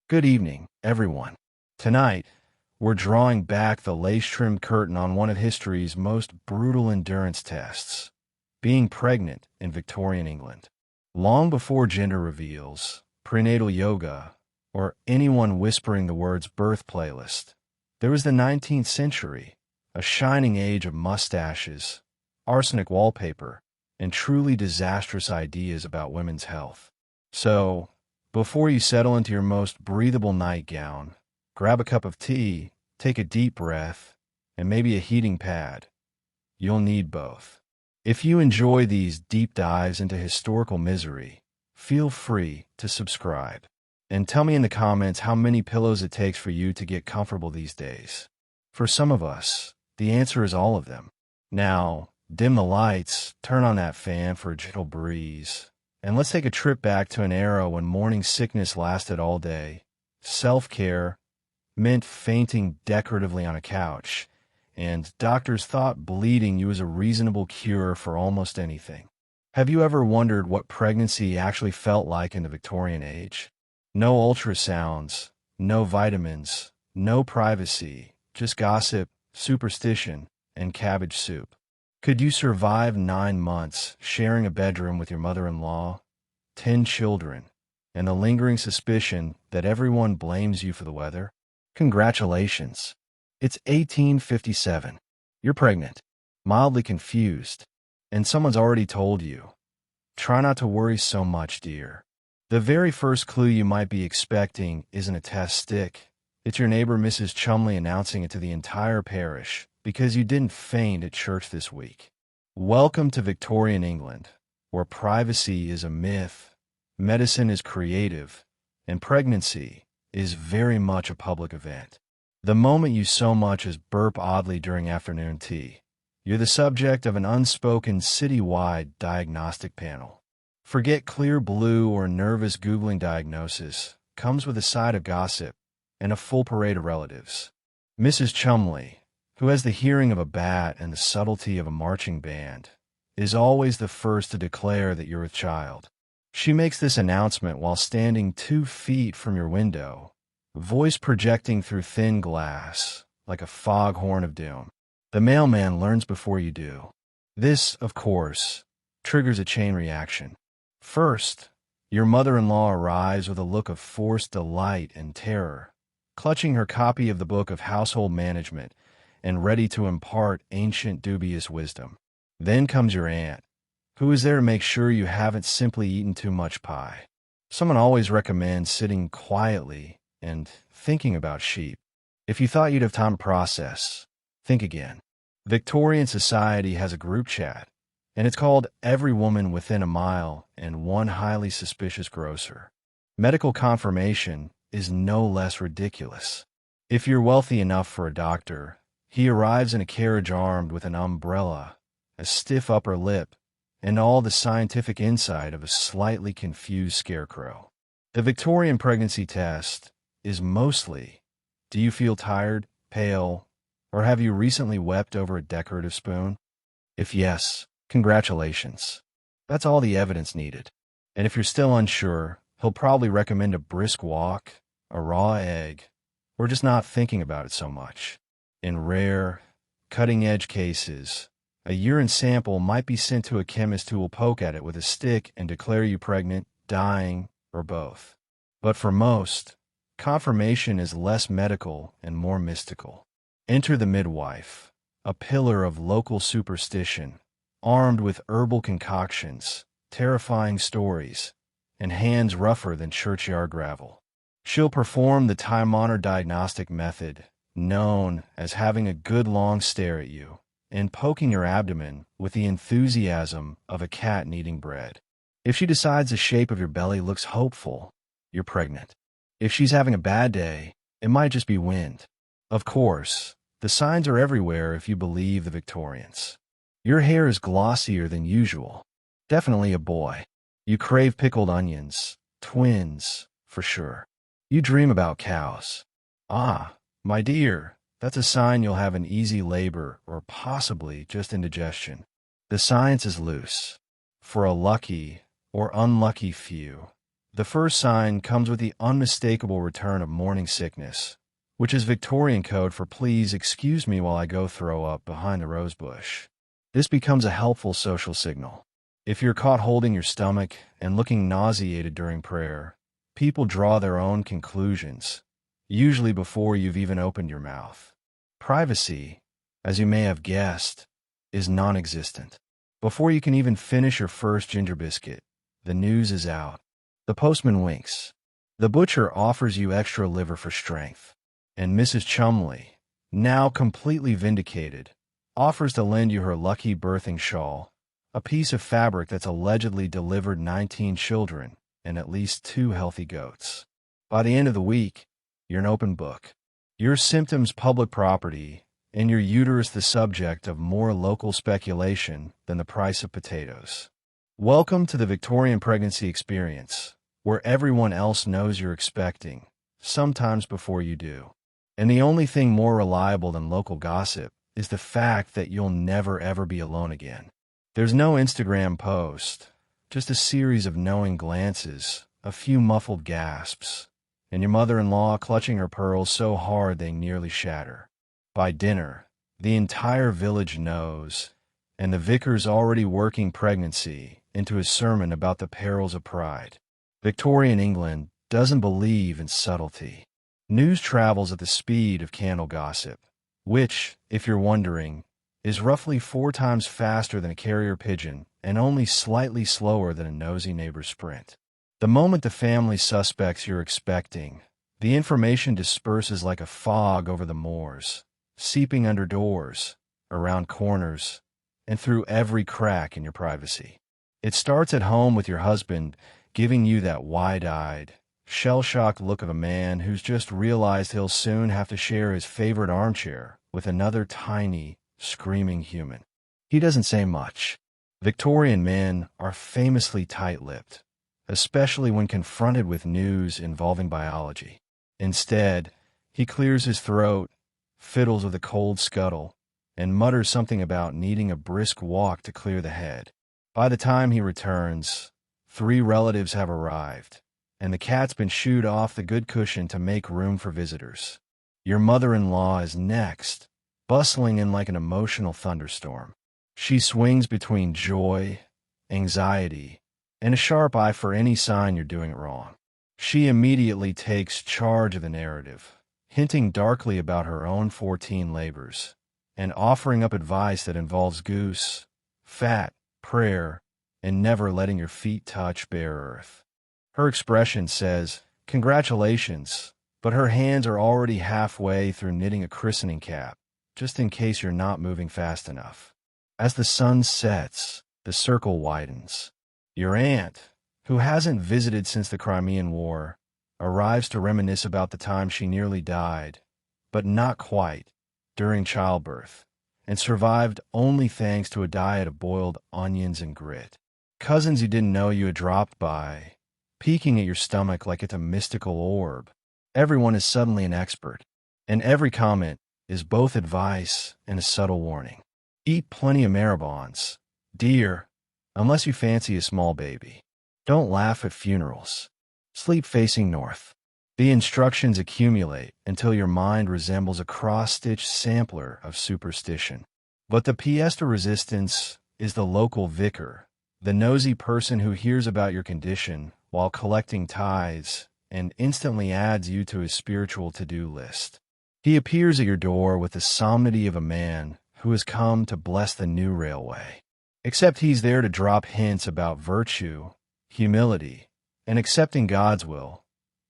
Good evening, everyone. Tonight, we're drawing back the lace-trimmed curtain on one of history's most brutal endurance tests, being pregnant in Victorian England. Long before gender reveals, prenatal yoga, or anyone whispering the words birth playlist, there was the 19th century, a shining age of mustaches, arsenic wallpaper, and truly disastrous ideas about women's health. So, before you settle into your most breathable nightgown, grab a cup of tea, take a deep breath, and maybe a heating pad. You'll need both. If you enjoy these deep dives into historical misery, feel free to subscribe. And tell me in the comments how many pillows it takes for you to get comfortable these days. For some of us, the answer is all of them. Now, dim the lights, turn on that fan for a gentle breeze, and let's take a trip back to an era when morning sickness lasted all day. Self-care meant fainting decoratively on a couch, and doctors thought bleeding you was a reasonable cure for almost anything. Have you ever wondered what pregnancy actually felt like in the Victorian age? No ultrasounds, no vitamins, no privacy, just gossip, superstition, and cabbage soup. Could you survive 9 months sharing a bedroom with your mother-in-law, 10 children, and the lingering suspicion that everyone blames you for the weather? Congratulations. It's 1857. You're pregnant, mildly confused, and someone's already told you. Try not to worry so much, dear. The very first clue you might be expecting isn't a test stick. It's your neighbor Mrs. Chumley announcing it to the entire parish because you didn't faint at church this week. Welcome to Victorian England, where privacy is a myth, medicine is creative, and pregnancy is very much a public event. The moment you so much as burp oddly during afternoon tea, you're the subject of an unspoken citywide diagnostic panel. Forget clear blue or nervous Googling diagnosis, comes with a side of gossip and a full parade of relatives. Mrs. Chumley, who has the hearing of a bat and the subtlety of a marching band, is always the first to declare that you're with child. She makes this announcement while standing 2 feet from your window, voice projecting through thin glass like a foghorn of doom. The mailman learns before you do. This, of course, triggers a chain reaction. First, your mother-in-law arrives with a look of forced delight and terror, clutching her copy of the Book of Household Management and ready to impart ancient dubious wisdom. Then comes your aunt, who is there to make sure you haven't simply eaten too much pie. Someone always recommends sitting quietly and thinking about sheep. If you thought you'd have time to process, think again. Victorian society has a group chat, and it's called Every Woman Within a Mile and One Highly Suspicious Grocer. Medical confirmation is no less ridiculous. If you're wealthy enough for a doctor, he arrives in a carriage armed with an umbrella, a stiff upper lip, and all the scientific insight of a slightly confused scarecrow. The Victorian pregnancy test is mostly, do you feel tired, pale, or have you recently wept over a decorative spoon? If yes, congratulations. That's all the evidence needed. And if you're still unsure, he'll probably recommend a brisk walk, a raw egg, or just not thinking about it so much. In rare, cutting-edge cases, a urine sample might be sent to a chemist who will poke at it with a stick and declare you pregnant, dying, or both. But for most, confirmation is less medical and more mystical. Enter the midwife, a pillar of local superstition, armed with herbal concoctions, terrifying stories, and hands rougher than churchyard gravel. She'll perform the time-honored diagnostic method, known as having a good long stare at you, and poking your abdomen with the enthusiasm of a cat kneading bread. If she decides the shape of your belly looks hopeful, you're pregnant. If she's having a bad day, it might just be wind. Of course, the signs are everywhere if you believe the Victorians. Your hair is glossier than usual. Definitely a boy. You crave pickled onions. Twins, for sure. You dream about cows. Ah, my dear, that's a sign you'll have an easy labor or possibly just indigestion. The science is loose. For a lucky or unlucky few, The first sign comes with the unmistakable return of morning sickness, which is Victorian code for "please excuse me while I go throw up" behind the rosebush. This becomes a helpful social signal. If you're caught holding your stomach and looking nauseated during prayer, people draw their own conclusions, usually before you've even opened your mouth. Privacy, as you may have guessed, is non-existent. Before you can even finish your first ginger biscuit, the news is out. The postman winks. The butcher offers you extra liver for strength. And Mrs. Chumley, now completely vindicated, offers to lend you her lucky birthing shawl, a piece of fabric that's allegedly delivered 19 children and at least 2 healthy goats. By the end of the week, you're an open book. Your symptoms public property, and your uterus the subject of more local speculation than the price of potatoes. Welcome to the Victorian pregnancy experience, where everyone else knows you're expecting, sometimes before you do. And the only thing more reliable than local gossip is the fact that you'll never ever be alone again. There's no Instagram post, just a series of knowing glances, a few muffled gasps, and your mother-in-law clutching her pearls so hard they nearly shatter. By dinner, the entire village knows, and the vicar's already working pregnancy into his sermon about the perils of pride. Victorian England doesn't believe in subtlety. News travels at the speed of candle gossip, which, if you're wondering, is roughly 4 times faster than a carrier pigeon and only slightly slower than a nosy neighbor's sprint. The moment the family suspects you're expecting, the information disperses like a fog over the moors, seeping under doors, around corners, and through every crack in your privacy. It starts at home with your husband giving you that wide-eyed, shell-shocked look of a man who's just realized he'll soon have to share his favorite armchair with another tiny, screaming human. He doesn't say much. Victorian men are famously tight-lipped, especially when confronted with news involving biology. Instead, he clears his throat, fiddles with a cold scuttle, and mutters something about needing a brisk walk to clear the head. By the time he returns, 3 relatives have arrived, and the cat's been shooed off the good cushion to make room for visitors. Your mother-in-law is next, bustling in like an emotional thunderstorm. She swings between joy, anxiety, and a sharp eye for any sign you're doing it wrong. She immediately takes charge of the narrative, hinting darkly about her own 14 labors, and offering up advice that involves goose, fat, prayer, and never letting your feet touch bare earth. Her expression says, "Congratulations," but her hands are already halfway through knitting a christening cap, just in case you're not moving fast enough. As the sun sets, the circle widens. Your aunt, who hasn't visited since the Crimean War, arrives to reminisce about the time she nearly died, but not quite, during childbirth, and survived only thanks to a diet of boiled onions and grit. Cousins you didn't know you had dropped by, peeking at your stomach like it's a mystical orb. Everyone is suddenly an expert, and every comment is both advice and a subtle warning. Eat plenty of marabons, dear, unless you fancy a small baby. Don't laugh at funerals. Sleep facing north. The instructions accumulate until your mind resembles a cross-stitched sampler of superstition. But the pièce de résistance is the local vicar, the nosy person who hears about your condition while collecting tithes and instantly adds you to his spiritual to-do list. He appears at your door with the solemnity of a man who has come to bless the new railway. Except he's there to drop hints about virtue, humility, and accepting God's will,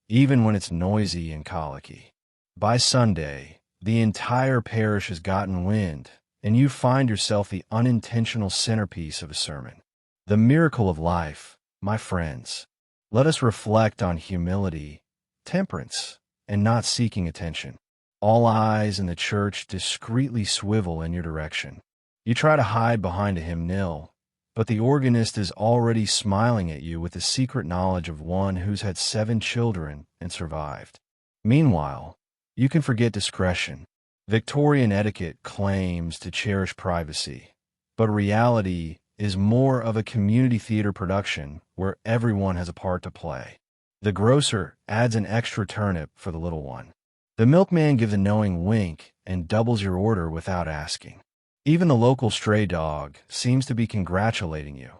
even when it's noisy and colicky. By Sunday, the entire parish has gotten wind, and you find yourself the unintentional centerpiece of a sermon. The miracle of life, my friends. Let us reflect on humility, temperance, and not seeking attention. All eyes in the church discreetly swivel in your direction. You try to hide behind a hymnal, but the organist is already smiling at you with the secret knowledge of one who's had 7 children and survived. Meanwhile, you can forget discretion. Victorian etiquette claims to cherish privacy, but reality is more of a community theater production where everyone has a part to play. The grocer adds an extra turnip for the little one. The milkman gives a knowing wink and doubles your order without asking. Even the local stray dog seems to be congratulating you,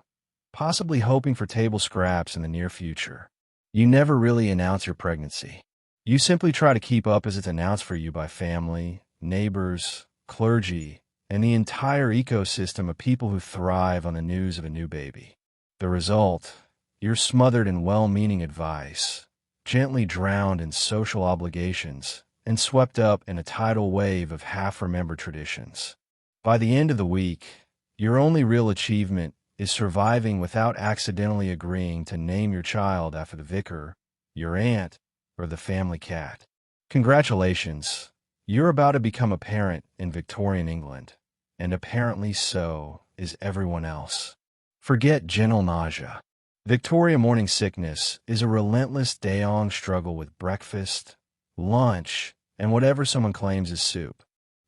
possibly hoping for table scraps in the near future. You never really announce your pregnancy. You simply try to keep up as it's announced for you by family, neighbors, clergy, and the entire ecosystem of people who thrive on the news of a new baby. The result: you're smothered in well-meaning advice, gently drowned in social obligations, and swept up in a tidal wave of half-remembered traditions. By the end of the week, your only real achievement is surviving without accidentally agreeing to name your child after the vicar, your aunt, or the family cat. Congratulations, you're about to become a parent in Victorian England, and apparently so is everyone else. Forget gentle nausea. Victoria morning sickness is a relentless day-long struggle with breakfast, lunch, and whatever someone claims is soup.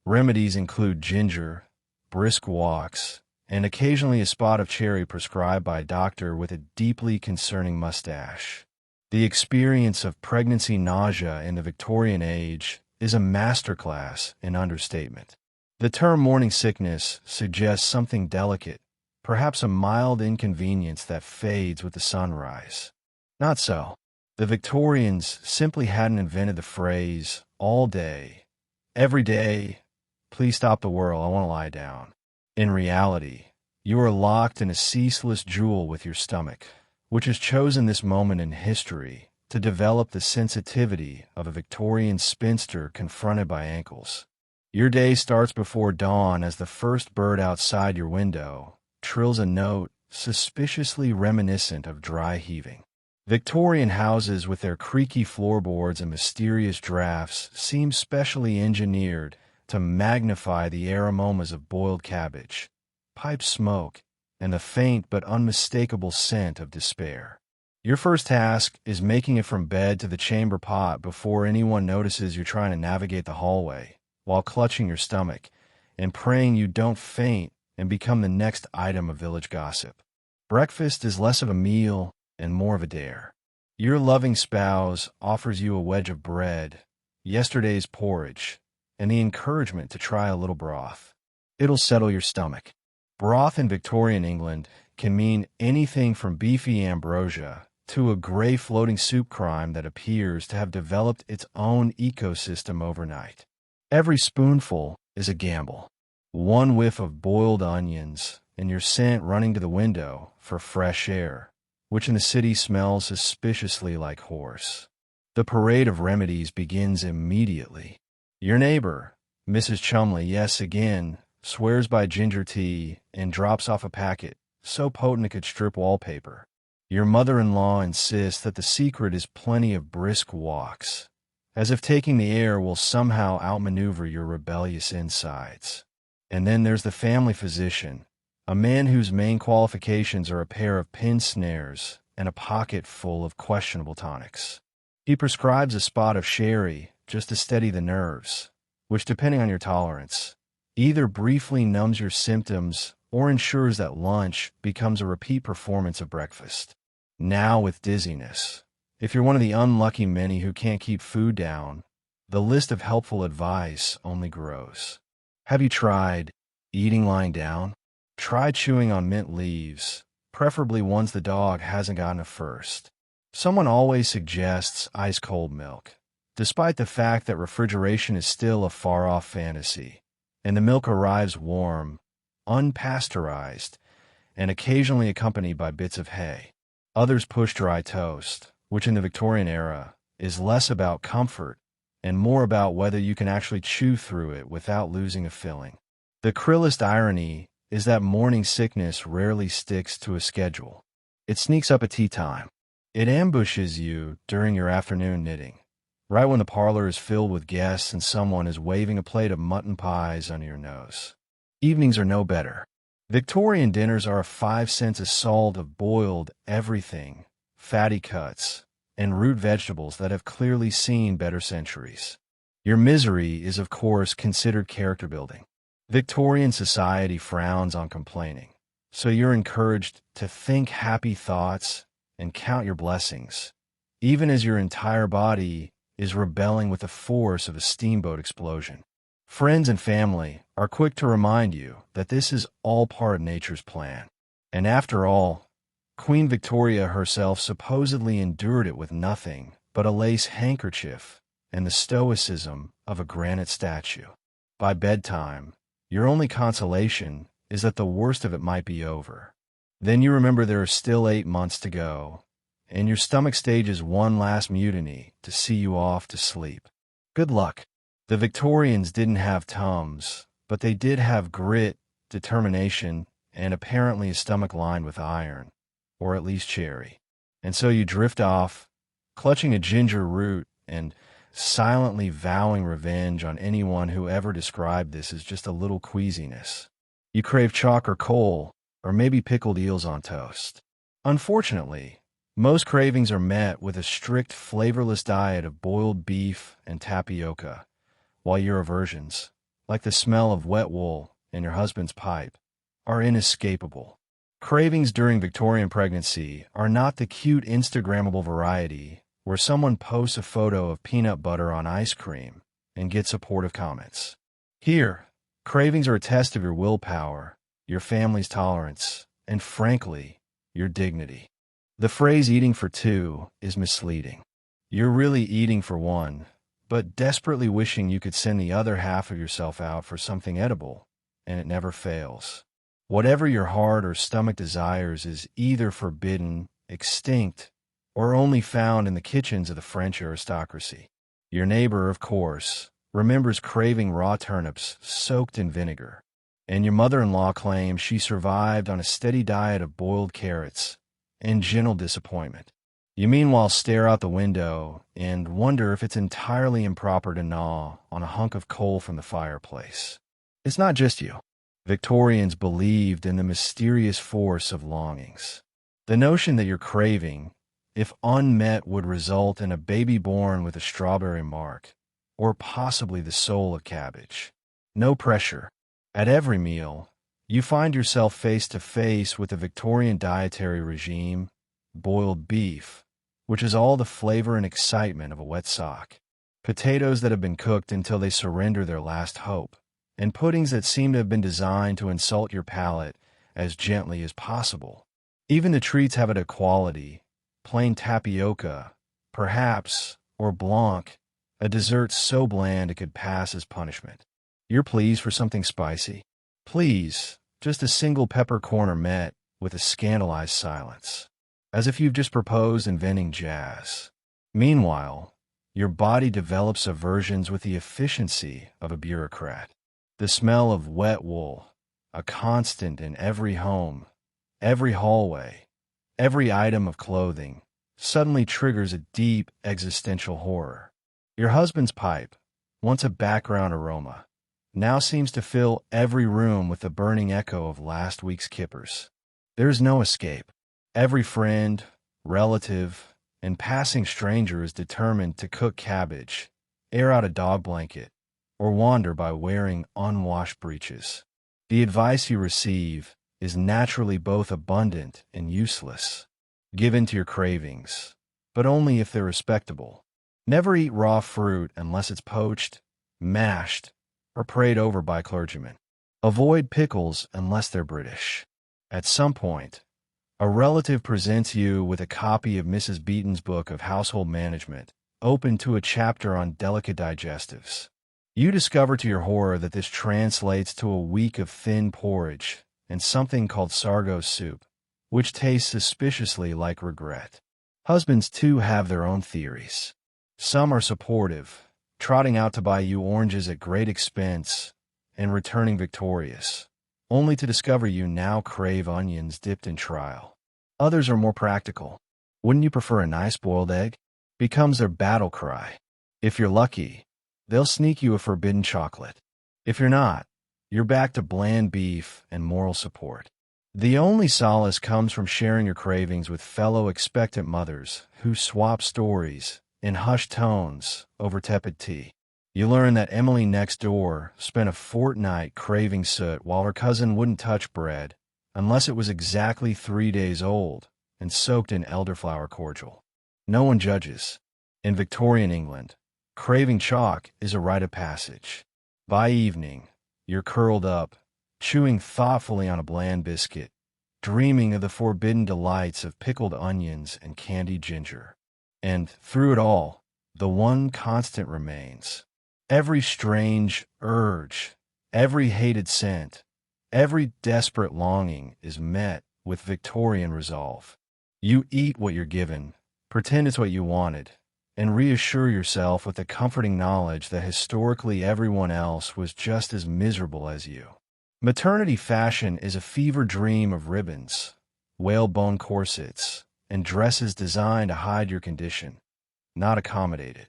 Remedies include ginger, brisk walks, and occasionally a spot of cherry prescribed by a doctor with a deeply concerning mustache. The experience of pregnancy nausea in the Victorian age is a masterclass in understatement. The term morning sickness suggests something delicate, perhaps a mild inconvenience that fades with the sunrise. Not so. The Victorians simply hadn't invented the phrase, all day, every day, please stop the whirl, I want to lie down. In reality, you are locked in a ceaseless duel with your stomach, which has chosen this moment in history to develop the sensitivity of a Victorian spinster confronted by ankles. Your day starts before dawn as the first bird outside your window trills a note suspiciously reminiscent of dry heaving. Victorian houses with their creaky floorboards and mysterious drafts seem specially engineered to magnify the aromas of boiled cabbage, pipe smoke, and the faint but unmistakable scent of despair. Your first task is making it from bed to the chamber pot before anyone notices you're trying to navigate the hallway, while clutching your stomach and praying you don't faint and become the next item of village gossip. Breakfast is less of a meal and more of a dare. Your loving spouse offers you a wedge of bread, yesterday's porridge, and the encouragement to try a little broth. It'll settle your stomach. Broth in Victorian England can mean anything from beefy ambrosia to a gray floating soup crime that appears to have developed its own ecosystem overnight. Every spoonful is a gamble. One whiff of boiled onions, and you're sent running to the window for fresh air, which in the city smells suspiciously like horse. The parade of remedies begins immediately. Your neighbor, Mrs. Chumley, yes again, swears by ginger tea and drops off a packet so potent it could strip wallpaper. Your mother-in-law insists that the secret is plenty of brisk walks, as if taking the air will somehow outmaneuver your rebellious insides. And then there's the family physician, a man whose main qualifications are a pair of pin snares and a pocket full of questionable tonics. He prescribes a spot of sherry just to steady the nerves, which, depending on your tolerance, either briefly numbs your symptoms or ensures that lunch becomes a repeat performance of breakfast. Now with dizziness, if you're one of the unlucky many who can't keep food down, the list of helpful advice only grows. Have you tried eating lying down? Try chewing on mint leaves, preferably ones the dog hasn't gotten at first. Someone always suggests ice-cold milk, despite the fact that refrigeration is still a far-off fantasy, and the milk arrives warm, unpasteurized, and occasionally accompanied by bits of hay. Others push dry toast, which in the Victorian era is less about comfort and more about whether you can actually chew through it without losing a filling. The cruelest irony is that morning sickness rarely sticks to a schedule. It sneaks up at tea time. It ambushes you during your afternoon knitting, right when the parlor is filled with guests and someone is waving a plate of mutton pies under your nose. Evenings are no better. Victorian dinners are a 5-cent assault of boiled everything, fatty cuts, and root vegetables that have clearly seen better centuries. Your misery is, of course, considered character building. Victorian society frowns on complaining, so you're encouraged to think happy thoughts and count your blessings, even as your entire body is rebelling with the force of a steamboat explosion. Friends and family are quick to remind you that this is all part of nature's plan. And after all, Queen Victoria herself supposedly endured it with nothing but a lace handkerchief and the stoicism of a granite statue. By bedtime, your only consolation is that the worst of it might be over. Then you remember there are still 8 months to go, and your stomach stages one last mutiny to see you off to sleep. Good luck. The Victorians didn't have Tums, but they did have grit, determination, and apparently a stomach lined with iron, or at least cherry. And so you drift off, clutching a ginger root and silently vowing revenge on anyone who ever described this as just a little queasiness. You crave chalk or coal, or maybe pickled eels on toast. Unfortunately, most cravings are met with a strict flavorless diet of boiled beef and tapioca, while your aversions, like the smell of wet wool in your husband's pipe, are inescapable. Cravings during Victorian pregnancy are not the cute Instagrammable variety where someone posts a photo of peanut butter on ice cream and gets supportive comments. Here, cravings are a test of your willpower, your family's tolerance, and frankly, your dignity. The phrase eating for two is misleading. You're really eating for one, but desperately wishing you could send the other half of yourself out for something edible, and it never fails. Whatever your heart or stomach desires is either forbidden, extinct, or only found in the kitchens of the French aristocracy. Your neighbor, of course, remembers craving raw turnips soaked in vinegar, and your mother-in-law claims she survived on a steady diet of boiled carrots and gentle disappointment. You meanwhile stare out the window and wonder if it's entirely improper to gnaw on a hunk of coal from the fireplace. It's not just you. Victorians believed in the mysterious force of longings. The notion that your craving, if unmet, would result in a baby born with a strawberry mark, or possibly the soul of cabbage. No pressure. At every meal, you find yourself face to face with the Victorian dietary regime, boiled beef, which is all the flavor and excitement of a wet sock, potatoes that have been cooked until they surrender their last hope, and puddings that seem to have been designed to insult your palate as gently as possible. Even the treats have it a quality: plain tapioca, perhaps, or blanc, a dessert so bland it could pass as punishment. You're pleased for something spicy. Please, just a single peppercorn are met with a scandalized silence, as if you've just proposed inventing jazz. Meanwhile, your body develops aversions with the efficiency of a bureaucrat. The smell of wet wool, a constant in every home, every hallway, every item of clothing, suddenly triggers a deep existential horror. Your husband's pipe, once a background aroma, now seems to fill every room with the burning echo of last week's kippers. There's no escape. Every friend, relative, and passing stranger is determined to cook cabbage, air out a dog blanket, or wander by wearing unwashed breeches. The advice you receive is naturally both abundant and useless. Give in to your cravings, but only if they're respectable. Never eat raw fruit unless it's poached, mashed, or prayed over by clergymen. Avoid pickles unless they're British. At some point, a relative presents you with a copy of Mrs. Beeton's book of household management, open to a chapter on delicate digestives. You discover to your horror that this translates to a week of thin porridge and something called sargo soup, which tastes suspiciously like regret. Husbands, too, have their own theories. Some are supportive, trotting out to buy you oranges at great expense and returning victorious, only to discover you now crave onions dipped in trial. Others are more practical. Wouldn't you prefer a nice boiled egg? Becomes their battle cry. If you're lucky, they'll sneak you a forbidden chocolate. If you're not, you're back to bland beef and moral support. The only solace comes from sharing your cravings with fellow expectant mothers who swap stories in hushed tones over tepid tea. You learn that Emily next door spent a fortnight craving soot while her cousin wouldn't touch bread unless it was exactly 3 days old and soaked in elderflower cordial. No one judges. In Victorian England, craving chalk is a rite of passage. By evening, you're curled up, chewing thoughtfully on a bland biscuit, dreaming of the forbidden delights of pickled onions and candied ginger. And through it all, the one constant remains. Every strange urge, every hated scent, every desperate longing is met with Victorian resolve. You eat what you're given, pretend it's what you wanted, and reassure yourself with the comforting knowledge that historically everyone else was just as miserable as you. Maternity fashion is a fever dream of ribbons, whalebone corsets, and dresses designed to hide your condition, not accommodate it.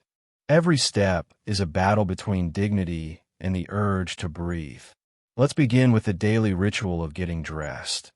Every step is a battle between dignity and the urge to breathe. Let's begin with the daily ritual of getting dressed,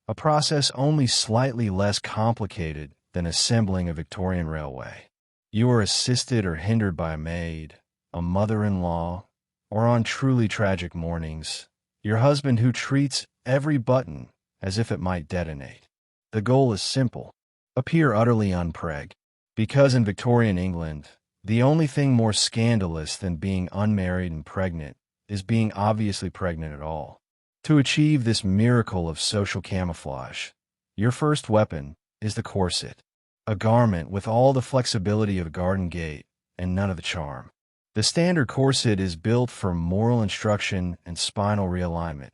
a process only slightly less complicated than assembling a Victorian railway. You are assisted or hindered by a maid, a mother-in-law, or on truly tragic mornings, your husband who treats every button as if it might detonate. The goal is simple: appear utterly unpreg. Because in Victorian England, the only thing more scandalous than being unmarried and pregnant is being obviously pregnant at all. To achieve this miracle of social camouflage, your first weapon is the corset, a garment with all the flexibility of a garden gate and none of the charm. The standard corset is built for moral instruction and spinal realignment,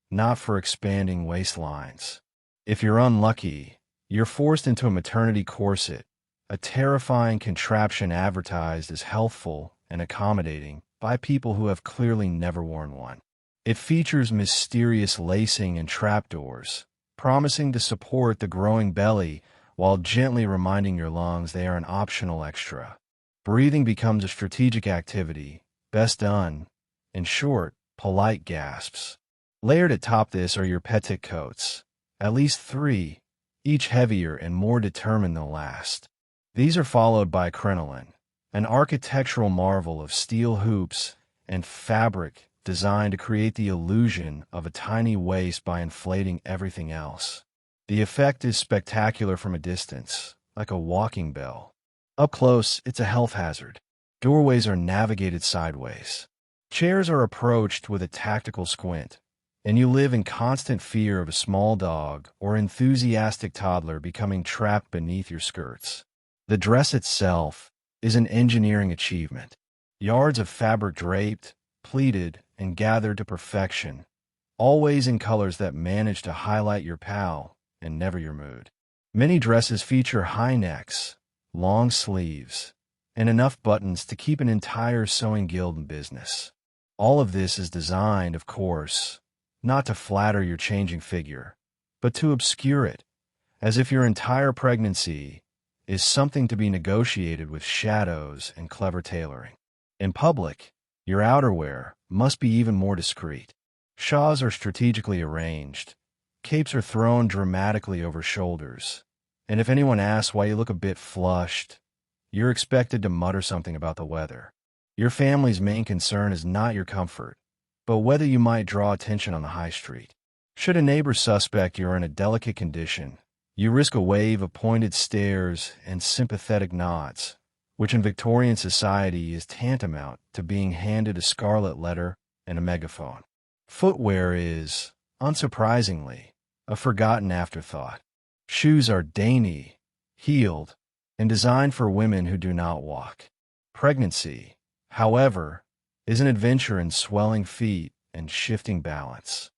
not for expanding waistlines. If you're unlucky, you're forced into a maternity corset, a terrifying contraption advertised as healthful and accommodating by people who have clearly never worn one. It features mysterious lacing and trapdoors, promising to support the growing belly while gently reminding your lungs they are an optional extra. Breathing becomes a strategic activity, best done, in short, polite gasps. Layered atop this are your petticoats, at least 3, each heavier and more determined than the last. These are followed by crinoline, an architectural marvel of steel hoops and fabric designed to create the illusion of a tiny waist by inflating everything else. The effect is spectacular from a distance, like a walking bell. Up close, it's a health hazard. Doorways are navigated sideways. Chairs are approached with a tactical squint, and you live in constant fear of a small dog or enthusiastic toddler becoming trapped beneath your skirts. The dress itself is an engineering achievement. Yards of fabric draped, pleated, and gathered to perfection, always in colors that manage to highlight your pal and never your mood. Many dresses feature high necks, long sleeves, and enough buttons to keep an entire sewing guild in business. All of this is designed, of course, not to flatter your changing figure, but to obscure it, as if your entire pregnancy is something to be negotiated with shadows and clever tailoring. In public, your outerwear must be even more discreet. Shawls are strategically arranged, capes are thrown dramatically over shoulders, and if anyone asks why you look a bit flushed, you're expected to mutter something about the weather. Your family's main concern is not your comfort, but whether you might draw attention on the high street. Should a neighbor suspect you're in a delicate condition, you risk a wave of pointed stares and sympathetic nods, which in Victorian society is tantamount to being handed a scarlet letter and a megaphone. Footwear is, unsurprisingly, a forgotten afterthought. Shoes are dainty, heeled, and designed for women who do not walk. Pregnancy, however, is an adventure in swelling feet and shifting balance.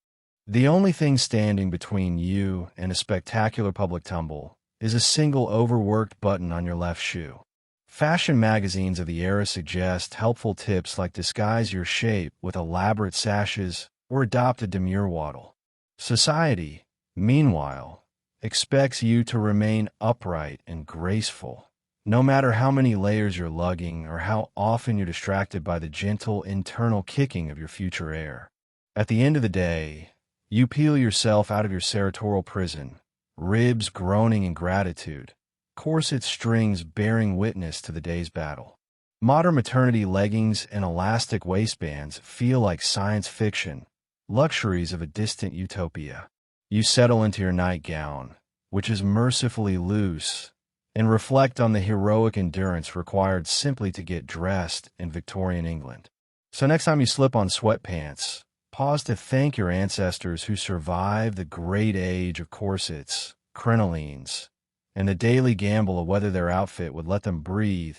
The only thing standing between you and a spectacular public tumble is a single overworked button on your left shoe. Fashion magazines of the era suggest helpful tips like disguise your shape with elaborate sashes or adopt a demure waddle. Society, meanwhile, expects you to remain upright and graceful, no matter how many layers you're lugging or how often you're distracted by the gentle internal kicking of your future heir. At the end of the day, you peel yourself out of your sartorial prison, ribs groaning in gratitude, corset strings bearing witness to the day's battle. Modern maternity leggings and elastic waistbands feel like science fiction, luxuries of a distant utopia. You settle into your nightgown, which is mercifully loose, and reflect on the heroic endurance required simply to get dressed in Victorian England. So next time you slip on sweatpants, pause to thank your ancestors who survived the great age of corsets, crinolines, and the daily gamble of whether their outfit would let them breathe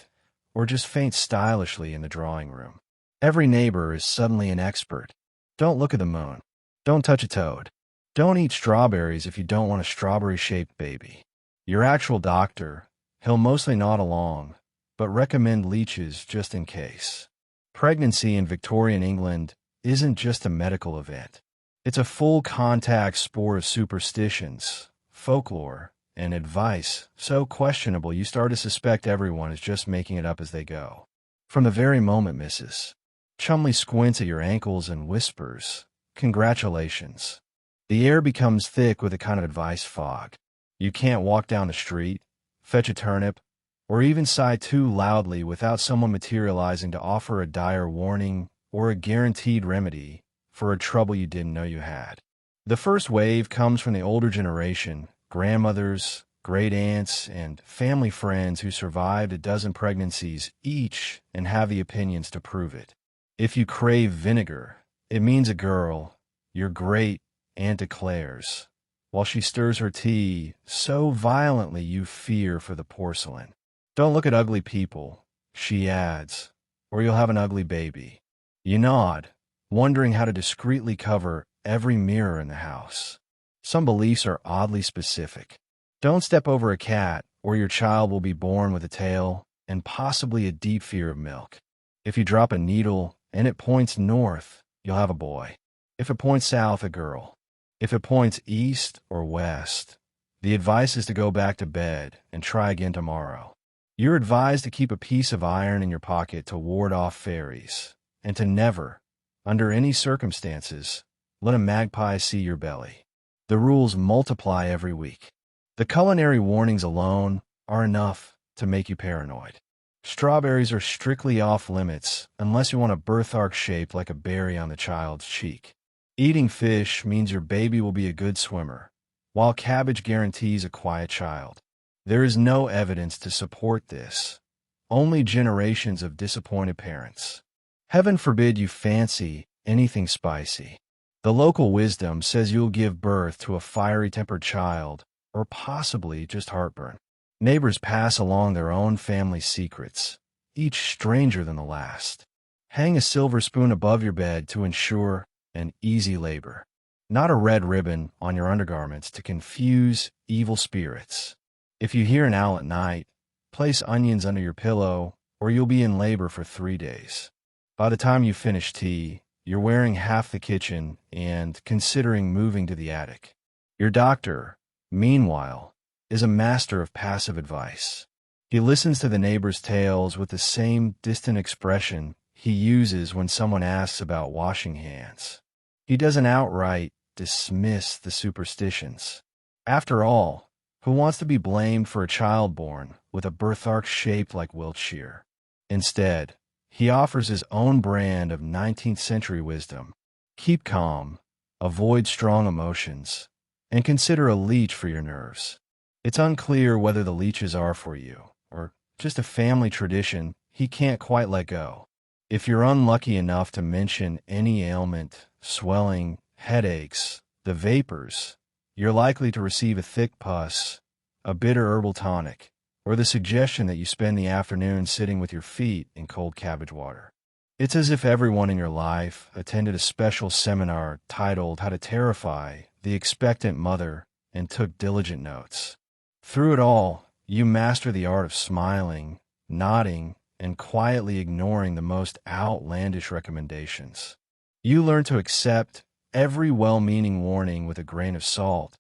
or just faint stylishly in the drawing room. Every neighbor is suddenly an expert. Don't look at the moon. Don't touch a toad. Don't eat strawberries if you don't want a strawberry-shaped baby. Your actual doctor, he'll mostly nod along, but recommend leeches just in case. Pregnancy in Victorian England isn't just a medical event. It's a full-contact sport of superstitions, folklore, and advice so questionable you start to suspect everyone is just making it up as they go. From the very moment Mrs. Chumley squints at your ankles and whispers, "Congratulations," the air becomes thick with a kind of advice fog. You can't walk down the street, fetch a turnip, or even sigh too loudly without someone materializing to offer a dire warning or a guaranteed remedy for a trouble you didn't know you had. The first wave comes from the older generation, grandmothers, great aunts, and family friends who survived a dozen pregnancies each and have the opinions to prove it. If you crave vinegar, it means a girl, your great aunt declares, while she stirs her tea so violently you fear for the porcelain. Don't look at ugly people, she adds, or you'll have an ugly baby. You nod, wondering how to discreetly cover every mirror in the house. Some beliefs are oddly specific. Don't step over a cat, or your child will be born with a tail and possibly a deep fear of milk. If you drop a needle and it points north, you'll have a boy. If it points south, a girl. If it points east or west, the advice is to go back to bed and try again tomorrow. You're advised to keep a piece of iron in your pocket to ward off fairies, and to never, under any circumstances, let a magpie see your belly. The rules multiply every week. The culinary warnings alone are enough to make you paranoid. Strawberries are strictly off limits unless you want a birthmark shaped like a berry on the child's cheek. Eating fish means your baby will be a good swimmer, while cabbage guarantees a quiet child. There is no evidence to support this, only generations of disappointed parents. Heaven forbid you fancy anything spicy. The local wisdom says you'll give birth to a fiery-tempered child, or possibly just heartburn. Neighbors pass along their own family secrets, each stranger than the last. Hang a silver spoon above your bed to ensure an easy labor, not a red ribbon on your undergarments to confuse evil spirits. If you hear an owl at night, place onions under your pillow, or you'll be in labor for 3 days. By the time you finish tea, you're wearing half the kitchen and considering moving to the attic. Your doctor, meanwhile, is a master of passive advice. He listens to the neighbors' tales with the same distant expression he uses when someone asks about washing hands. He doesn't outright dismiss the superstitions. After all, who wants to be blamed for a child born with a birthmark shaped like Wiltshire? Instead, he offers his own brand of 19th century wisdom. Keep calm, avoid strong emotions, and consider a leech for your nerves. It's unclear whether the leeches are for you, or just a family tradition he can't quite let go. If you're unlucky enough to mention any ailment, swelling, headaches, the vapors, you're likely to receive a thick pus, a bitter herbal tonic, or the suggestion that you spend the afternoon sitting with your feet in cold cabbage water. It's as if everyone in your life attended a special seminar titled How to Terrify the Expectant Mother and took diligent notes. Through it all, you master the art of smiling, nodding, and quietly ignoring the most outlandish recommendations. You learn to accept every well-meaning warning with a grain of salt,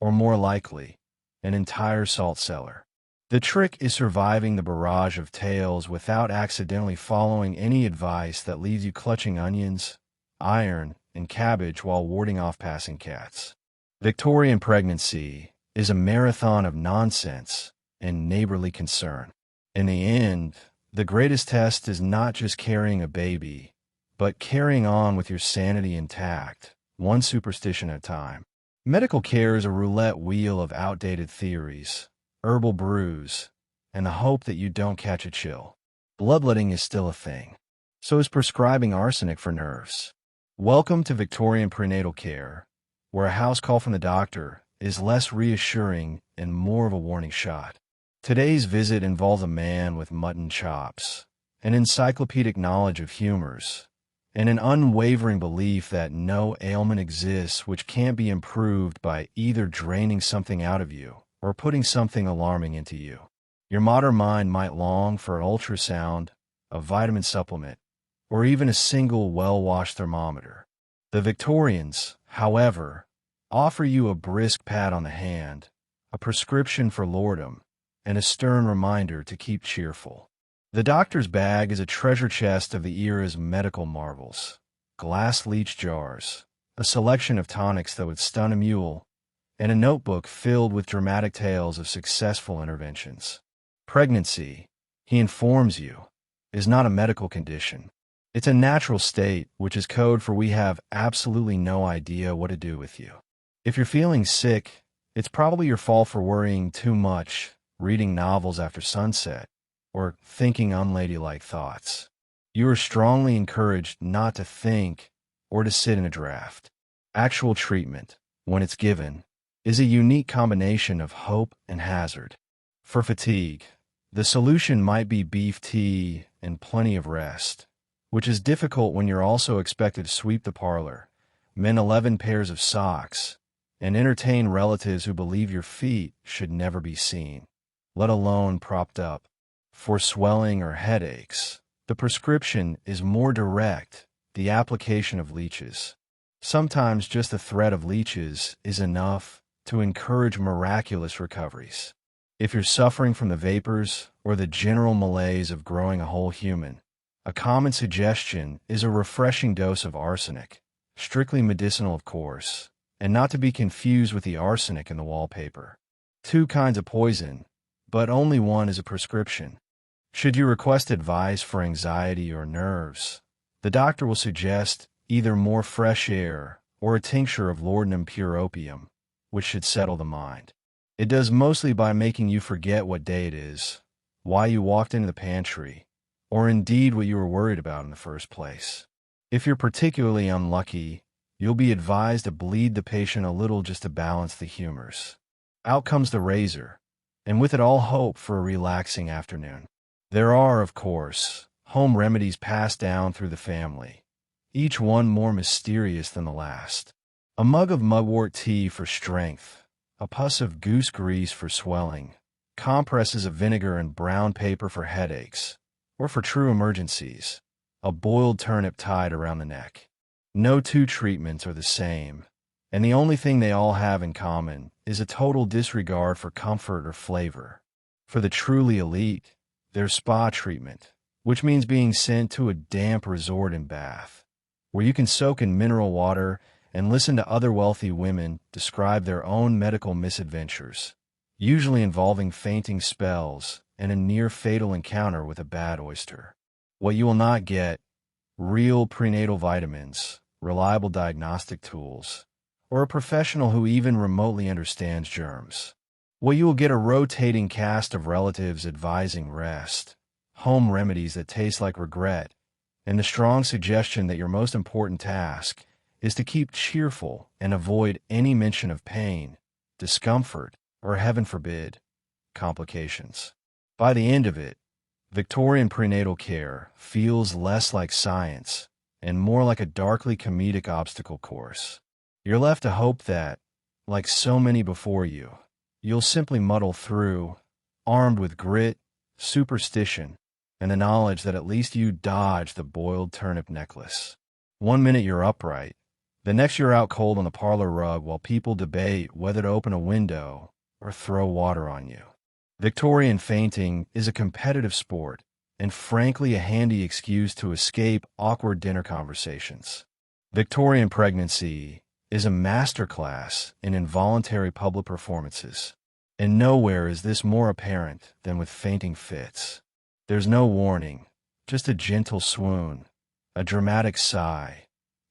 or more likely, an entire salt cellar. The trick is surviving the barrage of tales without accidentally following any advice that leaves you clutching onions, iron, and cabbage while warding off passing cats. Victorian pregnancy is a marathon of nonsense and neighborly concern. In the end, the greatest test is not just carrying a baby, but carrying on with your sanity intact, one superstition at a time. Medical care is a roulette wheel of outdated theories, herbal brews, and the hope that you don't catch a chill. Bloodletting is still a thing. So is prescribing arsenic for nerves. Welcome to Victorian prenatal care, where a house call from the doctor is less reassuring and more of a warning shot. Today's visit involves a man with mutton chops, an encyclopedic knowledge of humors, and an unwavering belief that no ailment exists which can't be improved by either draining something out of you or putting something alarming into you. Your modern mind might long for an ultrasound, a vitamin supplement, or even a single well-washed thermometer. The Victorians, however, offer you a brisk pat on the hand, a prescription for lordom, and a stern reminder to keep cheerful. The doctor's bag is a treasure chest of the era's medical marvels. Glass leech jars, a selection of tonics that would stun a mule, and a notebook filled with dramatic tales of successful interventions. Pregnancy, he informs you, is not a medical condition. It's a natural state, which is code for we have absolutely no idea what to do with you. If you're feeling sick, it's probably your fault for worrying too much, reading novels after sunset, or thinking unladylike thoughts. You are strongly encouraged not to think or to sit in a draft. Actual treatment, when it's given, is a unique combination of hope and hazard. For fatigue, the solution might be beef tea and plenty of rest, which is difficult when you're also expected to sweep the parlor, mend 11 pairs of socks, and entertain relatives who believe your feet should never be seen, let alone propped up. For swelling or headaches, the prescription is more direct, the application of leeches. Sometimes just the threat of leeches is enough to encourage miraculous recoveries. If you're suffering from the vapors or the general malaise of growing a whole human, a common suggestion is a refreshing dose of arsenic, strictly medicinal of course, and not to be confused with the arsenic in the wallpaper. Two kinds of poison, but only one is a prescription. Should you request advice for anxiety or nerves, the doctor will suggest either more fresh air or a tincture of laudanum pure opium, which should settle the mind. It does mostly by making you forget what day it is, why you walked into the pantry, or indeed what you were worried about in the first place. If you're particularly unlucky, you'll be advised to bleed the patient a little just to balance the humors. Out comes the razor, and with it all hope for a relaxing afternoon. There are, of course, home remedies passed down through the family, each one more mysterious than the last. A mug of mugwort tea for strength, a puss of goose grease for swelling, compresses of vinegar and brown paper for headaches, or for true emergencies, a boiled turnip tied around the neck. No two treatments are the same, and the only thing they all have in common is a total disregard for comfort or flavor. For the truly elite, there's spa treatment, which means being sent to a damp resort in Bath, where you can soak in mineral water and listen to other wealthy women describe their own medical misadventures, usually involving fainting spells and a near-fatal encounter with a bad oyster. What you will not get: real prenatal vitamins, reliable diagnostic tools, or a professional who even remotely understands germs. What you will get: a rotating cast of relatives advising rest, home remedies that taste like regret, and the strong suggestion that your most important task is to keep cheerful and avoid any mention of pain, discomfort, or heaven forbid, complications. By the end of it, Victorian prenatal care feels less like science and more like a darkly comedic obstacle course. You're left to hope that, like so many before you, you'll simply muddle through, armed with grit, superstition, and the knowledge that at least you dodged the boiled turnip necklace. One minute you're upright, the next you're out cold on the parlor rug while people debate whether to open a window or throw water on you. Victorian fainting is a competitive sport, and frankly a handy excuse to escape awkward dinner conversations. Victorian pregnancy is a masterclass in involuntary public performances, and nowhere is this more apparent than with fainting fits. There's no warning, just a gentle swoon, a dramatic sigh,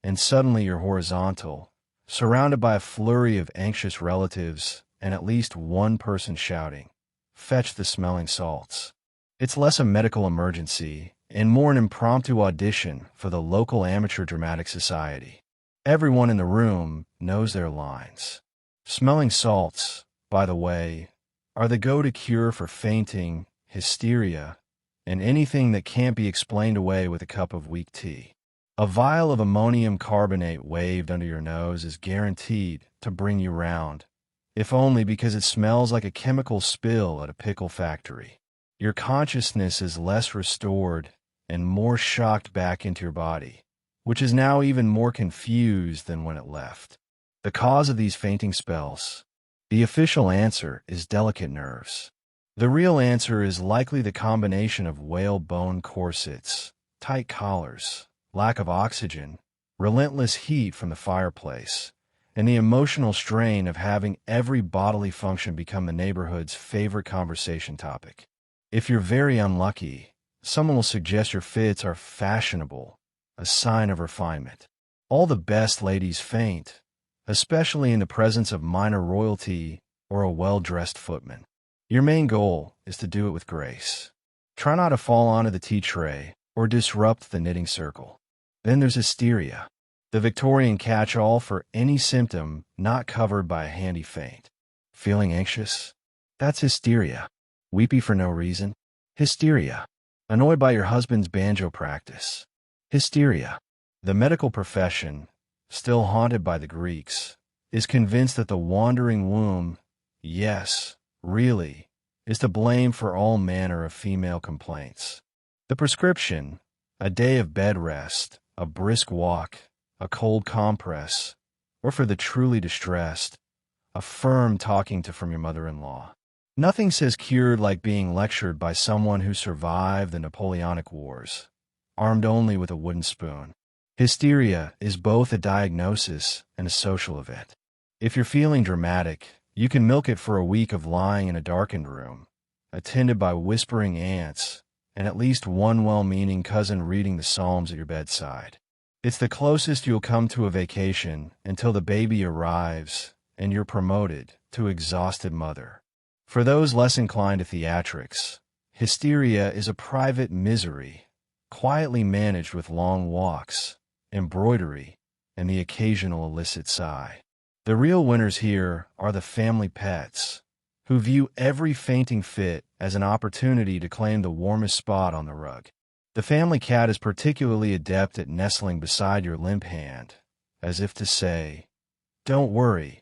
and suddenly you're horizontal, surrounded by a flurry of anxious relatives and at least one person shouting, fetch the smelling salts. It's less a medical emergency and more an impromptu audition for the local amateur dramatic society. Everyone in the room knows their lines. Smelling salts, by the way, are the go-to cure for fainting, hysteria, and anything that can't be explained away with a cup of weak tea. A vial of ammonium carbonate waved under your nose is guaranteed to bring you round, if only because it smells like a chemical spill at a pickle factory. Your consciousness is less restored and more shocked back into your body, which is now even more confused than when it left. The cause of these fainting spells? The official answer is delicate nerves. The real answer is likely the combination of whalebone corsets, tight collars, lack of oxygen, relentless heat from the fireplace, and the emotional strain of having every bodily function become the neighborhood's favorite conversation topic. If you're very unlucky, someone will suggest your fits are fashionable, a sign of refinement. All the best ladies faint, especially in the presence of minor royalty or a well-dressed footman. Your main goal is to do it with grace. Try not to fall onto the tea tray or disrupt the knitting circle. Then there's hysteria, the Victorian catch-all for any symptom not covered by a handy feint. Feeling anxious? That's hysteria. Weepy for no reason? Hysteria. Annoyed by your husband's banjo practice? Hysteria. The medical profession, still haunted by the Greeks, is convinced that the wandering womb, yes, really, is to blame for all manner of female complaints. The prescription, a day of bed rest, a brisk walk, a cold compress, or for the truly distressed, a firm talking to from your mother-in-law. Nothing says cured like being lectured by someone who survived the Napoleonic Wars, armed only with a wooden spoon. Hysteria is both a diagnosis and a social event. If you're feeling dramatic, you can milk it for a week of lying in a darkened room, attended by whispering aunts, and at least one well-meaning cousin reading the Psalms at your bedside. It's the closest you'll come to a vacation until the baby arrives and you're promoted to exhausted mother. For those less inclined to theatrics, hysteria is a private misery, quietly managed with long walks, embroidery, and the occasional illicit sigh. The real winners here are the family pets, who view every fainting fit as an opportunity to claim the warmest spot on the rug. The family cat is particularly adept at nestling beside your limp hand, as if to say, "Don't worry,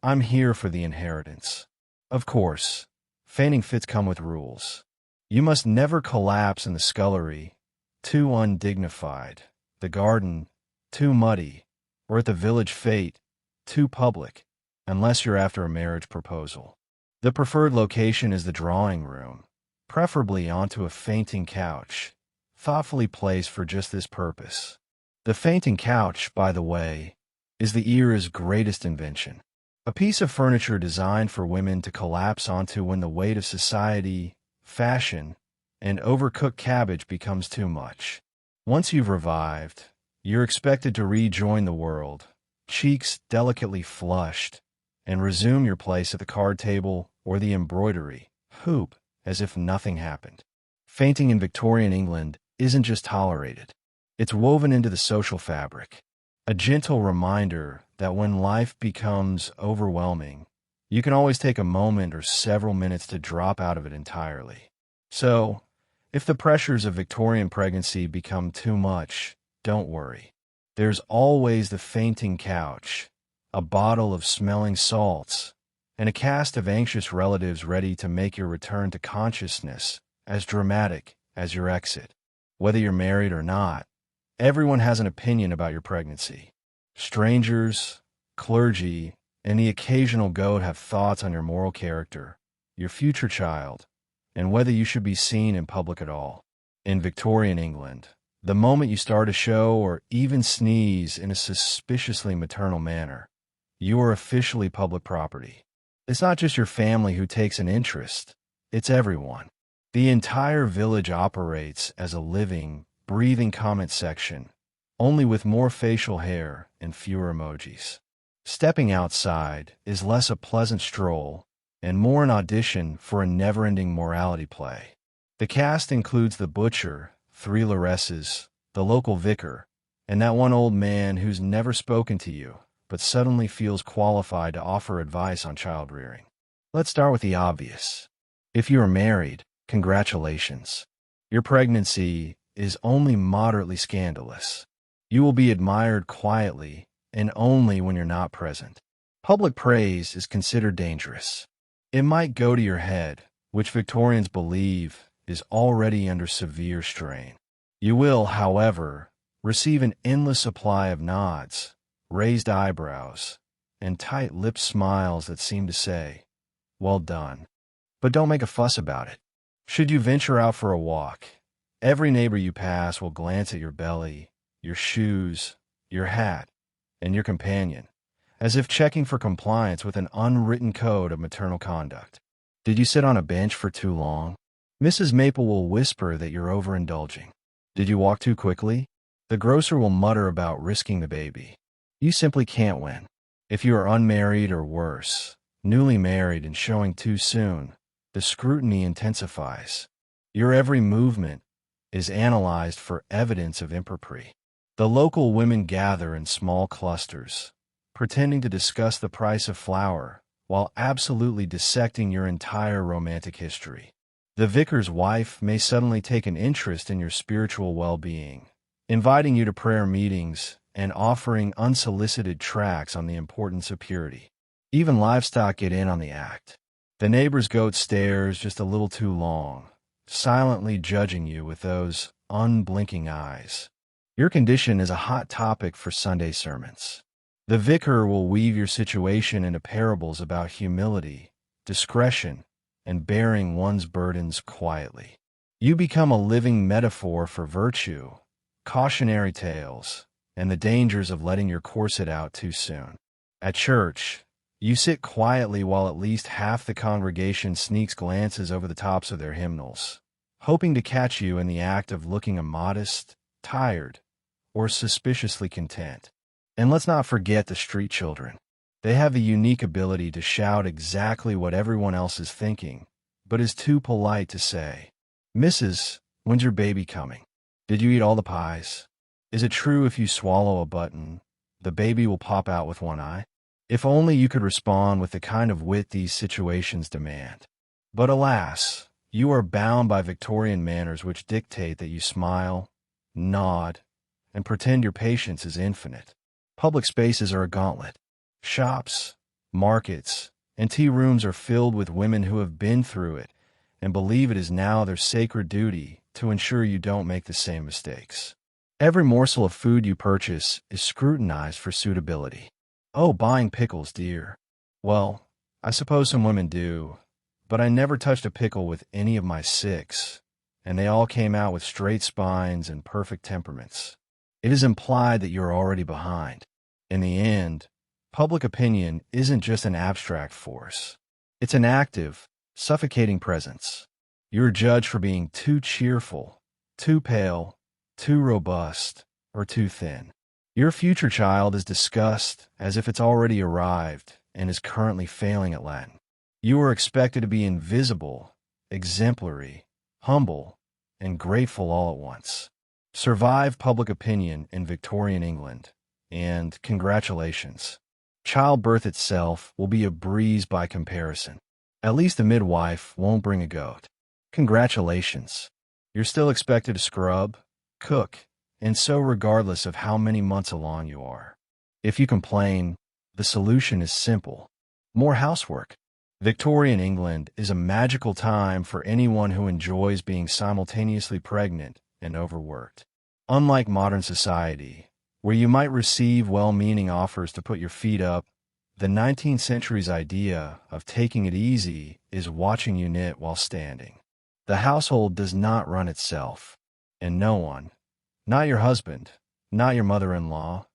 I'm here for the inheritance." Of course, fainting fits come with rules. You must never collapse in the scullery, too undignified, the garden, too muddy, or at the village fete, too public, unless you're after a marriage proposal. The preferred location is the drawing room, preferably onto a fainting couch, thoughtfully placed for just this purpose. The fainting couch, by the way, is the era's greatest invention. A piece of furniture designed for women to collapse onto when the weight of society, fashion, and overcooked cabbage becomes too much. Once you've revived, you're expected to rejoin the world, cheeks delicately flushed, and resume your place at the card table or the embroidery hoop as if nothing happened. Fainting in Victorian England isn't just tolerated. It's woven into the social fabric, a gentle reminder that when life becomes overwhelming, you can always take a moment or several minutes to drop out of it entirely. So, if the pressures of Victorian pregnancy become too much, don't worry. There's always the fainting couch, a bottle of smelling salts, and a cast of anxious relatives ready to make your return to consciousness as dramatic as your exit. Whether you're married or not, everyone has an opinion about your pregnancy. Strangers, clergy, and the occasional goat have thoughts on your moral character, your future child, and whether you should be seen in public at all. In Victorian England, the moment you start a show or even sneeze in a suspiciously maternal manner, you are officially public property. It's not just your family who takes an interest, it's everyone. The entire village operates as a living, breathing comment section, only with more facial hair and fewer emojis. Stepping outside is less a pleasant stroll and more an audition for a never-ending morality play. The cast includes the butcher, 3 Laresses, the local vicar, and that one old man who's never spoken to you, but suddenly feels qualified to offer advice on child rearing. Let's start with the obvious. If you are married, congratulations. Your pregnancy is only moderately scandalous. You will be admired quietly and only when you're not present. Public praise is considered dangerous. It might go to your head, which Victorians believe is already under severe strain. You will, however, receive an endless supply of nods, raised eyebrows, and tight-lipped smiles that seem to say, "Well done." But don't make a fuss about it. Should you venture out for a walk, every neighbor you pass will glance at your belly, your shoes, your hat, and your companion, as if checking for compliance with an unwritten code of maternal conduct. Did you sit on a bench for too long? Mrs. Maple will whisper that you're overindulging. Did you walk too quickly? The grocer will mutter about risking the baby. You simply can't win. If you are unmarried or worse, newly married and showing too soon, the scrutiny intensifies. Your every movement is analyzed for evidence of impropriety. The local women gather in small clusters, pretending to discuss the price of flour while absolutely dissecting your entire romantic history. The vicar's wife may suddenly take an interest in your spiritual well-being, inviting you to prayer meetings and offering unsolicited tracts on the importance of purity. Even livestock get in on the act. The neighbor's goat stares just a little too long, silently judging you with those unblinking eyes. Your condition is a hot topic for Sunday sermons. The vicar will weave your situation into parables about humility, discretion, and bearing one's burdens quietly. You become a living metaphor for virtue, cautionary tales, and the dangers of letting your corset out too soon. At church, you sit quietly while at least half the congregation sneaks glances over the tops of their hymnals, hoping to catch you in the act of looking immodest, tired, or suspiciously content. And let's not forget the street children. They have the unique ability to shout exactly what everyone else is thinking, but is too polite to say, "Mrs., when's your baby coming? Did you eat all the pies? Is it true if you swallow a button, the baby will pop out with one eye?" If only you could respond with the kind of wit these situations demand. But alas, you are bound by Victorian manners which dictate that you smile, nod, and pretend your patience is infinite. Public spaces are a gauntlet. Shops, markets, and tea rooms are filled with women who have been through it and believe it is now their sacred duty to ensure you don't make the same mistakes. Every morsel of food you purchase is scrutinized for suitability. "Oh, buying pickles, dear. Well, I suppose some women do, but I never touched a pickle with any of my 6, and they all came out with straight spines and perfect temperaments." It is implied that you're already behind. In the end, public opinion isn't just an abstract force. It's an active, suffocating presence. You're judged for being too cheerful, too pale, too robust, or too thin. Your future child is discussed as if it's already arrived and is currently failing at Latin. You are expected to be invisible, exemplary, humble, and grateful all at once. Survive public opinion in Victorian England, and congratulations. Childbirth itself will be a breeze by comparison. At least the midwife won't bring a goat. Congratulations. You're still expected to scrub, cook, and sew regardless of how many months along you are. If you complain, the solution is simple: more housework. Victorian England is a magical time for anyone who enjoys being simultaneously pregnant and overworked. Unlike modern society, where you might receive well-meaning offers to put your feet up, the 19th century's idea of taking it easy is watching you knit while standing. The household does not run itself, and no one, not your husband, not your mother-in-law,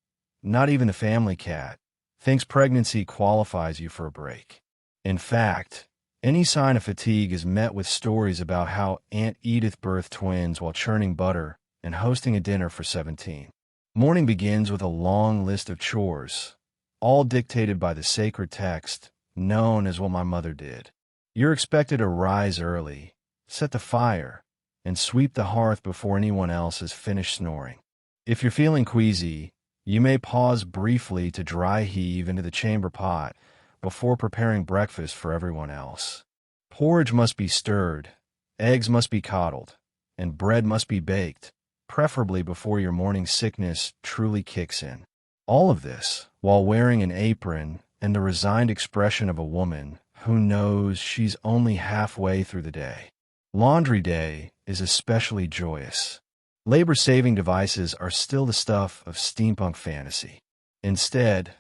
not even the family cat, thinks pregnancy qualifies you for a break. In fact, any sign of fatigue is met with stories about how Aunt Edith birthed twins while churning butter and hosting a dinner for 17. Morning begins with a long list of chores, all dictated by the sacred text, known as what my mother did. You're expected to rise early, set the fire, and sweep the hearth before anyone else has finished snoring. If you're feeling queasy, you may pause briefly to dry heave into the chamber pot before preparing breakfast for everyone else. Porridge must be stirred, eggs must be coddled, and bread must be baked, preferably before your morning sickness truly kicks in. All of this while wearing an apron and the resigned expression of a woman who knows she's only halfway through the day. Laundry day is especially joyous. Labor-saving devices are still the stuff of steampunk fantasy. Instead,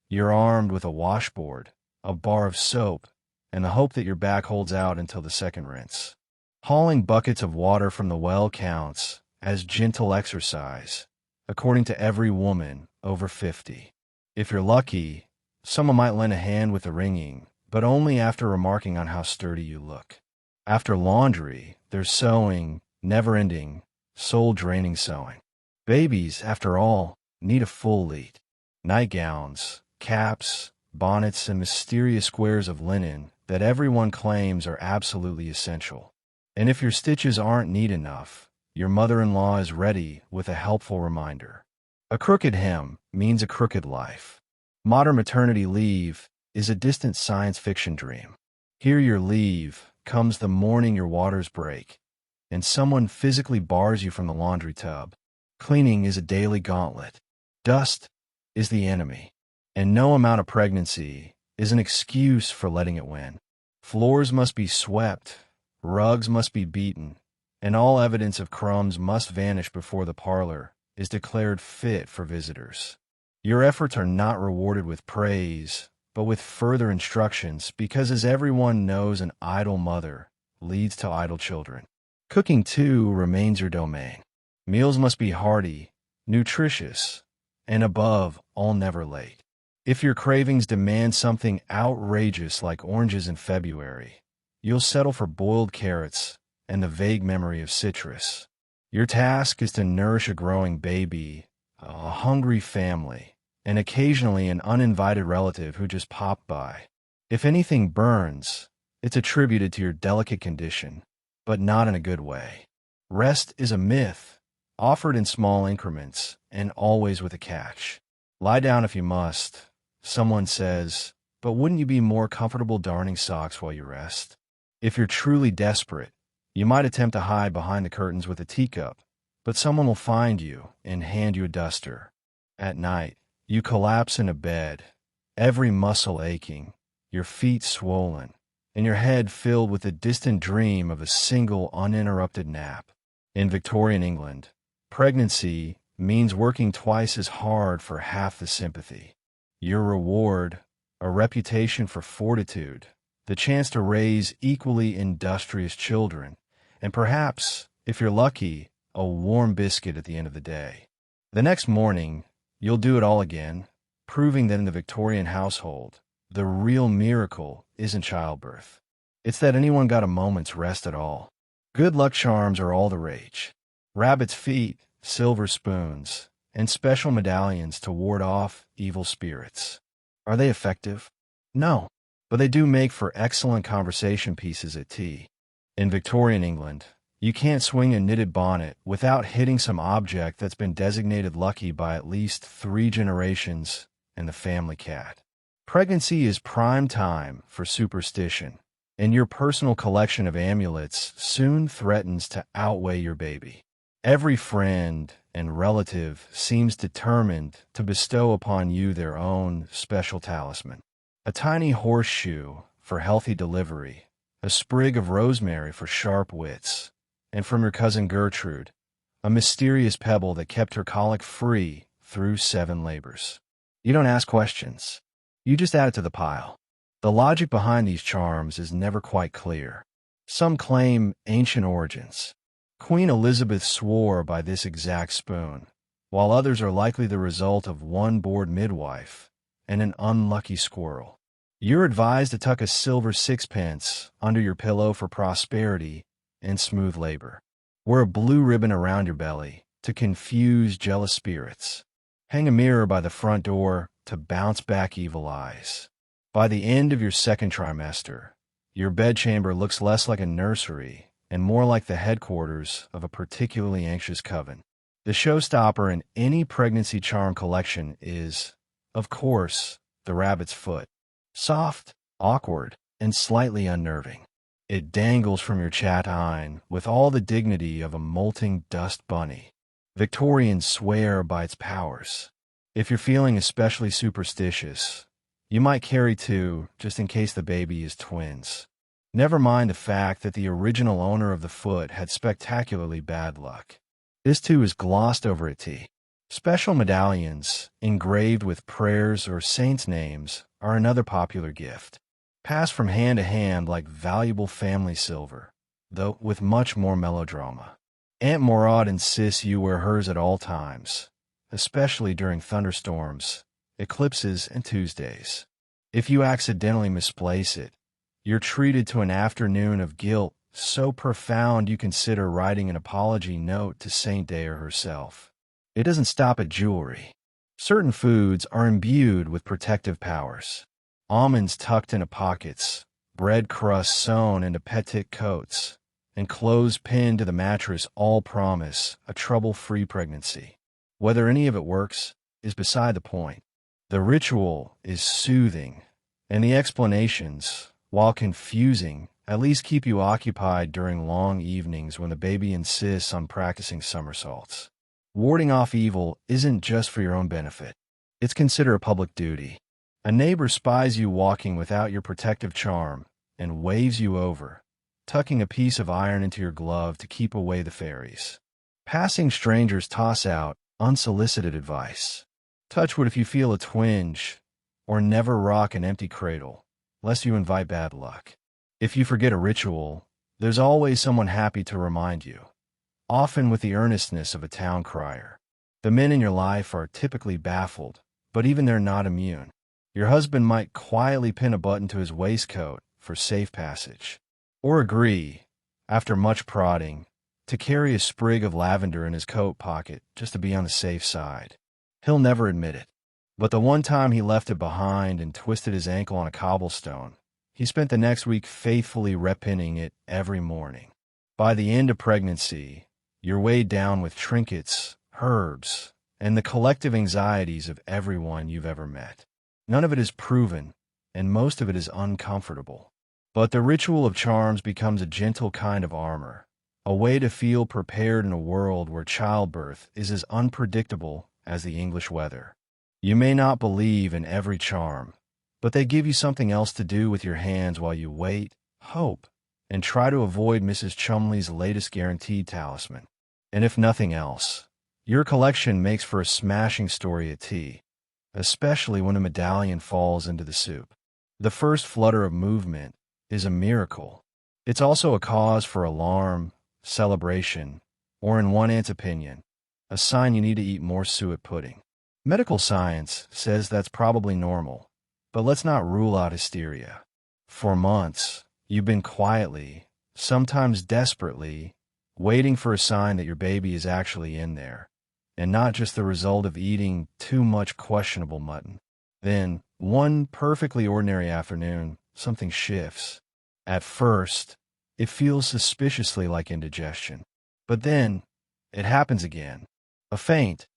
you're armed with a washboard, a bar of soap, and the hope that your back holds out until the second rinse. Hauling buckets of water from the well counts as gentle exercise, according to every woman over 50. If you're lucky, someone might lend a hand with the wringing, but only after remarking on how sturdy you look. After laundry, there's sewing, never-ending, soul-draining sewing. Babies, after all, need a full lead. Nightgowns, caps, bonnets, and mysterious squares of linen that everyone claims are absolutely essential. And if your stitches aren't neat enough, your mother-in-law is ready with a helpful reminder. A crooked hem means a crooked life. Modern maternity leave is a distant science fiction dream. Here your leave comes the morning your waters break, and someone physically bars you from the laundry tub. Cleaning is a daily gauntlet. Dust is the enemy, and no amount of pregnancy is an excuse for letting it win. Floors must be swept, rugs must be beaten, and all evidence of crumbs must vanish before the parlor is declared fit for visitors. Your efforts are not rewarded with praise, but with further instructions, because as everyone knows, an idle mother leads to idle children. Cooking, too, remains your domain. Meals must be hearty, nutritious, and above all, never late. If your cravings demand something outrageous like oranges in February, you'll settle for boiled carrots and the vague memory of citrus. Your task is to nourish a growing baby, a hungry family, and occasionally an uninvited relative who just popped by. If anything burns, it's attributed to your delicate condition, but not in a good way. Rest is a myth, offered in small increments, and always with a catch. Lie down if you must, someone says, but wouldn't you be more comfortable darning socks while you rest? If you're truly desperate, you might attempt to hide behind the curtains with a teacup, but someone will find you and hand you a duster. At night, you collapse in a bed, every muscle aching, your feet swollen, and your head filled with the distant dream of a single uninterrupted nap. In Victorian England, pregnancy means working twice as hard for half the sympathy. Your reward, a reputation for fortitude, the chance to raise equally industrious children, and perhaps, if you're lucky, a warm biscuit at the end of the day. The next morning, you'll do it all again, proving that in the Victorian household, the real miracle isn't childbirth. It's that anyone got a moment's rest at all. Good luck charms are all the rage. Rabbit's feet, silver spoons, and special medallions to ward off evil spirits. Are they effective? No, but they do make for excellent conversation pieces at tea. In Victorian England, you can't swing a knitted bonnet without hitting some object that's been designated lucky by at least 3 generations and the family cat. Pregnancy is prime time for superstition, and your personal collection of amulets soon threatens to outweigh your baby. Every friend and relative seems determined to bestow upon you their own special talisman. A tiny horseshoe for healthy delivery, a sprig of rosemary for sharp wits, and from your cousin Gertrude, a mysterious pebble that kept her colic free through 7 labors. You don't ask questions. You just add it to the pile. The logic behind these charms is never quite clear. Some claim ancient origins. Queen Elizabeth swore by this exact spoon, while others are likely the result of one bored midwife and an unlucky squirrel. You're advised to tuck a silver 6pence under your pillow for prosperity and smooth labor. Wear a blue ribbon around your belly to confuse jealous spirits. Hang a mirror by the front door to bounce back evil eyes. By the end of your second trimester, your bedchamber looks less like a nursery and more like the headquarters of a particularly anxious coven. The showstopper in any pregnancy charm collection is, of course, the rabbit's foot. Soft, awkward, and slightly unnerving. It dangles from your chatine with all the dignity of a molting dust bunny. Victorians swear by its powers. If you're feeling especially superstitious, you might carry two just in case the baby is twins. Never mind the fact that the original owner of the foot had spectacularly bad luck. This too is glossed over at tea. Special medallions, engraved with prayers or saints' names, are another popular gift, passed from hand to hand like valuable family silver, though with much more melodrama. Aunt Morad insists you wear hers at all times, especially during thunderstorms, eclipses, and Tuesdays. If you accidentally misplace it, you're treated to an afternoon of guilt so profound you consider writing an apology note to Saint Dea herself. It doesn't stop at jewelry. Certain foods are imbued with protective powers. Almonds tucked into pockets, bread crusts sewn into petticoats, and clothes pinned to the mattress all promise a trouble-free pregnancy. Whether any of it works is beside the point. The ritual is soothing, and the explanations, while confusing, at least keep you occupied during long evenings when the baby insists on practicing somersaults. Warding off evil isn't just for your own benefit. It's considered a public duty. A neighbor spies you walking without your protective charm and waves you over, tucking a piece of iron into your glove to keep away the fairies. Passing strangers toss out unsolicited advice. Touch wood if you feel a twinge, or never rock an empty cradle, lest you invite bad luck. If you forget a ritual, there's always someone happy to remind you, often with the earnestness of a town crier. The men in your life are typically baffled, but even they're not immune. Your husband might quietly pin a button to his waistcoat for safe passage, or agree, after much prodding, to carry a sprig of lavender in his coat pocket just to be on the safe side. He'll never admit it, but the one time he left it behind and twisted his ankle on a cobblestone, he spent the next week faithfully repinning it every morning. By the end of pregnancy, you're weighed down with trinkets, herbs, and the collective anxieties of everyone you've ever met. None of it is proven, and most of it is uncomfortable. But the ritual of charms becomes a gentle kind of armor, a way to feel prepared in a world where childbirth is as unpredictable as the English weather. You may not believe in every charm, but they give you something else to do with your hands while you wait, hope, and try to avoid Mrs. Chumley's latest guaranteed talisman. And if nothing else, your collection makes for a smashing story at tea, especially when a medallion falls into the soup. The first flutter of movement is a miracle. It's also a cause for alarm, celebration, or in one aunt's opinion, a sign you need to eat more suet pudding. Medical science says that's probably normal, but let's not rule out hysteria. For months, you've been quietly, sometimes desperately, waiting for a sign that your baby is actually in there, and not just the result of eating too much questionable mutton. Then, one perfectly ordinary afternoon, something shifts. At first, it feels suspiciously like indigestion. But then, it happens again. A faint,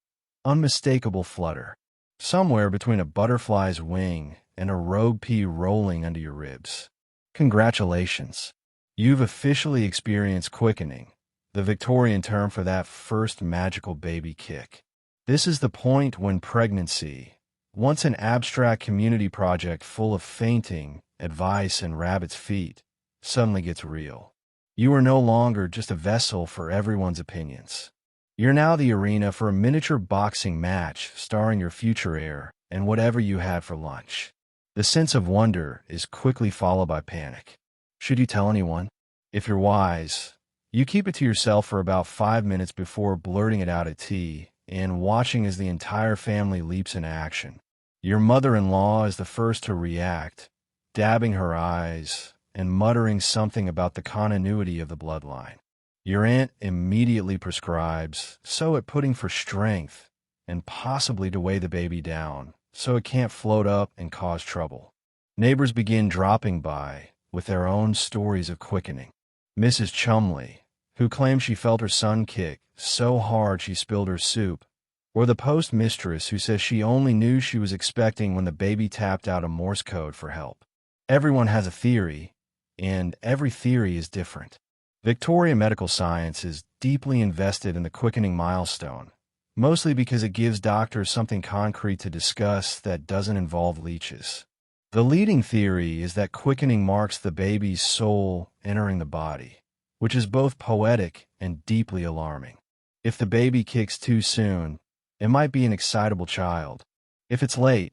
unmistakable flutter, somewhere between a butterfly's wing and a rogue pea rolling under your ribs. Congratulations. You've officially experienced quickening, the Victorian term for that first magical baby kick. This is the point when pregnancy, once an abstract community project full of fainting, advice, and rabbit's feet, suddenly gets real. You are no longer just a vessel for everyone's opinions. You're now the arena for a miniature boxing match starring your future heir and whatever you had for lunch. The sense of wonder is quickly followed by panic. Should you tell anyone? If you're wise, you keep it to yourself for about 5 minutes before blurting it out at tea and watching as the entire family leaps into action. Your mother-in-law is the first to react, dabbing her eyes and muttering something about the continuity of the bloodline. Your aunt immediately prescribes sew-it pudding for strength and possibly to weigh the baby down so it can't float up and cause trouble. Neighbors begin dropping by with their own stories of quickening. Mrs. Chumley, who claimed she felt her son kick so hard she spilled her soup, or the postmistress who says she only knew she was expecting when the baby tapped out a Morse code for help. Everyone has a theory, and every theory is different. Victorian medical science is deeply invested in the quickening milestone, mostly because it gives doctors something concrete to discuss that doesn't involve leeches. The leading theory is that quickening marks the baby's soul entering the body, which is both poetic and deeply alarming. If the baby kicks too soon, it might be an excitable child. If it's late,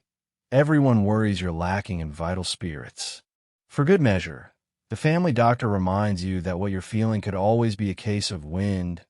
everyone worries you're lacking in vital spirits. For good measure, the family doctor reminds you that what you're feeling could always be a case of wind,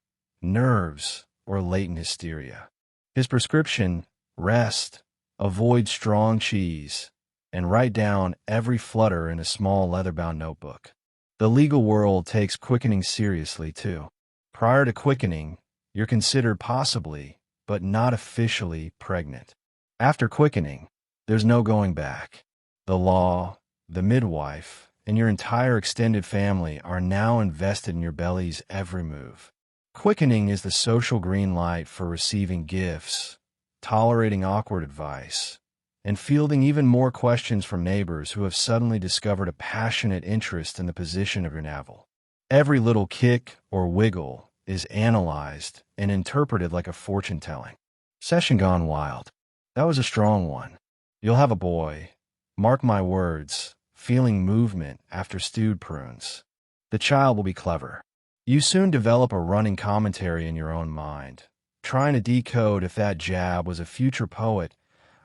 nerves, or latent hysteria. His prescription: rest, avoid strong cheese, and write down every flutter in a small leather-bound notebook. The legal world takes quickening seriously, too. Prior to quickening, you're considered possibly, but not officially, pregnant. After quickening, there's no going back. The law, the midwife, and your entire extended family are now invested in your belly's every move. Quickening is the social green light for receiving gifts, tolerating awkward advice, and fielding even more questions from neighbors who have suddenly discovered a passionate interest in the position of your navel. Every little kick or wiggle is analyzed and interpreted like a fortune-telling. Session gone wild. That was a strong one. You'll have a boy. Mark my words. Feeling movement after stewed prunes. The child will be clever. You soon develop a running commentary in your own mind, trying to decode if that jab was a future poet,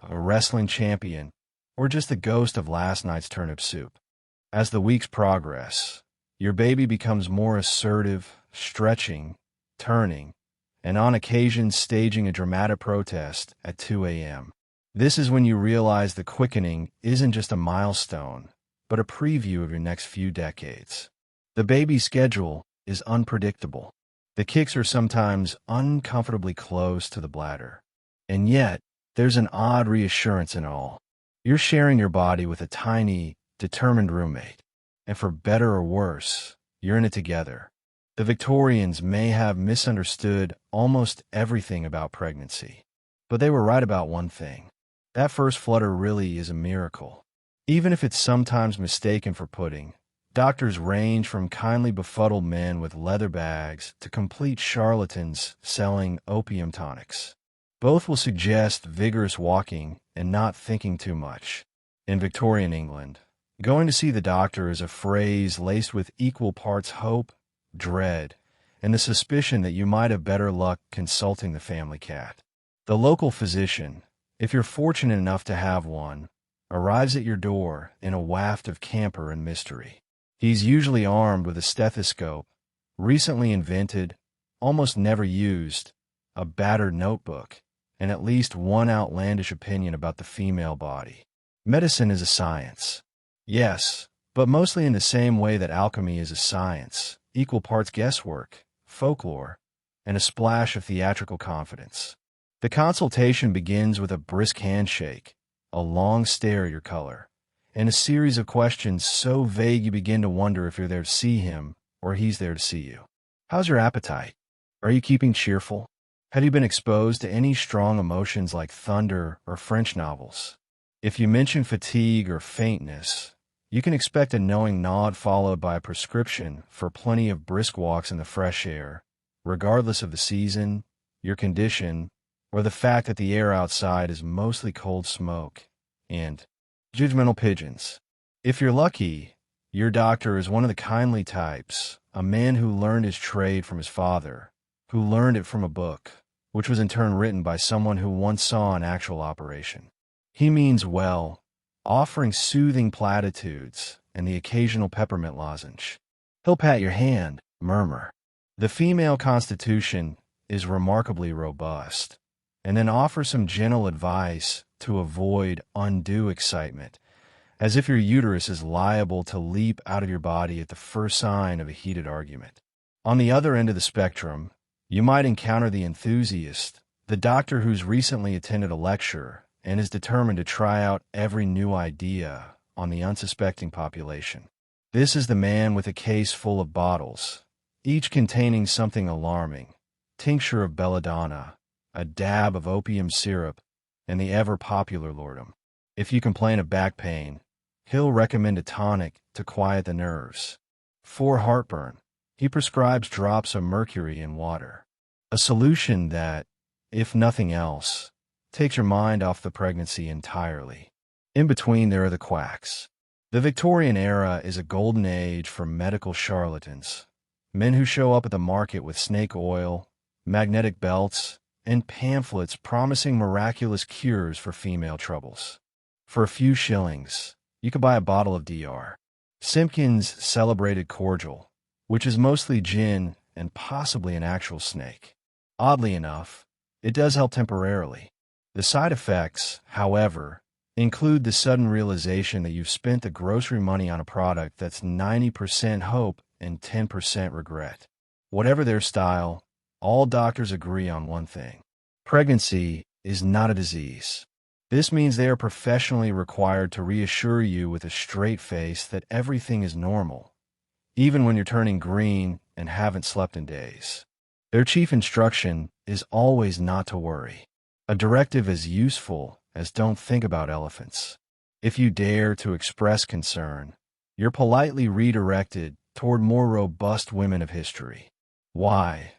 a wrestling champion, or just the ghost of last night's turnip soup. As the weeks progress, your baby becomes more assertive, stretching, turning, and on occasion staging a dramatic protest at 2 a.m. This is when you realize the quickening isn't just a milestone, but a preview of your next few decades. The baby's schedule is unpredictable. The kicks are sometimes uncomfortably close to the bladder. And yet, there's an odd reassurance in it all. You're sharing your body with a tiny, determined roommate. And for better or worse, you're in it together. The Victorians may have misunderstood almost everything about pregnancy, but they were right about one thing. That first flutter really is a miracle. Even if it's sometimes mistaken for pudding, doctors range from kindly befuddled men with leather bags to complete charlatans selling opium tonics. Both will suggest vigorous walking and not thinking too much. In Victorian England, going to see the doctor is a phrase laced with equal parts hope, dread, and the suspicion that you might have better luck consulting the family cat. The local physician, if you're fortunate enough to have one, arrives at your door in a waft of camphor and mystery. He's usually armed with a stethoscope, recently invented, almost never used, a battered notebook, and at least one outlandish opinion about the female body. Medicine is a science. Yes, but mostly in the same way that alchemy is a science, equal parts guesswork, folklore, and a splash of theatrical confidence. The consultation begins with a brisk handshake, a long stare at your color, and a series of questions so vague you begin to wonder if you're there to see him or he's there to see you. How's your appetite? Are you keeping cheerful? Have you been exposed to any strong emotions like thunder or French novels? If you mention fatigue or faintness, you can expect a knowing nod followed by a prescription for plenty of brisk walks in the fresh air, regardless of the season, your condition, or the fact that the air outside is mostly cold smoke, and judgmental pigeons. If you're lucky, your doctor is one of the kindly types, a man who learned his trade from his father, who learned it from a book, which was in turn written by someone who once saw an actual operation. He means well, offering soothing platitudes and the occasional peppermint lozenge. He'll pat your hand, murmur. The female constitution is remarkably robust, and then offer some gentle advice to avoid undue excitement, as if your uterus is liable to leap out of your body at the first sign of a heated argument. On the other end of the spectrum, you might encounter the enthusiast, the doctor who's recently attended a lecture and is determined to try out every new idea on the unsuspecting population. This is the man with a case full of bottles, each containing something alarming: tincture of belladonna, a dab of opium syrup, and the ever-popular Lordum. If you complain of back pain, he'll recommend a tonic to quiet the nerves. For heartburn, he prescribes drops of mercury in water, a solution that, if nothing else, takes your mind off the pregnancy entirely. In between, there are the quacks. The Victorian era is a golden age for medical charlatans, men who show up at the market with snake oil, magnetic belts, and pamphlets promising miraculous cures for female troubles. For a few shillings, you could buy a bottle of Dr. Simpkins' celebrated cordial, which is mostly gin and possibly an actual snake. Oddly enough, it does help temporarily. The side effects, however, include the sudden realization that you've spent the grocery money on a product that's 90% hope and 10% regret. Whatever their style, all doctors agree on one thing: pregnancy is not a disease. This means they are professionally required to reassure you with a straight face that everything is normal, even when you're turning green and haven't slept in days. Their chief instruction is always not to worry, a directive as useful as "don't think about elephants." If you dare to express concern, you're politely redirected toward more robust women of history. Why?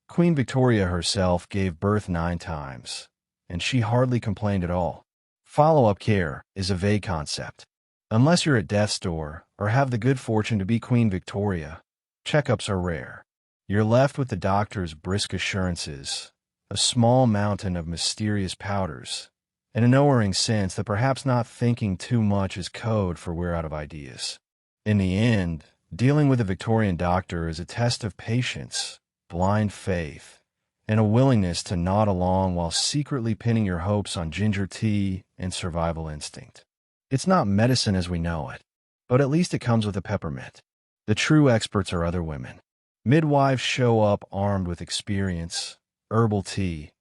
Queen Victoria herself gave birth 9 times, and she hardly complained at all. Follow-up care is a vague concept. Unless you're at death's door or have the good fortune to be Queen Victoria, checkups are rare. You're left with the doctor's brisk assurances, a small mountain of mysterious powders, and a knowing sense that perhaps not thinking too much is code for we're out of ideas. In the end, dealing with a Victorian doctor is a test of patience, blind faith, and a willingness to nod along while secretly pinning your hopes on ginger tea and survival instinct. It's not medicine as we know it, but at least it comes with a peppermint. The true experts are other women. Midwives show up armed with experience, herbal tea,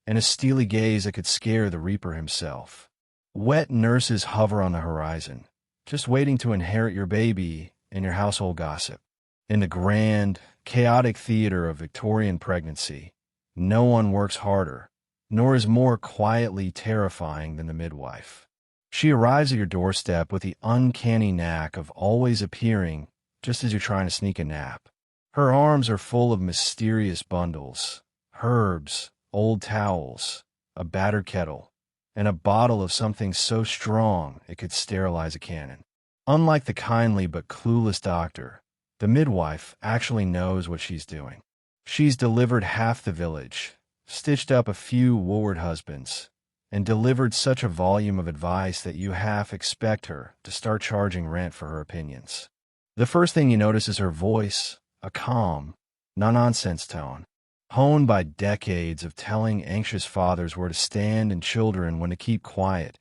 and a steely gaze that could scare the Reaper himself. Wet nurses hover on the horizon, just waiting to inherit your baby and your household gossip. In the grand, chaotic theater of Victorian pregnancy, no one works harder, nor is more quietly terrifying than the midwife. She arrives at your doorstep with the uncanny knack of always appearing just as you're trying to sneak a nap. Her arms are full of mysterious bundles, herbs, old towels, a battered kettle, and a bottle of something so strong it could sterilize a cannon. Unlike the kindly but clueless doctor, the midwife actually knows what she's doing. She's delivered half the village, stitched up a few wayward husbands, and delivered such a volume of advice that you half expect her to start charging rent for her opinions. The first thing you notice is her voice, a calm, no-nonsense tone, honed by decades of telling anxious fathers where to stand and children when to keep quiet.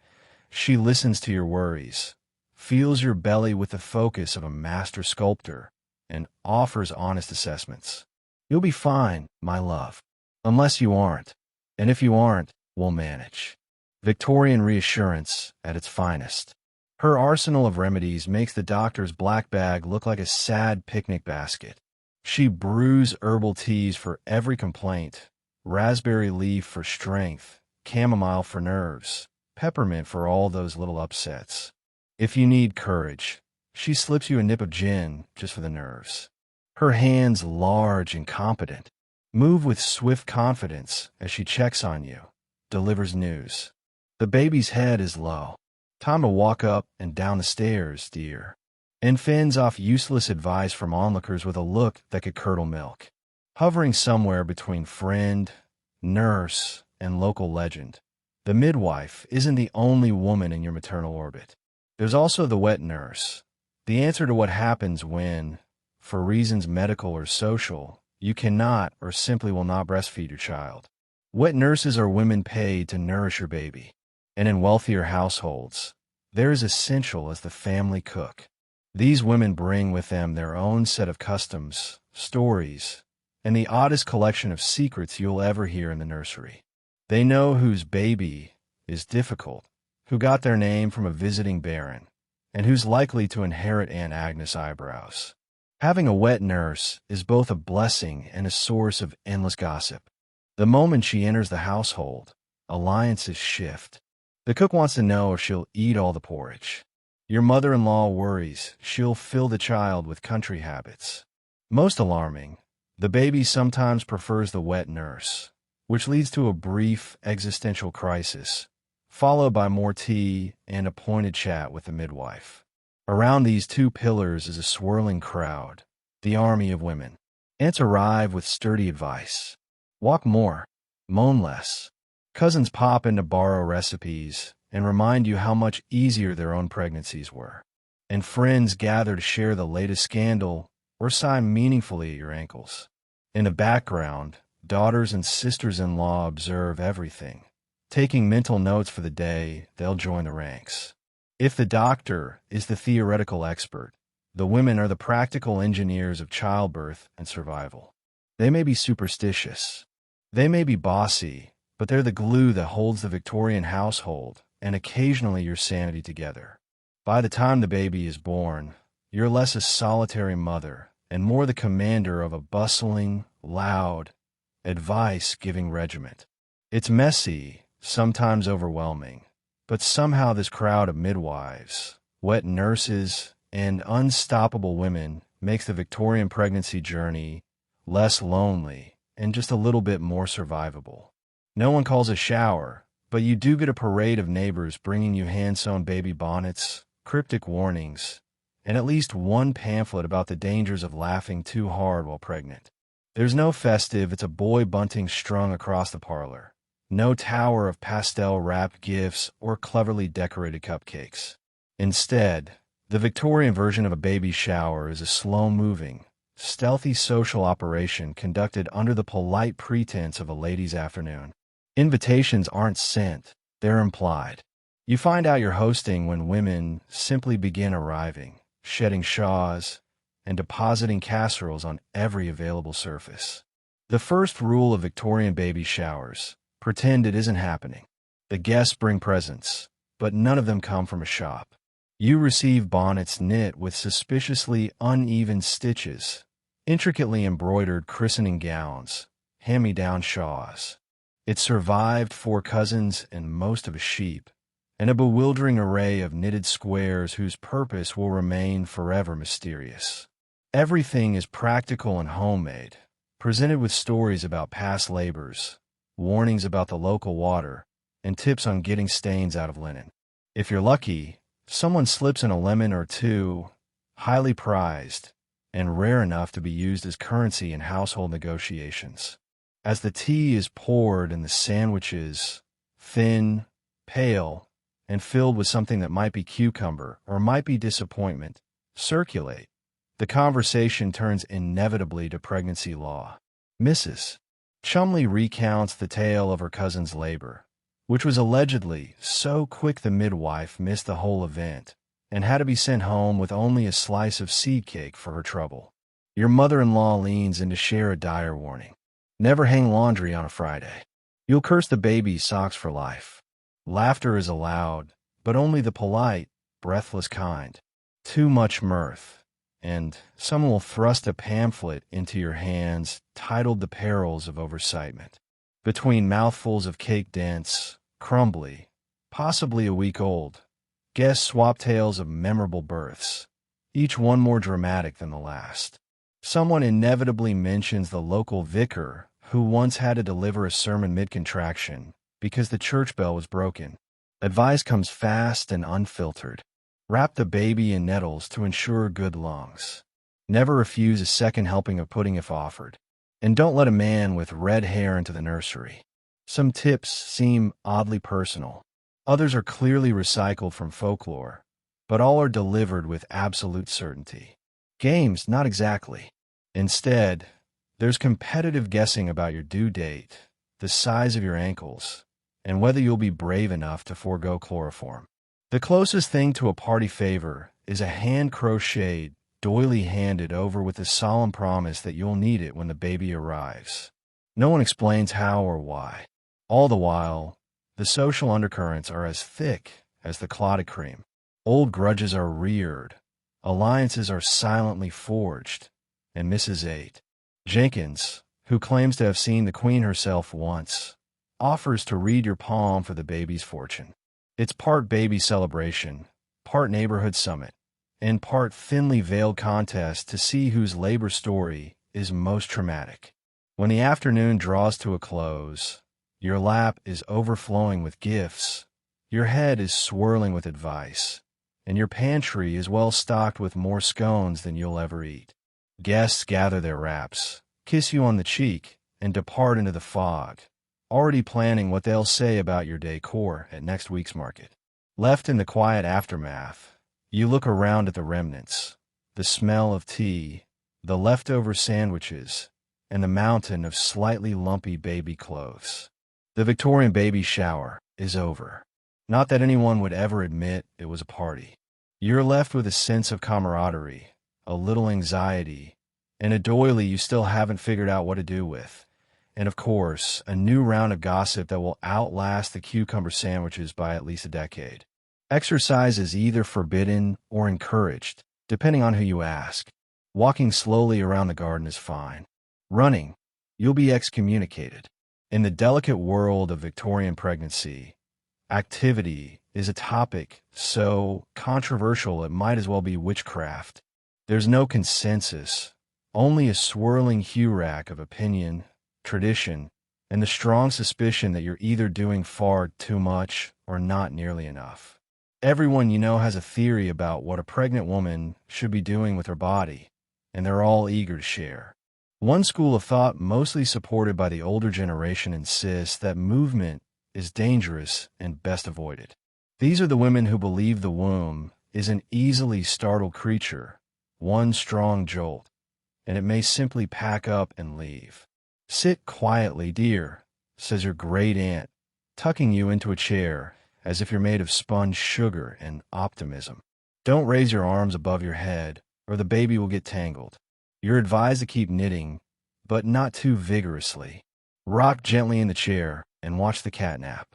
She listens to your worries, feels your belly with the focus of a master sculptor, and offers honest assessments. You'll be fine, my love. Unless you aren't. And if you aren't, we'll manage. Victorian reassurance at its finest. Her arsenal of remedies makes the doctor's black bag look like a sad picnic basket. She brews herbal teas for every complaint: raspberry leaf for strength, chamomile for nerves, peppermint for all those little upsets. If you need courage, she slips you a nip of gin just for the nerves. Her hands, large and competent, move with swift confidence as she checks on you, delivers news. The baby's head is low. Time to walk up and down the stairs, dear. And fends off useless advice from onlookers with a look that could curdle milk. Hovering somewhere between friend, nurse, and local legend, the midwife isn't the only woman in your maternal orbit. There's also the wet nurse, the answer to what happens when, for reasons medical or social, you cannot or simply will not breastfeed your child. Wet nurses are women paid to nourish your baby, and in wealthier households, they're as essential as the family cook. These women bring with them their own set of customs, stories, and the oddest collection of secrets you'll ever hear in the nursery. They know whose baby is difficult, who got their name from a visiting baron, and who's likely to inherit Aunt Agnes' eyebrows. Having a wet nurse is both a blessing and a source of endless gossip. The moment she enters the household, alliances shift. The cook wants to know if she'll eat all the porridge. Your mother-in-law worries she'll fill the child with country habits. Most alarming, the baby sometimes prefers the wet nurse, which leads to a brief existential crisis, followed by more tea and a pointed chat with the midwife. Around these two pillars is a swirling crowd, the army of women. Aunts arrive with sturdy advice. Walk more, moan less. Cousins pop in to borrow recipes and remind you how much easier their own pregnancies were. And friends gather to share the latest scandal or sigh meaningfully at your ankles. In the background, daughters and sisters-in-law observe everything. Taking mental notes for the day, they'll join the ranks. If the doctor is the theoretical expert, the women are the practical engineers of childbirth and survival. They may be superstitious. They may be bossy, but they're the glue that holds the Victorian household and occasionally your sanity together. By the time the baby is born, you're less a solitary mother and more the commander of a bustling, loud, advice-giving regiment. It's messy, sometimes overwhelming, but somehow this crowd of midwives, wet nurses, and unstoppable women makes the Victorian pregnancy journey less lonely and just a little bit more survivable. No one calls a shower, but you do get a parade of neighbors bringing you hand-sewn baby bonnets, cryptic warnings, and at least one pamphlet about the dangers of laughing too hard while pregnant. There's no festive, it's a boy bunting strung across the parlor. No tower of pastel-wrapped gifts or cleverly decorated cupcakes. Instead, the Victorian version of a baby shower is a slow-moving, stealthy social operation conducted under the polite pretense of a ladies' afternoon. Invitations aren't sent, they're implied. You find out you're hosting when women simply begin arriving, shedding shawls, and depositing casseroles on every available surface. The first rule of Victorian baby showers: pretend it isn't happening. The guests bring presents, but none of them come from a shop. You receive bonnets knit with suspiciously uneven stitches, intricately embroidered christening gowns, hand-me-down shawls. It survived 4 cousins and most of a sheep, and a bewildering array of knitted squares whose purpose will remain forever mysterious. Everything is practical and homemade, presented with stories about past labors, warnings about the local water, and tips on getting stains out of linen. If you're lucky, someone slips in a lemon or two, highly prized, and rare enough to be used as currency in household negotiations. As the tea is poured and the sandwiches, thin, pale, and filled with something that might be cucumber or might be disappointment, circulate, the conversation turns inevitably to pregnancy law. Mrs. Chumley recounts the tale of her cousin's labor, which was allegedly so quick the midwife missed the whole event and had to be sent home with only a slice of seed cake for her trouble. Your mother-in-law leans in to share a dire warning. Never hang laundry on a Friday. You'll curse the baby's socks for life. Laughter is allowed, but only the polite, breathless kind. Too much mirth, and someone will thrust a pamphlet into your hands titled The Perils of Oversightement. Between mouthfuls of cake dense, crumbly, possibly a week old, guests swap tales of memorable births, each one more dramatic than the last. Someone inevitably mentions the local vicar who once had to deliver a sermon mid-contraction because the church bell was broken. Advice comes fast and unfiltered. Wrap the baby in nettles to ensure good lungs. Never refuse a second helping of pudding if offered. And don't let a man with red hair into the nursery. Some tips seem oddly personal. Others are clearly recycled from folklore, but all are delivered with absolute certainty. Games, not exactly. Instead, there's competitive guessing about your due date, the size of your ankles, and whether you'll be brave enough to forego chloroform. The closest thing to a party favor is a hand-crocheted doily handed over with the solemn promise that you'll need it when the baby arrives. No one explains how or why. All the while, the social undercurrents are as thick as the clotted cream. Old grudges are reared, alliances are silently forged, and Mrs. 8. Jenkins, who claims to have seen the Queen herself once, offers to read your palm for the baby's fortune. It's part baby celebration, part neighborhood summit, and part thinly veiled contest to see whose labor story is most traumatic. When the afternoon draws to a close, your lap is overflowing with gifts, your head is swirling with advice, and your pantry is well stocked with more scones than you'll ever eat. Guests gather their wraps, kiss you on the cheek, and depart into the fog, already planning what they'll say about your decor at next week's market. Left in the quiet aftermath, you look around at the remnants, the smell of tea, the leftover sandwiches, and the mountain of slightly lumpy baby clothes. The Victorian baby shower is over. Not that anyone would ever admit it was a party. You're left with a sense of camaraderie, a little anxiety, and a doily you still haven't figured out what to do with. And of course, a new round of gossip that will outlast the cucumber sandwiches by at least a decade. Exercise is either forbidden or encouraged, depending on who you ask. Walking slowly around the garden is fine. Running, you'll be excommunicated. In the delicate world of Victorian pregnancy, activity is a topic so controversial it might as well be witchcraft. There's no consensus, only a swirling hue rack of opinion, tradition, and the strong suspicion that you're either doing far too much or not nearly enough. Everyone you know has a theory about what a pregnant woman should be doing with her body, and they're all eager to share. One school of thought, mostly supported by the older generation, insists that movement is dangerous and best avoided. These are the women who believe the womb is an easily startled creature, one strong jolt, and it may simply pack up and leave. "Sit quietly, dear," says your great aunt, tucking you into a chair as if you're made of sponge sugar and optimism. "Don't raise your arms above your head, or the baby will get tangled. You're advised to keep knitting, but not too vigorously. Rock gently in the chair and watch the cat nap."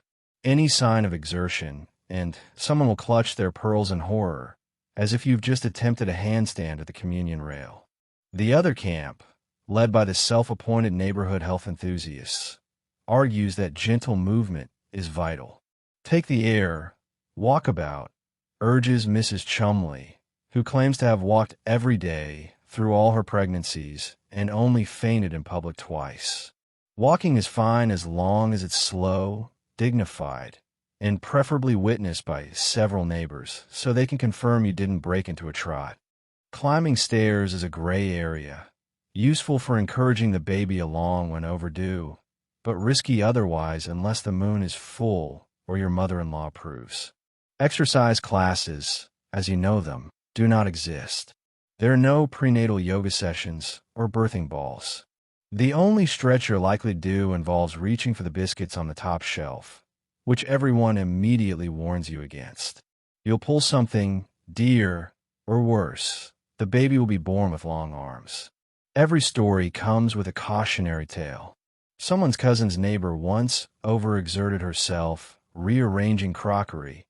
Any sign of exertion, and someone will clutch their pearls in horror, as if you've just attempted a handstand at the communion rail. The other camp, led by the self-appointed neighborhood health enthusiasts, argues that gentle movement is vital. "Take the air, walk about," urges Mrs. Chumley, who claims to have walked every day through all her pregnancies and only fainted in public twice. Walking is fine as long as it's slow, dignified, and preferably witnessed by several neighbors so they can confirm you didn't break into a trot. Climbing stairs is a gray area, useful for encouraging the baby along when overdue, but risky otherwise unless the moon is full or your mother-in-law approves. Exercise classes, as you know them, do not exist. There are no prenatal yoga sessions or birthing balls. The only stretch you're likely to do involves reaching for the biscuits on the top shelf, which everyone immediately warns you against. You'll pull something, dear, or worse, the baby will be born with long arms. Every story comes with a cautionary tale. Someone's cousin's neighbor once overexerted herself rearranging crockery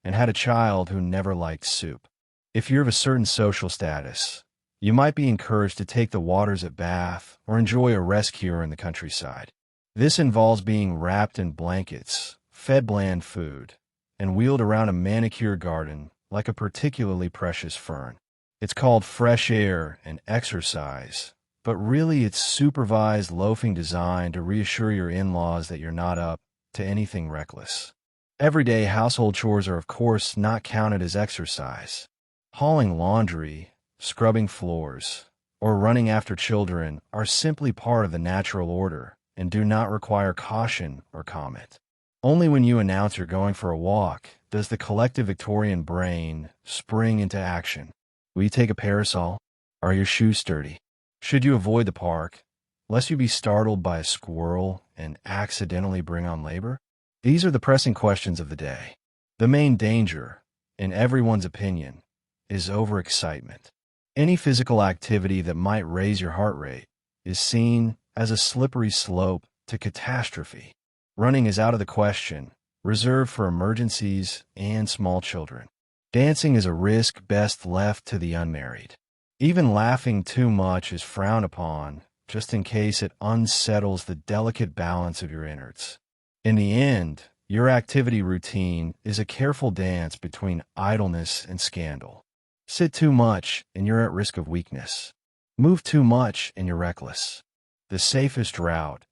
and had a child who never liked soup. If you're of a certain social status, you might be encouraged to take the waters at Bath or enjoy a rest cure in the countryside. This involves being wrapped in blankets, fed bland food, and wheeled around a manicured garden like a particularly precious fern. It's called fresh air and exercise, but really it's supervised loafing designed to reassure your in-laws that you're not up to anything reckless. Everyday household chores are of course not counted as exercise. Hauling laundry, scrubbing floors, or running after children are simply part of the natural order and do not require caution or comment. Only when you announce you're going for a walk does the collective Victorian brain spring into action. Will you take a parasol? Are your shoes sturdy? Should you avoid the park, lest you be startled by a squirrel and accidentally bring on labor? These are the pressing questions of the day. The main danger, in everyone's opinion, is overexcitement. Any physical activity that might raise your heart rate is seen as a slippery slope to catastrophe. Running is out of the question, reserved for emergencies and small children. Dancing is a risk best left to the unmarried. Even laughing too much is frowned upon, just in case it unsettles the delicate balance of your innards. In the end, your activity routine is a careful dance between idleness and scandal. Sit too much and you're at risk of weakness. Move too much and you're reckless. The safest route,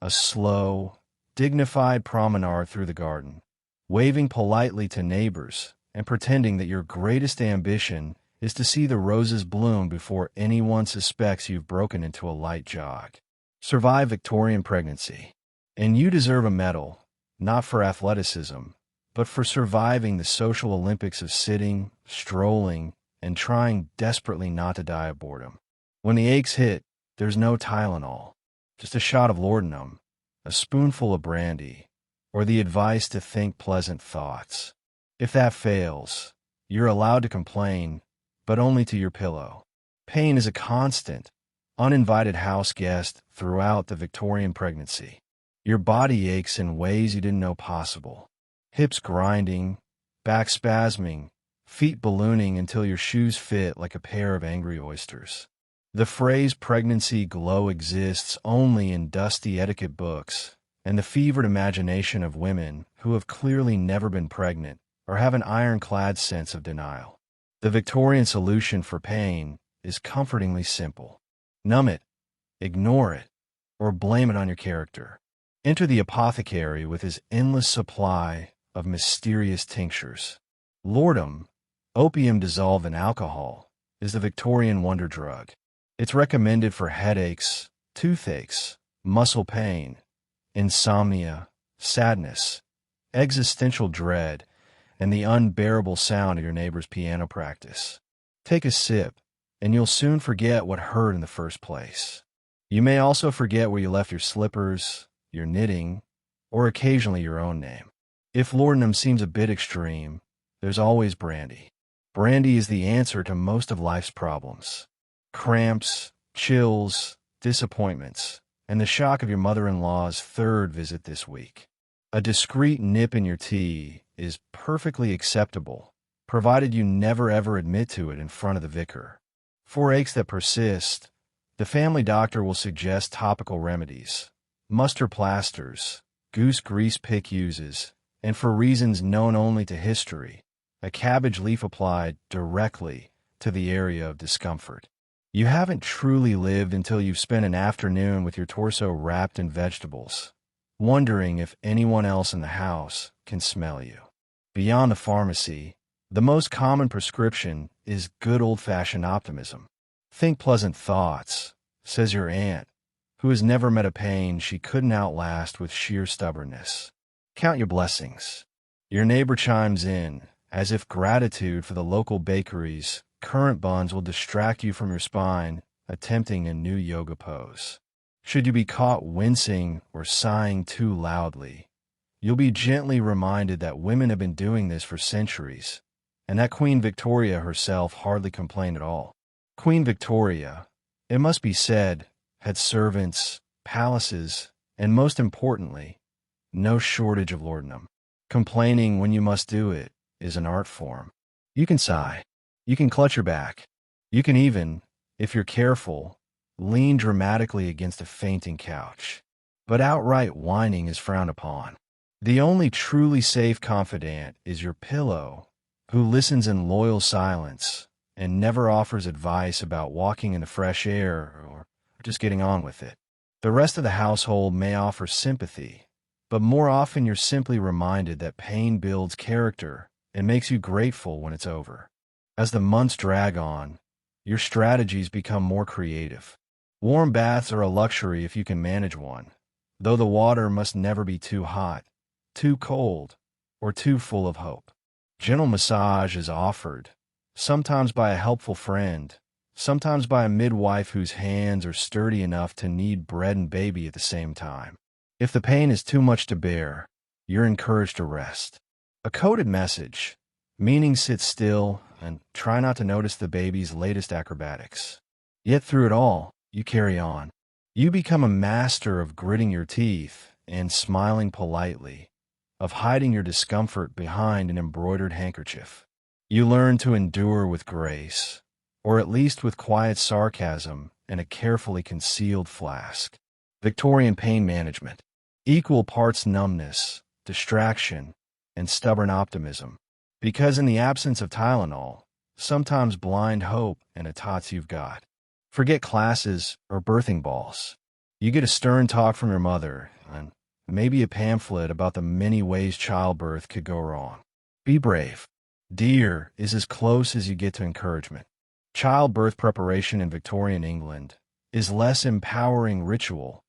a slow, dignified promenade through the garden, waving politely to neighbors and pretending that your greatest ambition is to see the roses bloom before anyone suspects you've broken into a light jog. Survive Victorian pregnancy. And you deserve a medal, not for athleticism, but for surviving the social Olympics of sitting, strolling, and trying desperately not to die of boredom. When the aches hit, there's no Tylenol, just a shot of laudanum, a spoonful of brandy, or the advice to think pleasant thoughts. If that fails, you're allowed to complain, but only to your pillow. Pain is a constant, uninvited house guest throughout the Victorian pregnancy. Your body aches in ways you didn't know possible. Hips grinding, back spasming, feet ballooning until your shoes fit like a pair of angry oysters. The phrase pregnancy glow exists only in dusty etiquette books and the fevered imagination of women who have clearly never been pregnant or have an ironclad sense of denial. The Victorian solution for pain is comfortingly simple. Numb it, ignore it, or blame it on your character. Enter the apothecary with his endless supply of mysterious tinctures. Laudanum, opium dissolved in alcohol, is the Victorian wonder drug. It's recommended for headaches, toothaches, muscle pain, insomnia, sadness, existential dread, and the unbearable sound of your neighbor's piano practice. Take a sip, and you'll soon forget what hurt in the first place. You may also forget where you left your slippers, your knitting, or occasionally your own name. If laudanum seems a bit extreme, there's always brandy. Brandy is the answer to most of life's problems. Cramps, chills, disappointments, and the shock of your mother-in-law's third visit this week. A discreet nip in your tea is perfectly acceptable, provided you never ever admit to it in front of the vicar. For aches that persist, the family doctor will suggest topical remedies, muster plasters, goose grease pick uses, and for reasons known only to history, a cabbage leaf applied directly to the area of discomfort. You haven't truly lived until you've spent an afternoon with your torso wrapped in vegetables, wondering if anyone else in the house can smell you. Beyond the pharmacy, the most common prescription is good old-fashioned optimism. Think pleasant thoughts, says your aunt, who has never met a pain she couldn't outlast with sheer stubbornness. Count your blessings. Your neighbor chimes in, as if gratitude for the local bakery's currant buns will distract you from your spine attempting a new yoga pose. Should you be caught wincing or sighing too loudly, you'll be gently reminded that women have been doing this for centuries, and that Queen Victoria herself hardly complained at all. Queen Victoria, it must be said, had servants, palaces, and most importantly, no shortage of laudanum. Complaining when you must do it is an art form. You can sigh. You can clutch your back. You can even, if you're careful, lean dramatically against a fainting couch. But outright whining is frowned upon. The only truly safe confidant is your pillow, who listens in loyal silence and never offers advice about walking in the fresh air or just getting on with it. The rest of the household may offer sympathy, but more often you're simply reminded that pain builds character and makes you grateful when it's over. As the months drag on, your strategies become more creative. Warm baths are a luxury if you can manage one, though the water must never be too hot, too cold, or too full of hope. Gentle massage is offered, sometimes by a helpful friend, sometimes by a midwife whose hands are sturdy enough to knead bread and baby at the same time. If the pain is too much to bear, you're encouraged to rest. A coded message, meaning sit still and try not to notice the baby's latest acrobatics. Yet through it all, you carry on. You become a master of gritting your teeth and smiling politely, of hiding your discomfort behind an embroidered handkerchief. You learn to endure with grace, or at least with quiet sarcasm and a carefully concealed flask. Victorian pain management. Equal parts numbness, distraction, and stubborn optimism. Because in the absence of Tylenol, sometimes blind hope and a tots you've got. Forget classes or birthing balls. You get a stern talk from your mother, and maybe a pamphlet about the many ways childbirth could go wrong. Be brave. Dear is as close as you get to encouragement. Childbirth preparation in Victorian England is less empowering ritual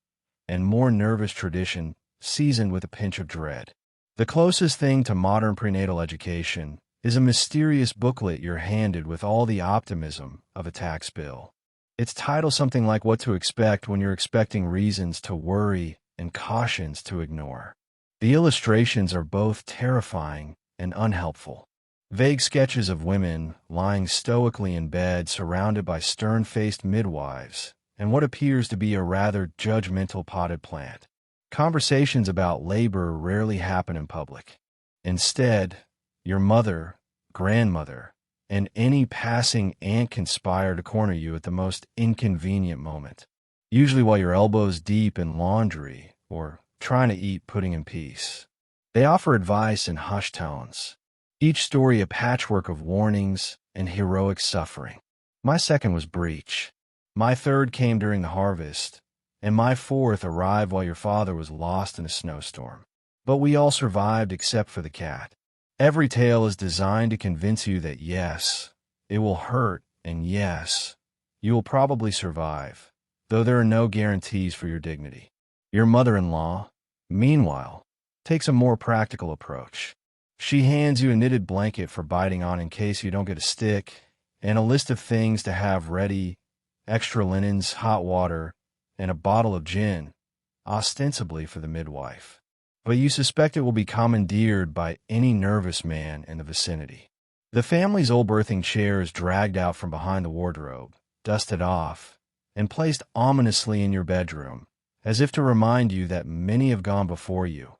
and more nervous tradition seasoned with a pinch of dread. The closest thing to modern prenatal education is a mysterious booklet you're handed with all the optimism of a tax bill. Its title something like What to Expect When You're Expecting Reasons to Worry and Cautions to Ignore. The illustrations are both terrifying and unhelpful. Vague sketches of women lying stoically in bed surrounded by stern-faced midwives and what appears to be a rather judgmental potted plant. Conversations about labor rarely happen in public. Instead, your mother, grandmother, and any passing aunt conspire to corner you at the most inconvenient moment, usually while you're elbows deep in laundry or trying to eat pudding in peace. They offer advice in hushed tones, each story a patchwork of warnings and heroic suffering. My second was breech. My third came during the harvest, and my fourth arrived while your father was lost in a snowstorm. But we all survived except for the cat. Every tale is designed to convince you that yes, it will hurt, and yes, you will probably survive, though there are no guarantees for your dignity. Your mother-in-law, meanwhile, takes a more practical approach. She hands you a knitted blanket for biting on in case you don't get a stick, and a list of things to have ready, extra linens, hot water, and a bottle of gin, ostensibly for the midwife. But you suspect it will be commandeered by any nervous man in the vicinity. The family's old birthing chair is dragged out from behind the wardrobe, dusted off, and placed ominously in your bedroom, as if to remind you that many have gone before you,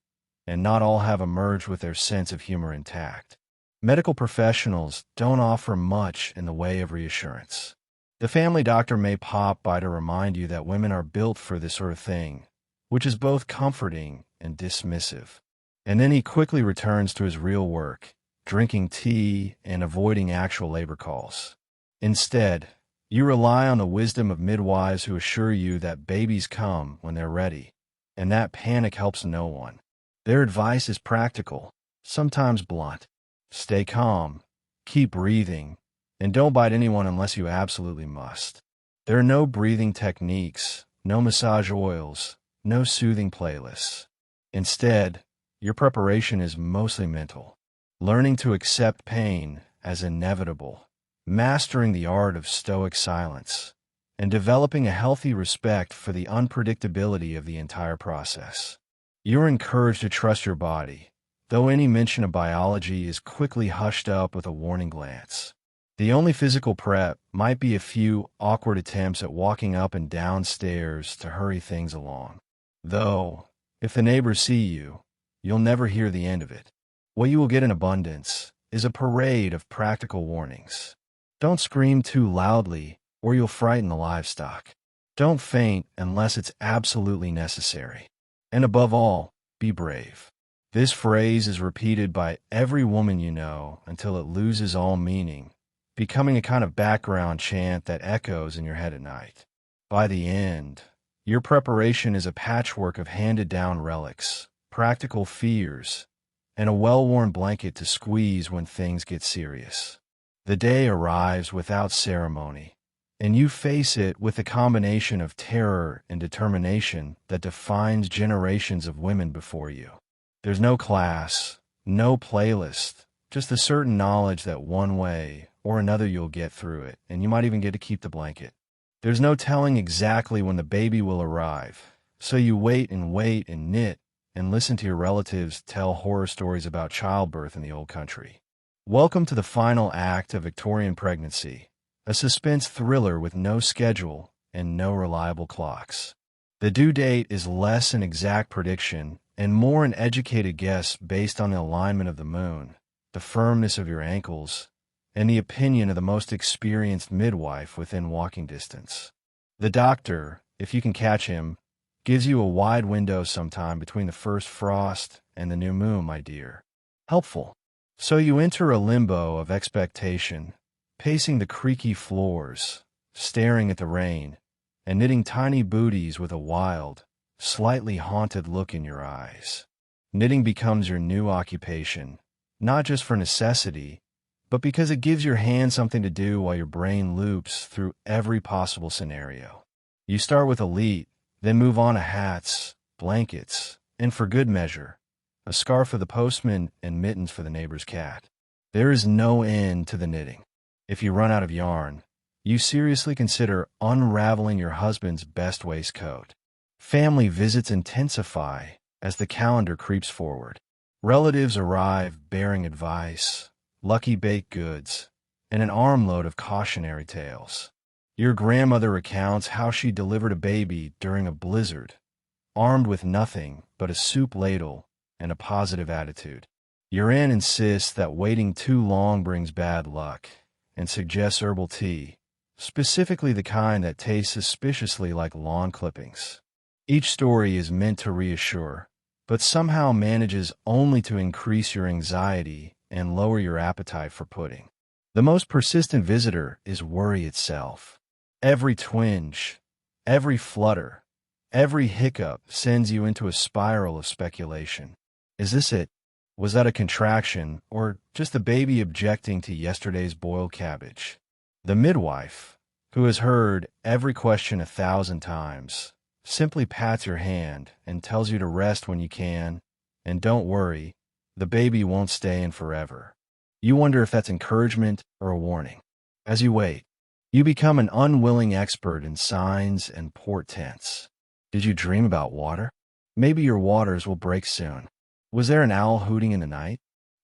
and not all have emerged with their sense of humor intact. Medical professionals don't offer much in the way of reassurance. The family doctor may pop by to remind you that women are built for this sort of thing, which is both comforting and dismissive. And then he quickly returns to his real work, drinking tea and avoiding actual labor calls. Instead, you rely on the wisdom of midwives who assure you that babies come when they're ready, and that panic helps no one. Their advice is practical, sometimes blunt. Stay calm, keep breathing, and don't bite anyone unless you absolutely must. There are no breathing techniques, no massage oils, no soothing playlists. Instead, your preparation is mostly mental. Learning to accept pain as inevitable, mastering the art of stoic silence, and developing a healthy respect for the unpredictability of the entire process. You're encouraged to trust your body, though any mention of biology is quickly hushed up with a warning glance. The only physical prep might be a few awkward attempts at walking up and down stairs to hurry things along. Though, if the neighbors see you, you'll never hear the end of it. What you will get in abundance is a parade of practical warnings. Don't scream too loudly, or you'll frighten the livestock. Don't faint unless it's absolutely necessary. And above all, be brave. This phrase is repeated by every woman you know until it loses all meaning, becoming a kind of background chant that echoes in your head at night. By the end, your preparation is a patchwork of handed-down relics, practical fears, and a well-worn blanket to squeeze when things get serious. The day arrives without ceremony, and you face it with a combination of terror and determination that defines generations of women before you. There's no class, no playlist, just the certain knowledge that one way or another you'll get through it, and you might even get to keep the blanket. There's no telling exactly when the baby will arrive, so you wait and knit and listen to your relatives tell horror stories about childbirth in the old country. Welcome to the final act of Victorian pregnancy, a suspense thriller with no schedule and no reliable clocks. The due date is less an exact prediction and more an educated guess based on the alignment of the moon, the firmness of your ankles, and the opinion of the most experienced midwife within walking distance. The doctor, if you can catch him, gives you a wide window sometime between the first frost and the new moon, my dear. Helpful. So you enter a limbo of expectation, pacing the creaky floors, staring at the rain, and knitting tiny booties with a wild, slightly haunted look in your eyes. Knitting becomes your new occupation, not just for necessity, but because it gives your hand something to do while your brain loops through every possible scenario. You start with a leet, then move on to hats, blankets, and for good measure, a scarf for the postman and mittens for the neighbor's cat. There is no end to the knitting. If you run out of yarn, you seriously consider unraveling your husband's best waistcoat. Family visits intensify as the calendar creeps forward. Relatives arrive bearing advice, lucky baked goods, and an armload of cautionary tales. Your grandmother recounts how she delivered a baby during a blizzard, armed with nothing but a soup ladle and a positive attitude. Your aunt insists that waiting too long brings bad luck and suggests herbal tea, specifically the kind that tastes suspiciously like lawn clippings. Each story is meant to reassure, but somehow manages only to increase your anxiety and lower your appetite for pudding. The most persistent visitor is worry itself. Every twinge, every flutter, every hiccup sends you into a spiral of speculation. Is this it? Was that a contraction, or just the baby objecting to yesterday's boiled cabbage? The midwife, who has heard every question 1,000 times, simply pats your hand and tells you to rest when you can, and don't worry, the baby won't stay in forever. You wonder if that's encouragement or a warning. As you wait, you become an unwilling expert in signs and portents. Did you dream about water? Maybe your waters will break soon. Was there an owl hooting in the night?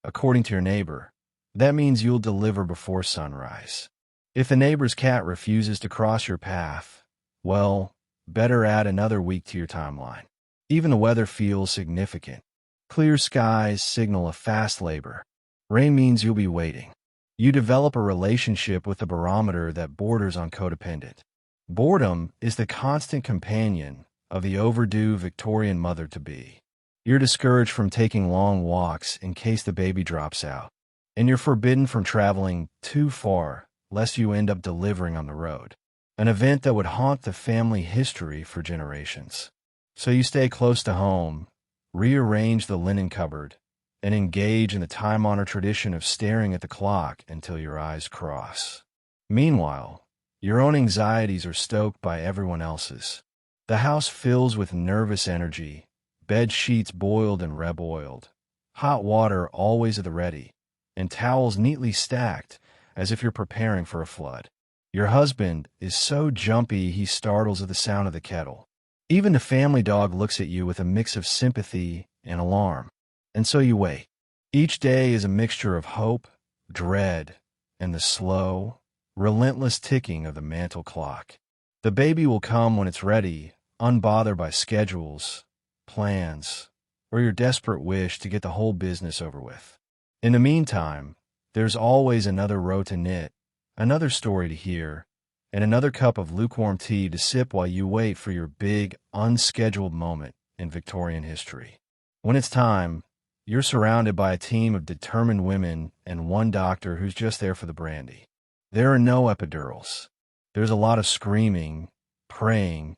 According to your neighbor, that means you'll deliver before sunrise. If the neighbor's cat refuses to cross your path, well, better add another week to your timeline. Even the weather feels significant. Clear skies signal a fast labor. Rain means you'll be waiting. You develop a relationship with the barometer that borders on codependent. Boredom is the constant companion of the overdue Victorian mother-to-be. You're discouraged from taking long walks in case the baby drops out, and you're forbidden from traveling too far lest you end up delivering on the road, an event that would haunt the family history for generations. So you stay close to home, rearrange the linen cupboard, and engage in the time-honored tradition of staring at the clock until your eyes cross. Meanwhile, your own anxieties are stoked by everyone else's. The house fills with nervous energy, bed sheets boiled and reb-oiled, hot water always at the ready, and towels neatly stacked as if you're preparing for a flood. Your husband is so jumpy he startles at the sound of the kettle. Even the family dog looks at you with a mix of sympathy and alarm. And so you wait. Each day is a mixture of hope, dread, and the slow, relentless ticking of the mantle clock. The baby will come when it's ready, unbothered by schedules, plans, or your desperate wish to get the whole business over with. In the meantime, there's always another row to knit, another story to hear, and another cup of lukewarm tea to sip while you wait for your big, unscheduled moment in Victorian history. When it's time, you're surrounded by a team of determined women and one doctor who's just there for the brandy. There are no epidurals. There's a lot of screaming, praying,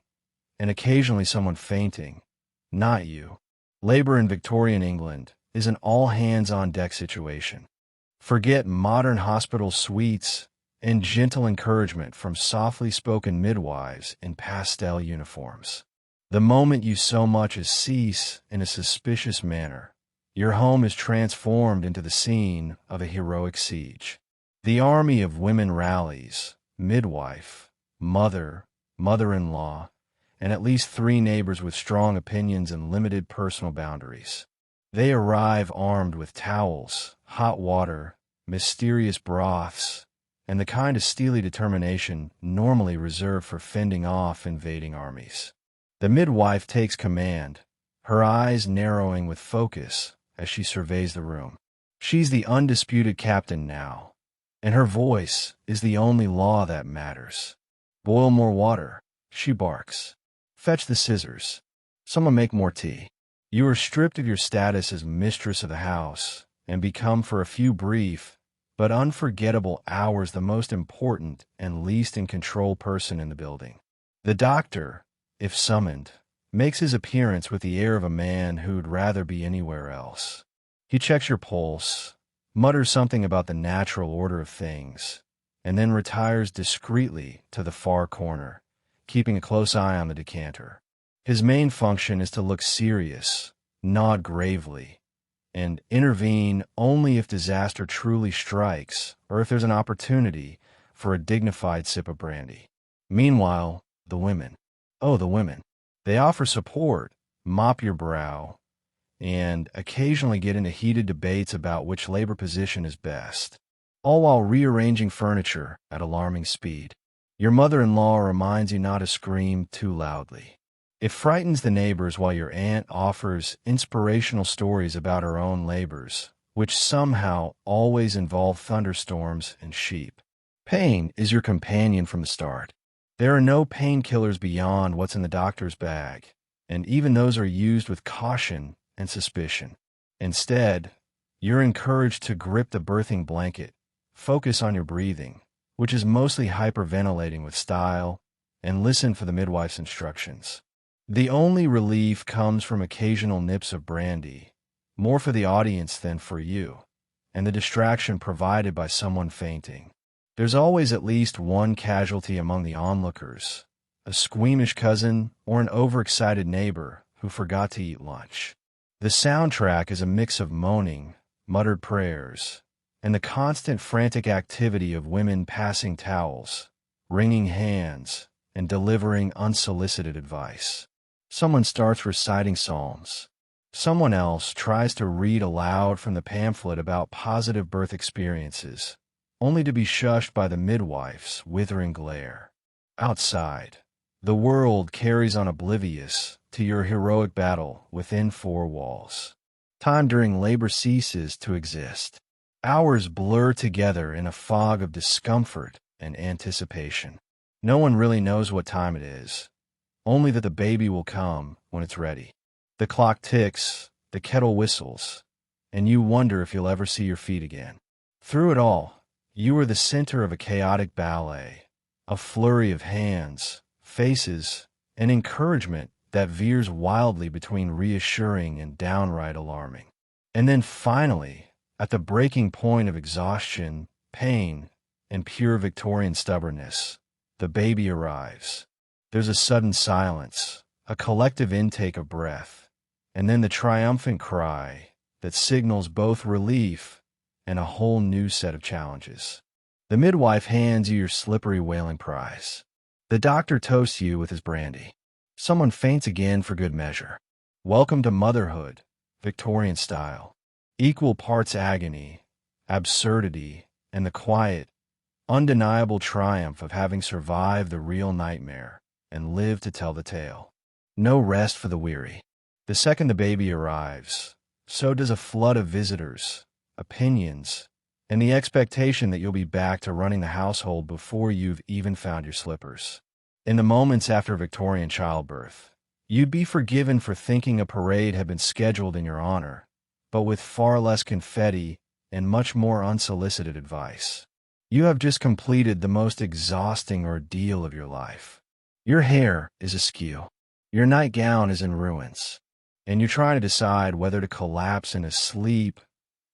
and occasionally someone fainting. Not you. Labor in Victorian England is an all-hands-on-deck situation. Forget modern hospital suites and gentle encouragement from softly spoken midwives in pastel uniforms. The moment you so much as cease in a suspicious manner, your home is transformed into the scene of a heroic siege. The army of women rallies, midwife, mother, mother-in-law, and at least 3 neighbors with strong opinions and limited personal boundaries. They arrive armed with towels, hot water, mysterious broths, and the kind of steely determination normally reserved for fending off invading armies. The midwife takes command, her eyes narrowing with focus as she surveys the room. She's the undisputed captain now, and her voice is the only law that matters. Boil more water, she barks. Fetch the scissors. Someone make more tea. You are stripped of your status as mistress of the house and become for a few brief but unforgettable hours the most important and least in control person in the building. The doctor, if summoned, makes his appearance with the air of a man who'd rather be anywhere else. He checks your pulse, mutters something about the natural order of things, and then retires discreetly to the far corner, keeping a close eye on the decanter. His main function is to look serious, nod gravely, and intervene only if disaster truly strikes or if there's an opportunity for a dignified sip of brandy. Meanwhile, the women. Oh, the women. They offer support, mop your brow, and occasionally get into heated debates about which labor position is best, all while rearranging furniture at alarming speed. Your mother-in-law reminds you not to scream too loudly. It frightens the neighbors while your aunt offers inspirational stories about her own labors, which somehow always involve thunderstorms and sheep. Pain is your companion from the start. There are no painkillers beyond what's in the doctor's bag, and even those are used with caution and suspicion. Instead, you're encouraged to grip the birthing blanket, focus on your breathing, which is mostly hyperventilating with style, and listen for the midwife's instructions. The only relief comes from occasional nips of brandy, more for the audience than for you, and the distraction provided by someone fainting. There's always at least one casualty among the onlookers, a squeamish cousin or an overexcited neighbor who forgot to eat lunch. The soundtrack is a mix of moaning, muttered prayers, and the constant frantic activity of women passing towels, wringing hands, and delivering unsolicited advice. Someone starts reciting psalms. Someone else tries to read aloud from the pamphlet about positive birth experiences, only to be shushed by the midwife's withering glare. Outside, the world carries on oblivious to your heroic battle within four walls. Time during labor ceases to exist. Hours blur together in a fog of discomfort and anticipation. No one really knows what time it is, only that the baby will come when it's ready. The clock ticks, the kettle whistles, and you wonder if you'll ever see your feet again. Through it all, you are the center of a chaotic ballet, a flurry of hands, faces, and encouragement that veers wildly between reassuring and downright alarming. And then finally, at the breaking point of exhaustion, pain, and pure Victorian stubbornness, the baby arrives. There's a sudden silence, a collective intake of breath, and then the triumphant cry that signals both relief and a whole new set of challenges. The midwife hands you your slippery wailing prize. The doctor toasts you with his brandy. Someone faints again for good measure. Welcome to motherhood, Victorian style. Equal parts agony, absurdity, and the quiet, undeniable triumph of having survived the real nightmare and lived to tell the tale. No rest for the weary. The second the baby arrives, so does a flood of visitors, opinions, and the expectation that you'll be back to running the household before you've even found your slippers. In the moments after Victorian childbirth, you'd be forgiven for thinking a parade had been scheduled in your honor, but with far less confetti and much more unsolicited advice. You have just completed the most exhausting ordeal of your life. Your hair is askew. Your nightgown is in ruins, and you're trying to decide whether to collapse in a sleep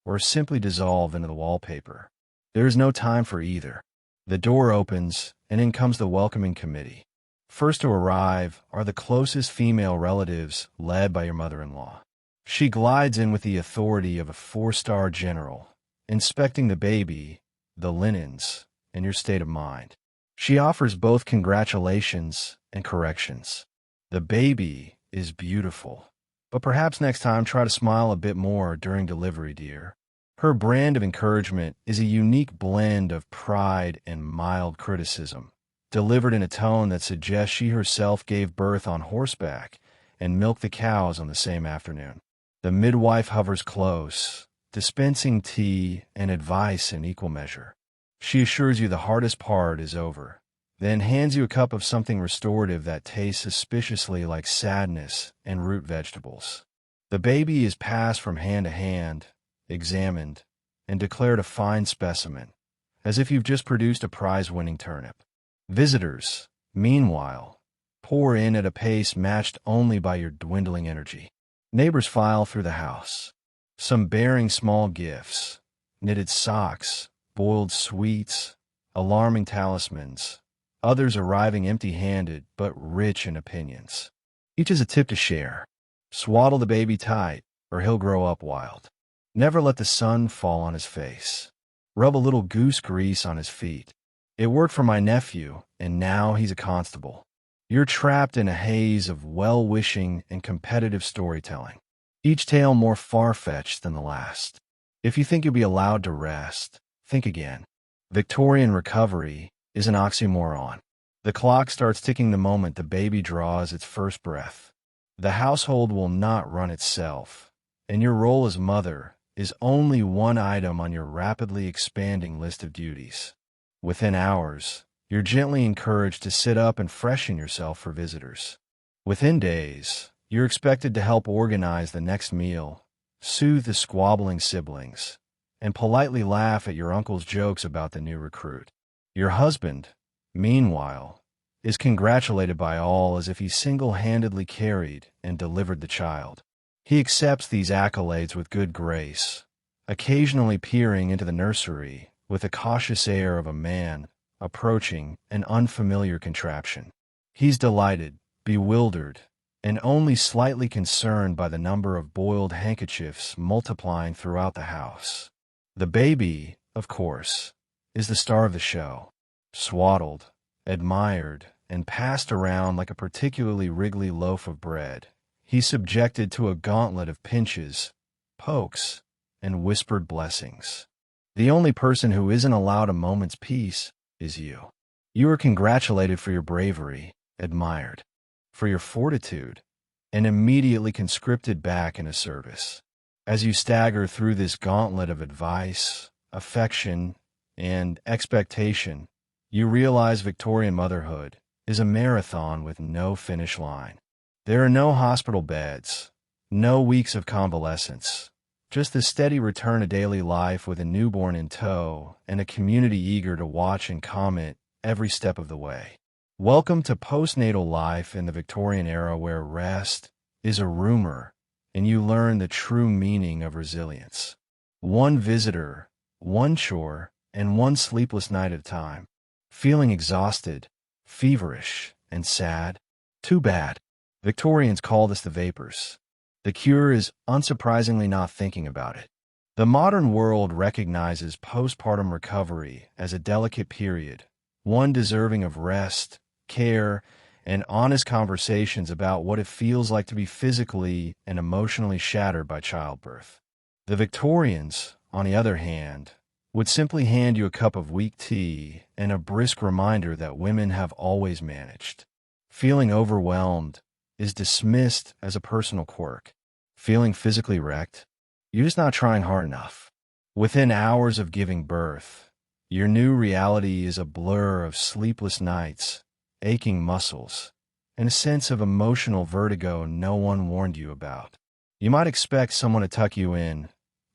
or simply dissolve into the wallpaper. There is no time for either. The door opens, and in comes the welcoming committee. First to arrive are the closest female relatives led by your mother-in-law. She glides in with the authority of a four-star general, inspecting the baby, the linens, and your state of mind. She offers both congratulations and corrections. The baby is beautiful, but perhaps next time try to smile a bit more during delivery, dear. Her brand of encouragement is a unique blend of pride and mild criticism, delivered in a tone that suggests she herself gave birth on horseback and milked the cows on the same afternoon. The midwife hovers close, dispensing tea and advice in equal measure. She assures you the hardest part is over, then hands you a cup of something restorative that tastes suspiciously like sadness and root vegetables. The baby is passed from hand to hand, examined, and declared a fine specimen, as if you've just produced a prize-winning turnip. Visitors, meanwhile, pour in at a pace matched only by your dwindling energy. Neighbors file through the house, some bearing small gifts, knitted socks, boiled sweets, alarming talismans, others arriving empty-handed but rich in opinions. Each is a tip to share. Swaddle the baby tight, or he'll grow up wild. Never let the sun fall on his face. Rub a little goose grease on his feet. It worked for my nephew, and now he's a constable. You're trapped in a haze of well-wishing and competitive storytelling, each tale more far-fetched than the last. If you think you'll be allowed to rest, think again. Victorian recovery is an oxymoron. The clock starts ticking the moment the baby draws its first breath. The household will not run itself, and your role as mother is only one item on your rapidly expanding list of duties. Within hours, you're gently encouraged to sit up and freshen yourself for visitors. Within days, you're expected to help organize the next meal, soothe the squabbling siblings, and politely laugh at your uncle's jokes about the new recruit. Your husband, meanwhile, is congratulated by all as if he single-handedly carried and delivered the child. He accepts these accolades with good grace, occasionally peering into the nursery with the cautious air of a man approaching an unfamiliar contraption. He's delighted, bewildered, and only slightly concerned by the number of boiled handkerchiefs multiplying throughout the house. The baby, of course, is the star of the show. Swaddled, admired, and passed around like a particularly wriggly loaf of bread, he's subjected to a gauntlet of pinches, pokes, and whispered blessings. The only person who isn't allowed a moment's peace is you. You are congratulated for your bravery, admired for your fortitude, and immediately conscripted back into service. As you stagger through this gauntlet of advice, affection, and expectation, you realize Victorian motherhood is a marathon with no finish line. There are no hospital beds, no weeks of convalescence, just the steady return to daily life with a newborn in tow and a community eager to watch and comment every step of the way. Welcome to postnatal life in the Victorian era, where rest is a rumor and you learn the true meaning of resilience. One visitor, one chore, and one sleepless night at a time. Feeling exhausted, feverish, and sad? Too bad. Victorians call this the vapors. The cure is unsurprisingly not thinking about it. The modern world recognizes postpartum recovery as a delicate period, one deserving of rest, care, and honest conversations about what it feels like to be physically and emotionally shattered by childbirth. The Victorians, on the other hand, would simply hand you a cup of weak tea and a brisk reminder that women have always managed. Feeling overwhelmed is dismissed as a personal quirk. Feeling physically wrecked? You're just not trying hard enough. Within hours of giving birth, your new reality is a blur of sleepless nights, aching muscles, and a sense of emotional vertigo no one warned you about. You might expect someone to tuck you in,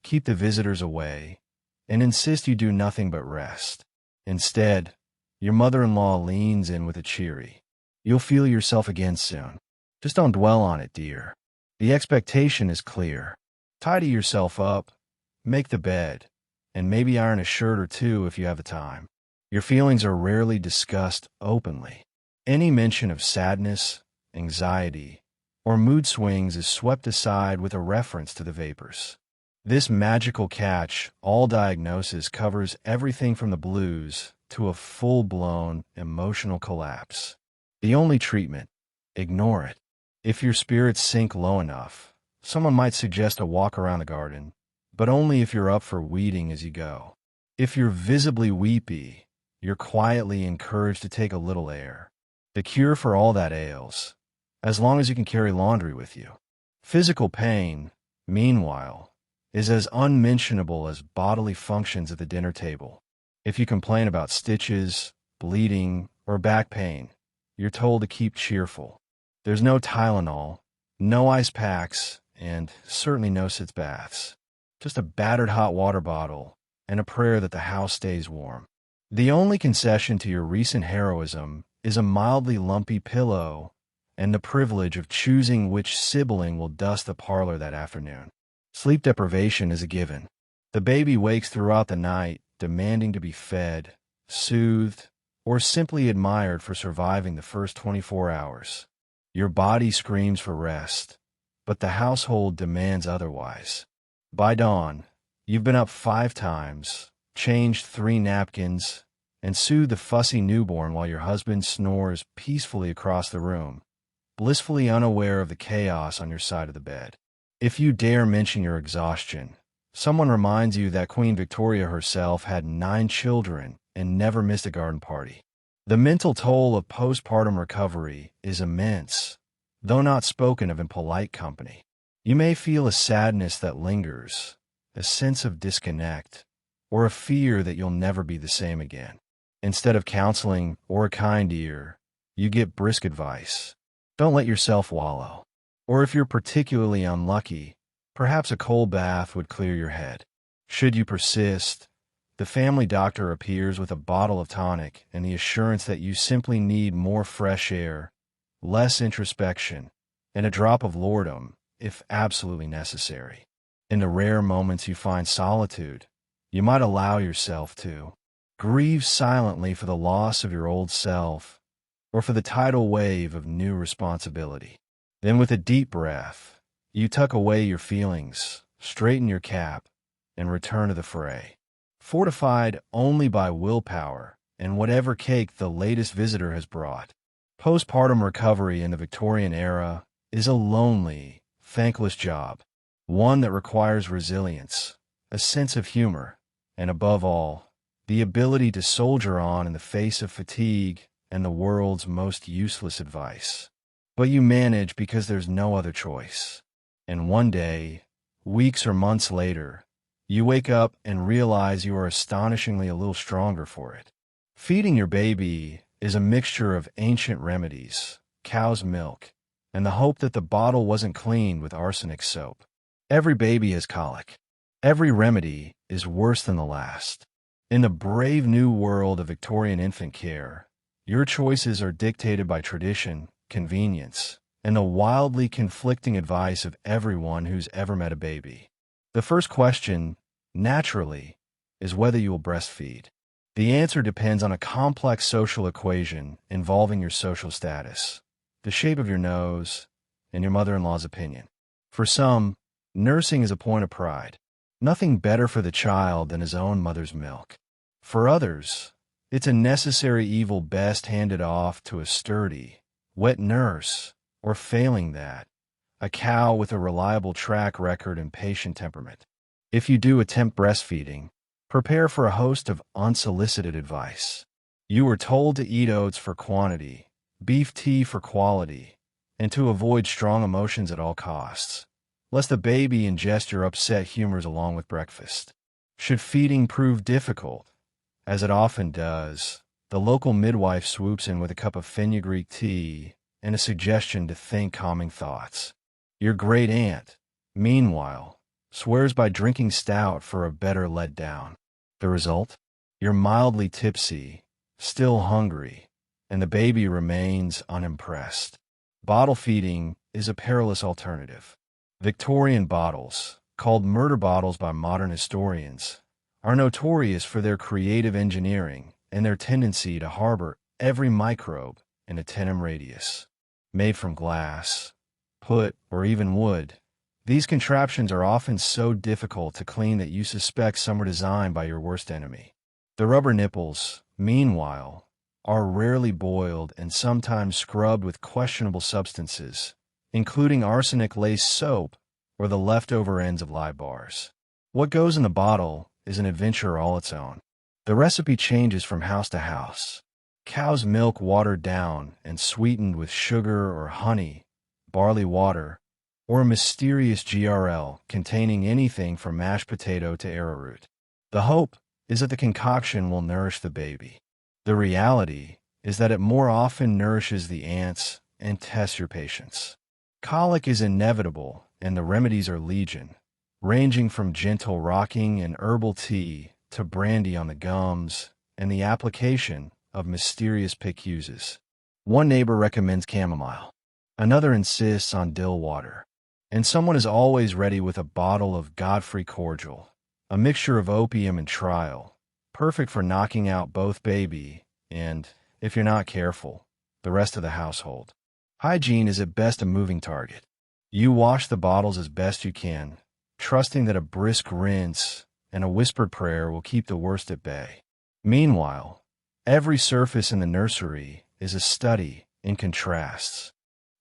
keep the visitors away, and insist you do nothing but rest. Instead, your mother-in-law leans in with a cheery, "You'll feel yourself again soon. Just don't dwell on it, dear." The expectation is clear. Tidy yourself up, make the bed, and maybe iron a shirt or two if you have the time. Your feelings are rarely discussed openly. Any mention of sadness, anxiety, or mood swings is swept aside with a reference to the vapors. This magical catch-all diagnosis covers everything from the blues to a full-blown emotional collapse. The only treatment: ignore it. If your spirits sink low enough, someone might suggest a walk around the garden, but only if you're up for weeding as you go. If you're visibly weepy, you're quietly encouraged to take a little air. The cure for all that ails, as long as you can carry laundry with you. Physical pain, meanwhile, is as unmentionable as bodily functions at the dinner table. If you complain about stitches, bleeding, or back pain, you're told to keep cheerful. There's no Tylenol, no ice packs, and certainly no sitz baths. Just a battered hot water bottle and a prayer that the house stays warm. The only concession to your recent heroism is a mildly lumpy pillow and the privilege of choosing which sibling will dust the parlor that afternoon. Sleep deprivation is a given. The baby wakes throughout the night, demanding to be fed, soothed, or simply admired for surviving the first 24 hours. Your body screams for rest, but the household demands otherwise. By dawn, you've been up 5 times, changed 3 napkins, and soothed the fussy newborn while your husband snores peacefully across the room, blissfully unaware of the chaos on your side of the bed. If you dare mention your exhaustion, someone reminds you that Queen Victoria herself had 9 children and never missed a garden party. The mental toll of postpartum recovery is immense, though not spoken of in polite company. You may feel a sadness that lingers, a sense of disconnect, or a fear that you'll never be the same again. Instead of counseling or a kind ear, you get brisk advice. Don't let yourself wallow. Or if you're particularly unlucky, perhaps a cold bath would clear your head. Should you persist, the family doctor appears with a bottle of tonic and the assurance that you simply need more fresh air, less introspection, and a drop of lordom, if absolutely necessary. In the rare moments you find solitude, you might allow yourself to grieve silently for the loss of your old self, or for the tidal wave of new responsibility. Then with a deep breath, you tuck away your feelings, straighten your cap, and return to the fray. Fortified only by willpower and whatever cake the latest visitor has brought. Postpartum recovery in the Victorian era is a lonely, thankless job, one that requires resilience, a sense of humor, and above all, the ability to soldier on in the face of fatigue and the world's most useless advice. But you manage because there's no other choice. And one day, weeks or months later, you wake up and realize you are astonishingly a little stronger for it. Feeding your baby is a mixture of ancient remedies, cow's milk, and the hope that the bottle wasn't cleaned with arsenic soap. Every baby has colic. Every remedy is worse than the last. In the brave new world of Victorian infant care, your choices are dictated by tradition, convenience, and the wildly conflicting advice of everyone who's ever met a baby. The first question, naturally, is whether you will breastfeed. The answer depends on a complex social equation involving your social status, the shape of your nose, and your mother-in-law's opinion. For some, nursing is a point of pride. Nothing better for the child than his own mother's milk. For others, it's a necessary evil best handed off to a sturdy, wet nurse, or failing that, a cow with a reliable track record and patient temperament. If you do attempt breastfeeding, prepare for a host of unsolicited advice. You are told to eat oats for quantity, beef tea for quality, and to avoid strong emotions at all costs, lest the baby ingest your upset humors along with breakfast. Should feeding prove difficult, as it often does, the local midwife swoops in with a cup of fenugreek tea and a suggestion to think calming thoughts. Your great aunt, meanwhile, swears by drinking stout for a better letdown. The result? You're mildly tipsy, still hungry, and the baby remains unimpressed. Bottle feeding is a perilous alternative. Victorian bottles, called murder bottles by modern historians, are notorious for their creative engineering and their tendency to harbor every microbe in a 10 radius. Made from glass, put, or even wood, these contraptions are often so difficult to clean that you suspect some were designed by your worst enemy. The rubber nipples, meanwhile, are rarely boiled and sometimes scrubbed with questionable substances, including arsenic-laced soap or the leftover ends of live bars. What goes in the bottle is an adventure all its own. The recipe changes from house to house. Cow's milk watered down and sweetened with sugar or honey, barley water, or a mysterious GRL containing anything from mashed potato to arrowroot. The hope is that the concoction will nourish the baby. The reality is that it more often nourishes the ants and tests your patience. Colic is inevitable, and the remedies are legion, ranging from gentle rocking and herbal tea to brandy on the gums and the application of mysterious PICUs. One neighbor recommends chamomile. Another insists on dill water. And someone is always ready with a bottle of Godfrey cordial, a mixture of opium and trial, perfect for knocking out both baby and, if you're not careful, the rest of the household. Hygiene is at best a moving target. You wash the bottles as best you can, trusting that a brisk rinse and a whispered prayer will keep the worst at bay. Meanwhile, every surface in the nursery is a study in contrasts.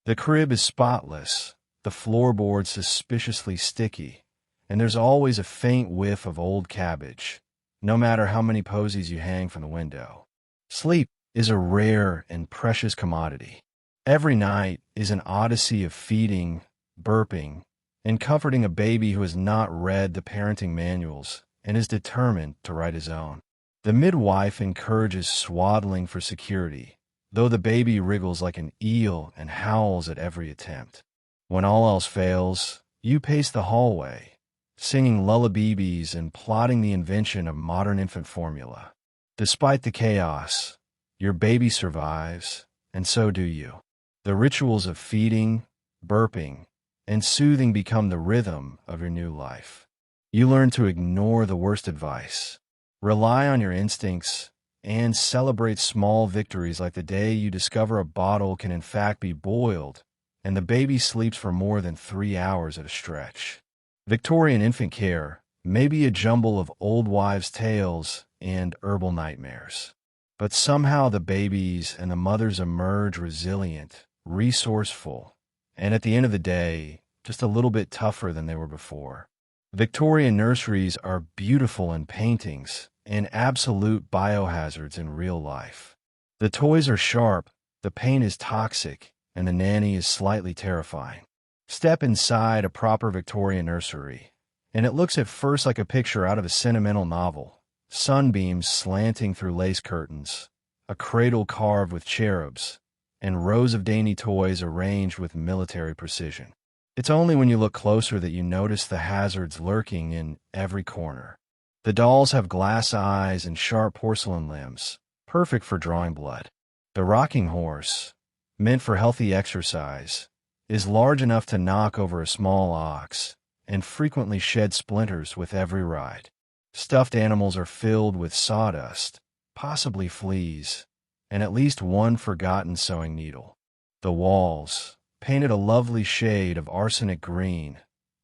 The crib is spotless, the floorboard suspiciously sticky, and there's always a faint whiff of old cabbage, no matter how many posies you hang from the window. Sleep is a rare and precious commodity. Every night is an odyssey of feeding, burping, and comforting a baby who has not read the parenting manuals and is determined to write his own. The midwife encourages swaddling for security, though the baby wriggles like an eel and howls at every attempt. When all else fails, you pace the hallway, singing lullabies and plotting the invention of modern infant formula. Despite the chaos, your baby survives, and so do you. The rituals of feeding, burping, and soothing become the rhythm of your new life. You learn to ignore the worst advice, rely on your instincts, and celebrate small victories like the day you discover a bottle can in fact be boiled and the baby sleeps for more than 3 hours at a stretch. Victorian infant care may be a jumble of old wives' tales and herbal nightmares, but somehow the babies and the mothers emerge resilient, resourceful, and at the end of the day, just a little bit tougher than they were before. Victorian nurseries are beautiful in paintings and absolute biohazards in real life. The toys are sharp, the paint is toxic, and the nanny is slightly terrifying. Step inside a proper Victorian nursery, and it looks at first like a picture out of a sentimental novel. Sunbeams slanting through lace curtains, a cradle carved with cherubs, and rows of dainty toys arranged with military precision. It's only when you look closer that you notice the hazards lurking in every corner. The dolls have glass eyes and sharp porcelain limbs, perfect for drawing blood. The rocking horse, meant for healthy exercise, is large enough to knock over a small ox and frequently shed splinters with every ride. Stuffed animals are filled with sawdust, possibly fleas, and at least one forgotten sewing needle. The walls, painted a lovely shade of arsenic green,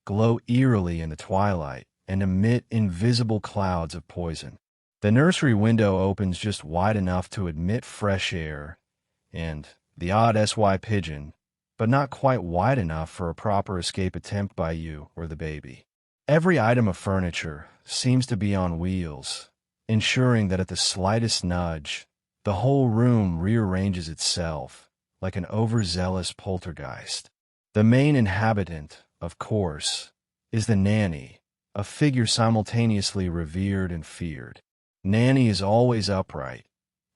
glow eerily in the twilight and emit invisible clouds of poison. The nursery window opens just wide enough to admit fresh air and the odd SY pigeon, but not quite wide enough for a proper escape attempt by you or the baby. Every item of furniture seems to be on wheels, ensuring that at the slightest nudge, the whole room rearranges itself like an overzealous poltergeist. The main inhabitant, of course, is the nanny, a figure simultaneously revered and feared. Nanny is always upright,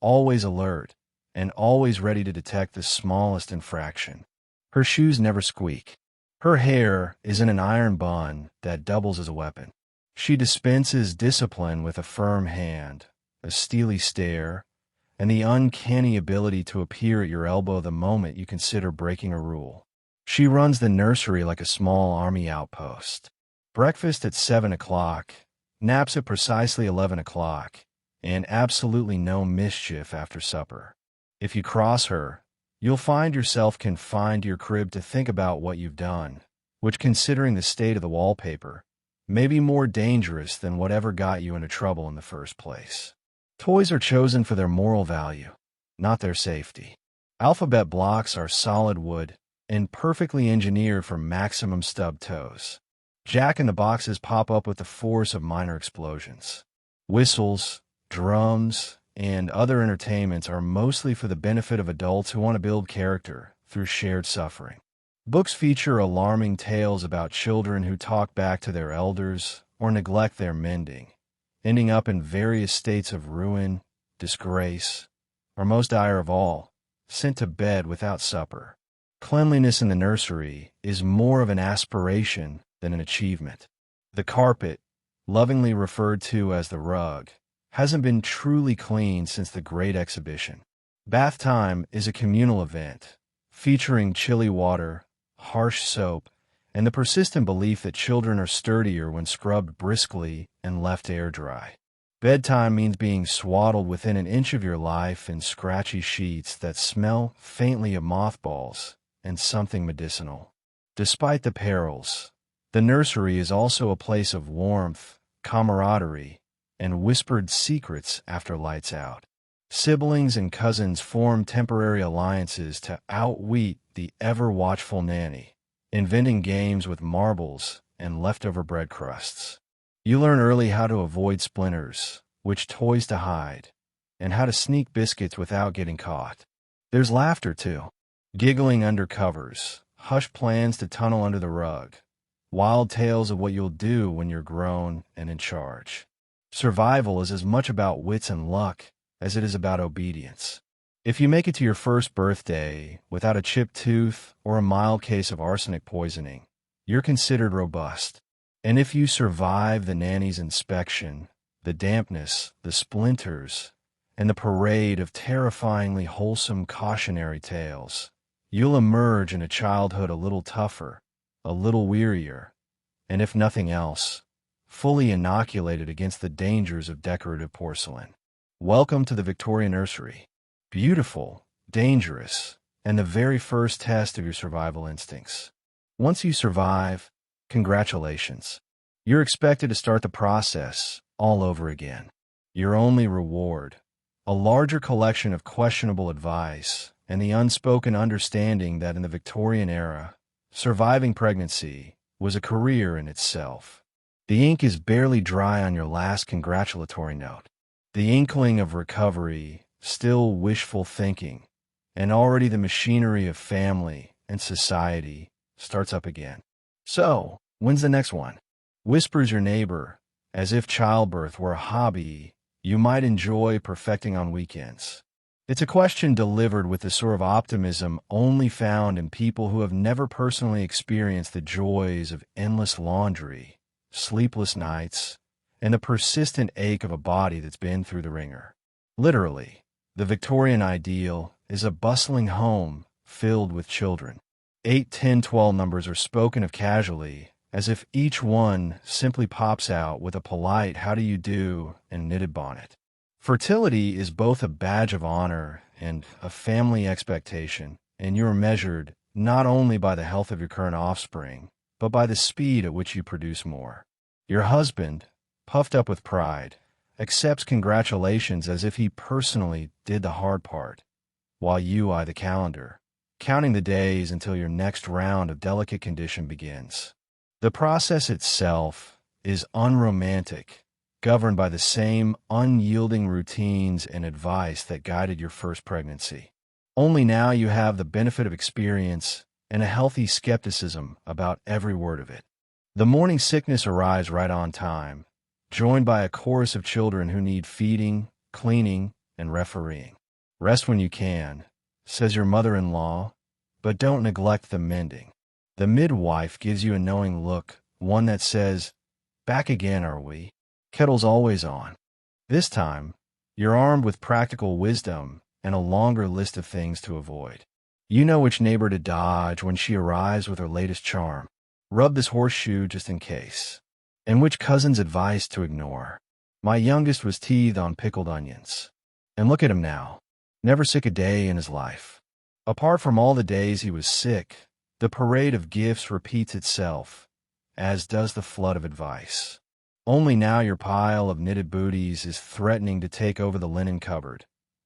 always alert, and always ready to detect the smallest infraction. Her shoes never squeak. Her hair is in an iron bun that doubles as a weapon. She dispenses discipline with a firm hand, a steely stare, and the uncanny ability to appear at your elbow the moment you consider breaking a rule. She runs the nursery like a small army outpost. Breakfast at 7 o'clock, naps at precisely 11 o'clock, and absolutely no mischief after supper. If you cross her, you'll find yourself confined to your crib to think about what you've done, which, considering the state of the wallpaper, may be more dangerous than whatever got you into trouble in the first place. Toys are chosen for their moral value, not their safety. Alphabet blocks are solid wood and perfectly engineered for maximum stub toes. Jack-in-the-boxes pop up with the force of minor explosions. Whistles, drums, and other entertainments are mostly for the benefit of adults who want to build character through shared suffering. Books feature alarming tales about children who talk back to their elders or neglect their mending, ending up in various states of ruin, disgrace, or most dire of all, sent to bed without supper. Cleanliness in the nursery is more of an aspiration than an achievement. The carpet, lovingly referred to as the rug, hasn't been truly cleaned since the Great Exhibition. Bath time is a communal event, featuring chilly water, harsh soap, and the persistent belief that children are sturdier when scrubbed briskly and left air dry. Bedtime means being swaddled within an inch of your life in scratchy sheets that smell faintly of mothballs and something medicinal. Despite the perils, the nursery is also a place of warmth, camaraderie, and whispered secrets after lights out. Siblings and cousins form temporary alliances to outwit the ever-watchful nanny, inventing games with marbles and leftover bread crusts. You learn early how to avoid splinters, which toys to hide, and how to sneak biscuits without getting caught. There's laughter, too. Giggling under covers, hushed plans to tunnel under the rug, wild tales of what you'll do when you're grown and in charge. Survival is as much about wits and luck as it is about obedience. If you make it to your first birthday without a chipped tooth or a mild case of arsenic poisoning, you're considered robust. And if you survive the nanny's inspection, the dampness, the splinters, and the parade of terrifyingly wholesome cautionary tales, you'll emerge in a childhood a little tougher, a little wearier, and if nothing else, fully inoculated against the dangers of decorative porcelain. Welcome to the Victorian nursery. Beautiful, dangerous, and the very first test of your survival instincts. Once you survive, congratulations. You're expected to start the process all over again. Your only reward, a larger collection of questionable advice, and the unspoken understanding that in the Victorian era, surviving pregnancy was a career in itself. The ink is barely dry on your last congratulatory note. The inkling of recovery, still wishful thinking, and already the machinery of family and society starts up again. So, when's the next one? Whispers your neighbor, as if childbirth were a hobby you might enjoy perfecting on weekends. It's a question delivered with the sort of optimism only found in people who have never personally experienced the joys of endless laundry, sleepless nights, and the persistent ache of a body that's been through the ringer. Literally, the Victorian ideal is a bustling home filled with children. 8, 10, 12 numbers are spoken of casually, as if each one simply pops out with a polite "how do you do" and knitted bonnet. Fertility is both a badge of honor and a family expectation, and you are measured not only by the health of your current offspring, but by the speed at which you produce more. Your husband, puffed up with pride, accepts congratulations as if he personally did the hard part, while you eye the calendar, counting the days until your next round of delicate condition begins. The process itself is unromantic, governed by the same unyielding routines and advice that guided your first pregnancy. Only now you have the benefit of experience and a healthy skepticism about every word of it. The morning sickness arrives right on time, joined by a chorus of children who need feeding, cleaning, and refereeing. Rest when you can, says your mother-in-law, but don't neglect the mending. The midwife gives you a knowing look, one that says, "Back again, are we? Kettle's always on." This time, you're armed with practical wisdom and a longer list of things to avoid. You know which neighbor to dodge when she arrives with her latest charm. Rub this horseshoe just in case. And which cousin's advice to ignore. My youngest was teethed on pickled onions. And look at him now. Never sick a day in his life. Apart from all the days he was sick, the parade of gifts repeats itself, as does the flood of advice. Only now your pile of knitted booties is threatening to take over the linen cupboard,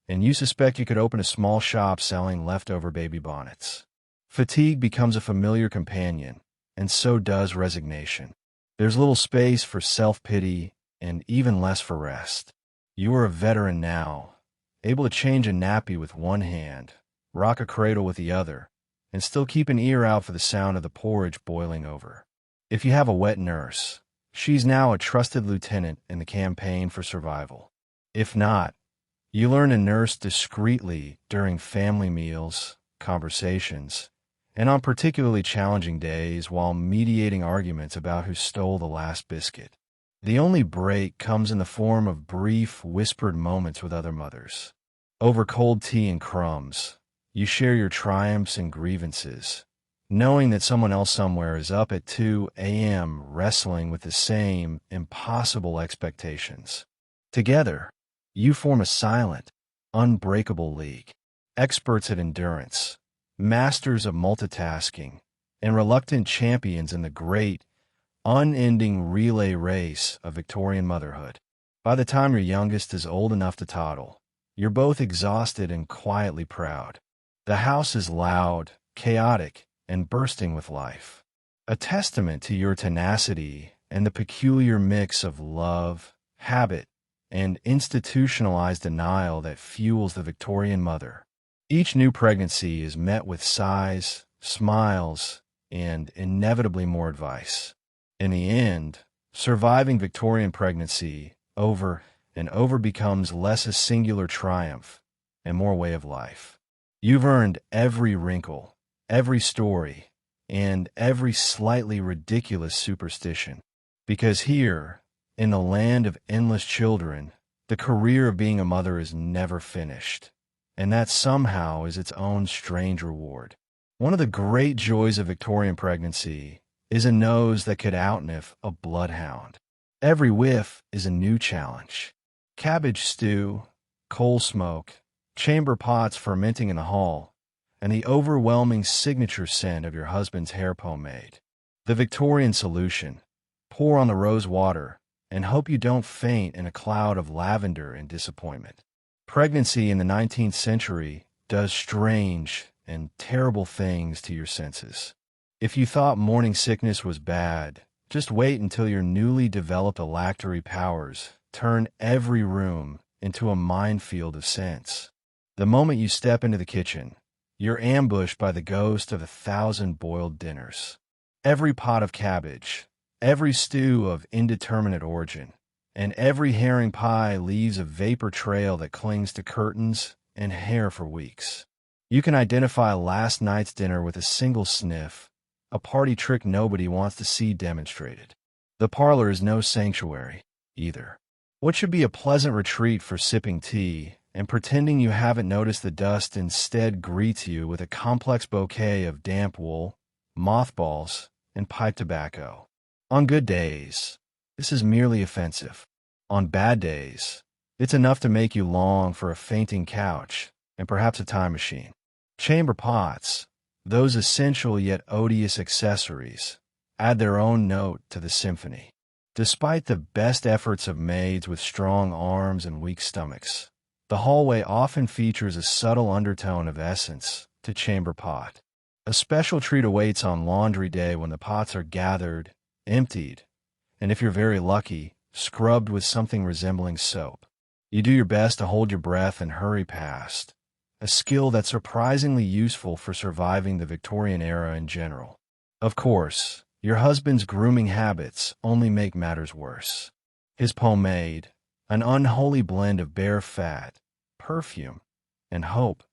and you suspect you could open a small shop selling leftover baby bonnets. Fatigue becomes a familiar companion, and so does resignation. There's little space for self-pity and even less for rest. You are a veteran now, able to change a nappy with one hand, rock a cradle with the other, and still keep an ear out for the sound of the porridge boiling over. If you have a wet nurse, she's now a trusted lieutenant in the campaign for survival. If not, you learn to nurse discreetly during family meals, conversations, and on particularly challenging days while mediating arguments about who stole the last biscuit. The only break comes in the form of brief, whispered moments with other mothers. Over cold tea and crumbs, you share your triumphs and grievances, knowing that someone else somewhere is up at 2 a.m. wrestling with the same impossible expectations. Together, you form a silent, unbreakable league, experts at endurance, masters of multitasking, and reluctant champions in the great, unending relay race of Victorian motherhood. By the time your youngest is old enough to toddle, you're both exhausted and quietly proud. The house is loud, chaotic, and bursting with life, a testament to your tenacity and the peculiar mix of love, habit, and institutionalized denial that fuels the Victorian mother. Each new pregnancy is met with sighs, smiles, and inevitably more advice. In the end, surviving Victorian pregnancy over and over becomes less a singular triumph and more a way of life. You've earned every wrinkle, every story, and every slightly ridiculous superstition. Because here, in the land of endless children, the career of being a mother is never finished, and that somehow is its own strange reward. One of the great joys of Victorian pregnancy is a nose that could outsniff a bloodhound. Every whiff is a new challenge. Cabbage stew, coal smoke, chamber pots fermenting in the hall, and the overwhelming signature scent of your husband's hair pomade. The Victorian solution: pour on the rose water and hope you don't faint in a cloud of lavender and disappointment. Pregnancy in the 19th century does strange and terrible things to your senses. If you thought morning sickness was bad, just wait until your newly developed olfactory powers turn every room into a minefield of scents. The moment you step into the kitchen, you're ambushed by the ghost of 1,000 boiled dinners. Every pot of cabbage, every stew of indeterminate origin, and every herring pie leaves a vapor trail that clings to curtains and hair for weeks. You can identify last night's dinner with a single sniff, a party trick nobody wants to see demonstrated. The parlor is no sanctuary, either. What should be a pleasant retreat for sipping tea and pretending you haven't noticed the dust instead greets you with a complex bouquet of damp wool, mothballs, and pipe tobacco. On good days, this is merely offensive. On bad days, it's enough to make you long for a fainting couch and perhaps a time machine. Chamber pots, those essential yet odious accessories, add their own note to the symphony. Despite the best efforts of maids with strong arms and weak stomachs, the hallway often features a subtle undertone of essence to chamber pot. A special treat awaits on laundry day when the pots are gathered, emptied, and if you're very lucky, scrubbed with something resembling soap. You do your best to hold your breath and hurry past, a skill that's surprisingly useful for surviving the Victorian era in general. Of course, your husband's grooming habits only make matters worse. His pomade, an unholy blend of bare fat, perfume, and hope,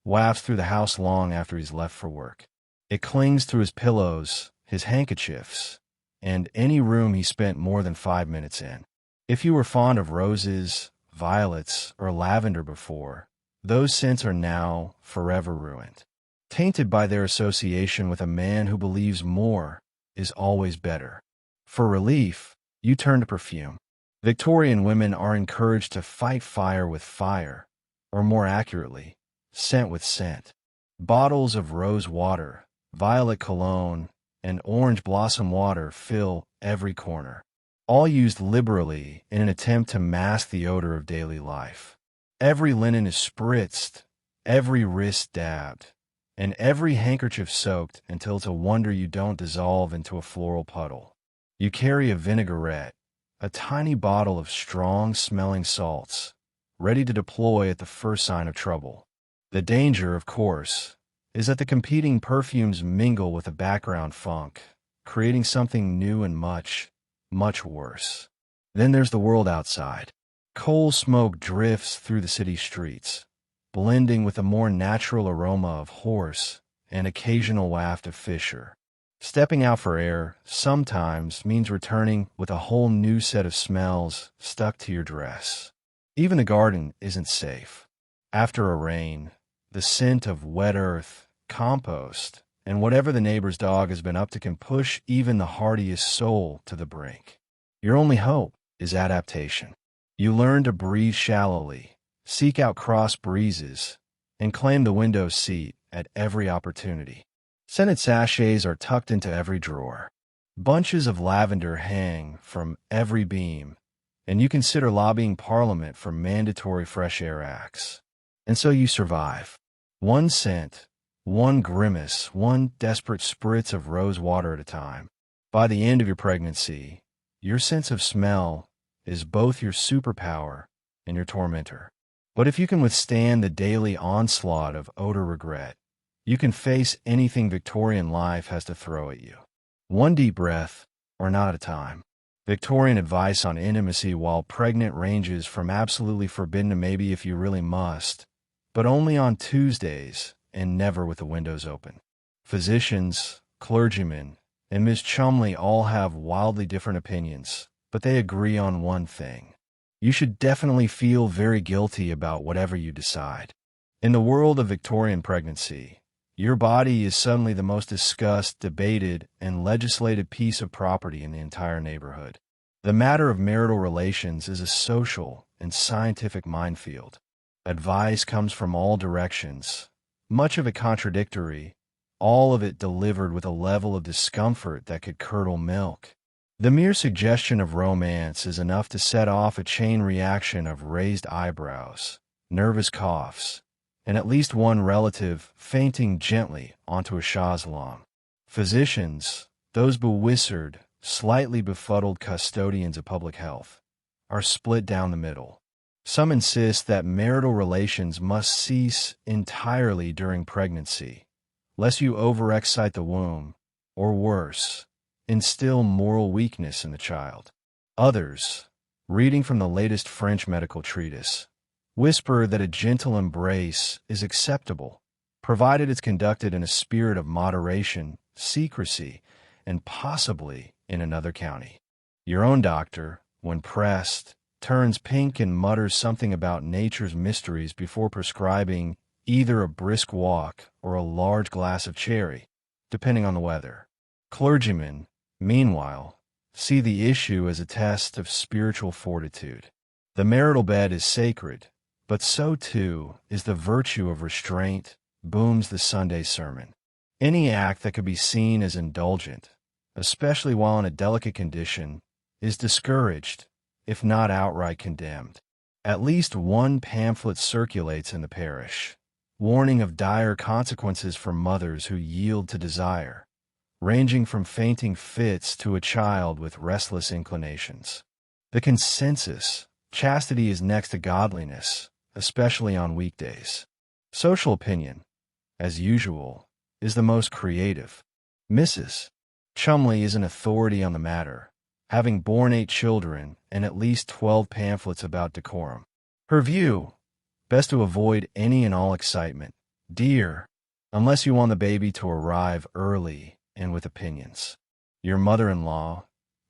wafts through the house long after he's left for work. It clings to his pillows, his handkerchiefs, and any room he spent more than 5 minutes in. If you were fond of roses, violets, or lavender before, those scents are now forever ruined, tainted by their association with a man who believes more is always better. For relief, you turn to perfume. Victorian women are encouraged to fight fire with fire, or more accurately, scent with scent. Bottles of rose water, violet cologne, and orange blossom water fill every corner, all used liberally in an attempt to mask the odor of daily life. Every linen is spritzed, every wrist dabbed, and every handkerchief soaked until it's a wonder you don't dissolve into a floral puddle. You carry a vinaigrette, a tiny bottle of strong-smelling salts, ready to deploy at the first sign of trouble. The danger, of course, is that the competing perfumes mingle with the background funk, creating something new and much, much worse. Then there's the world outside. Coal smoke drifts through the city streets, blending with a more natural aroma of horse and occasional waft of fisher. Stepping out for air sometimes means returning with a whole new set of smells stuck to your dress. Even the garden isn't safe. After a rain, the scent of wet earth, compost, and whatever the neighbor's dog has been up to can push even the hardiest soul to the brink. Your only hope is adaptation. You learn to breathe shallowly, seek out cross breezes, and claim the window seat at every opportunity. Scented sachets are tucked into every drawer. Bunches of lavender hang from every beam, and you consider lobbying Parliament for mandatory fresh air acts. And so you survive. One scent, one grimace, one desperate spritz of rose water at a time. By the end of your pregnancy, your sense of smell is both your superpower and your tormentor. But if you can withstand the daily onslaught of odor regret, you can face anything Victorian life has to throw at you. One deep breath, or not at a time. Victorian advice on intimacy while pregnant ranges from absolutely forbidden to maybe if you really must, but only on Tuesdays and never with the windows open. Physicians, clergymen, and Ms. Chumley all have wildly different opinions, but they agree on one thing. You should definitely feel very guilty about whatever you decide. In the world of Victorian pregnancy, your body is suddenly the most discussed, debated, and legislated piece of property in the entire neighborhood. The matter of marital relations is a social and scientific minefield. Advice comes from all directions, much of it contradictory, all of it delivered with a level of discomfort that could curdle milk. The mere suggestion of romance is enough to set off a chain reaction of raised eyebrows, nervous coughs, and at least one relative fainting gently onto a chaise longue. Physicians, those bewhiskered, slightly befuddled custodians of public health, are split down the middle. Some insist that marital relations must cease entirely during pregnancy, lest you overexcite the womb, or worse, instill moral weakness in the child. Others, reading from the latest French medical treatise, whisper that a gentle embrace is acceptable, provided it's conducted in a spirit of moderation, secrecy, and possibly in another county. Your own doctor, when pressed, turns pink and mutters something about nature's mysteries before prescribing either a brisk walk or a large glass of cherry, depending on the weather. Clergymen, meanwhile, see the issue as a test of spiritual fortitude. The marital bed is sacred, but so too is the virtue of restraint, booms the Sunday sermon. Any act that could be seen as indulgent, especially while in a delicate condition, is discouraged, if not outright condemned. At least one pamphlet circulates in the parish, warning of dire consequences for mothers who yield to desire, ranging from fainting fits to a child with restless inclinations. The consensus, chastity is next to godliness, especially on weekdays. Social opinion, as usual, is the most creative. Mrs. Chumley is an authority on the matter, having borne 8 children and at least 12 pamphlets about decorum. Her view, best to avoid any and all excitement, dear, unless you want the baby to arrive early and with opinions. Your mother-in-law,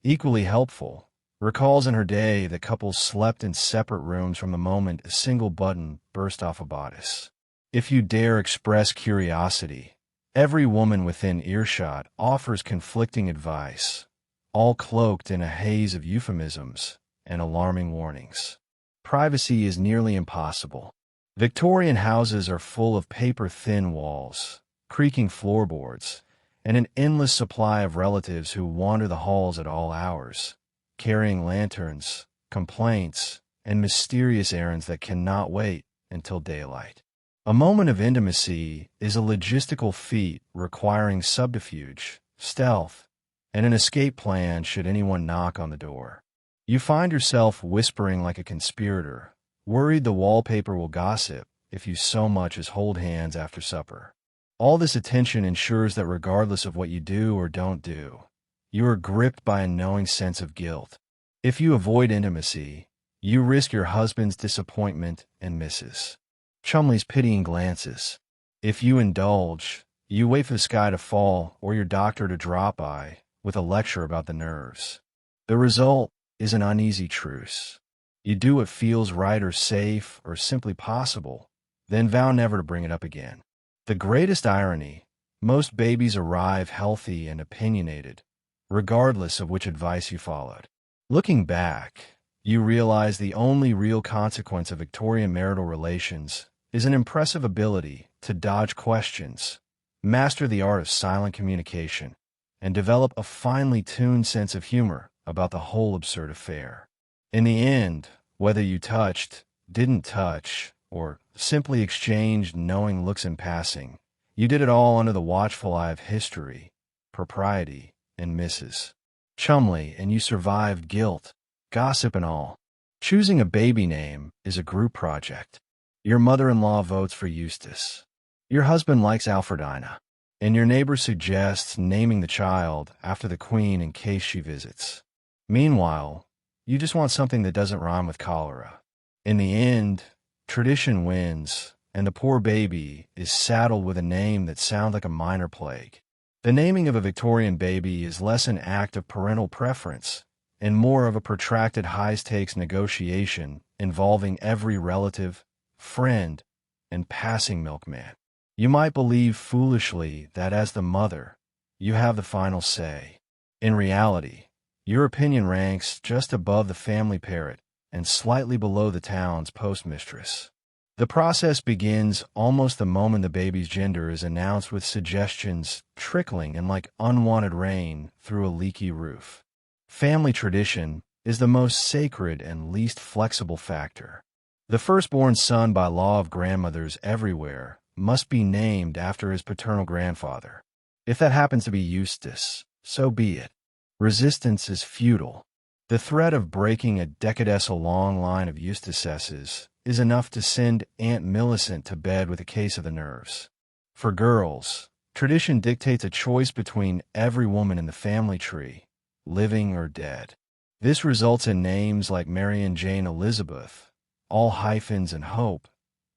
equally helpful, recalls in her day that couples slept in separate rooms from the moment a single button burst off a bodice. If you dare express curiosity, every woman within earshot offers conflicting advice, all cloaked in a haze of euphemisms and alarming warnings. Privacy is nearly impossible. Victorian houses are full of paper-thin walls, creaking floorboards, and an endless supply of relatives who wander the halls at all hours, carrying lanterns, complaints, and mysterious errands that cannot wait until daylight. A moment of intimacy is a logistical feat requiring subterfuge, stealth, and an escape plan should anyone knock on the door. You find yourself whispering like a conspirator, worried the wallpaper will gossip if you so much as hold hands after supper. All this attention ensures that regardless of what you do or don't do, you are gripped by a knowing sense of guilt. If you avoid intimacy, you risk your husband's disappointment and Mrs. Chumley's pitying glances. If you indulge, you wait for the sky to fall or your doctor to drop by with a lecture about the nerves. The result is an uneasy truce. You do what feels right or safe or simply possible, then vow never to bring it up again. The greatest irony, most babies arrive healthy and opinionated, regardless of which advice you followed. Looking back, you realize the only real consequence of Victorian marital relations is an impressive ability to dodge questions, master the art of silent communication, and develop a finely tuned sense of humor about the whole absurd affair. In the end, whether you touched, didn't touch, or simply exchanged knowing looks in passing, you did it all under the watchful eye of history, propriety, and Mrs. Chumley, and you survived guilt, gossip, and all. Choosing a baby name is a group project. Your mother-in-law votes for Eustace. Your husband likes Alfredina. And your neighbor suggests naming the child after the Queen in case she visits. Meanwhile, you just want something that doesn't rhyme with cholera. In the end, tradition wins, and the poor baby is saddled with a name that sounds like a minor plague. The naming of a Victorian baby is less an act of parental preference and more of a protracted high-stakes negotiation involving every relative, friend, and passing milkman. You might believe foolishly that as the mother, you have the final say. In reality, your opinion ranks just above the family parrot and slightly below the town's postmistress. The process begins almost the moment the baby's gender is announced, with suggestions trickling in like unwanted rain through a leaky roof. Family tradition is the most sacred and least flexible factor. The firstborn son, by law of grandmothers everywhere, must be named after his paternal grandfather. If that happens to be Eustace, so be it. Resistance is futile. The threat of breaking a decadescal-long line of Eustaces is enough to send Aunt Millicent to bed with a case of the nerves. For girls, tradition dictates a choice between every woman in the family tree, living or dead. This results in names like Marian Jane Elizabeth, all hyphens and hope,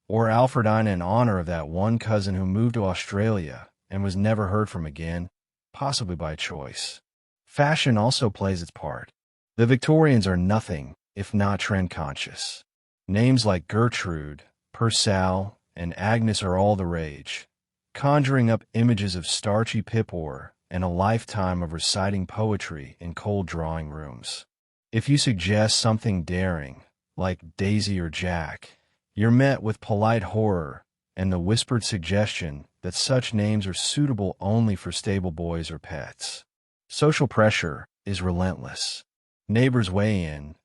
or Alfredina in honor of that one cousin who moved to Australia and was never heard from again, possibly by choice. Fashion also plays its part. The Victorians are nothing if not trend-conscious. Names like Gertrude, Purcell, and Agnes are all the rage, conjuring up images of starchy pip-ore and a lifetime of reciting poetry in cold drawing rooms. If you suggest something daring, like Daisy or Jack, you're met with polite horror and the whispered suggestion that such names are suitable only for stable boys or pets. Social pressure is relentless. Neighbors weigh in,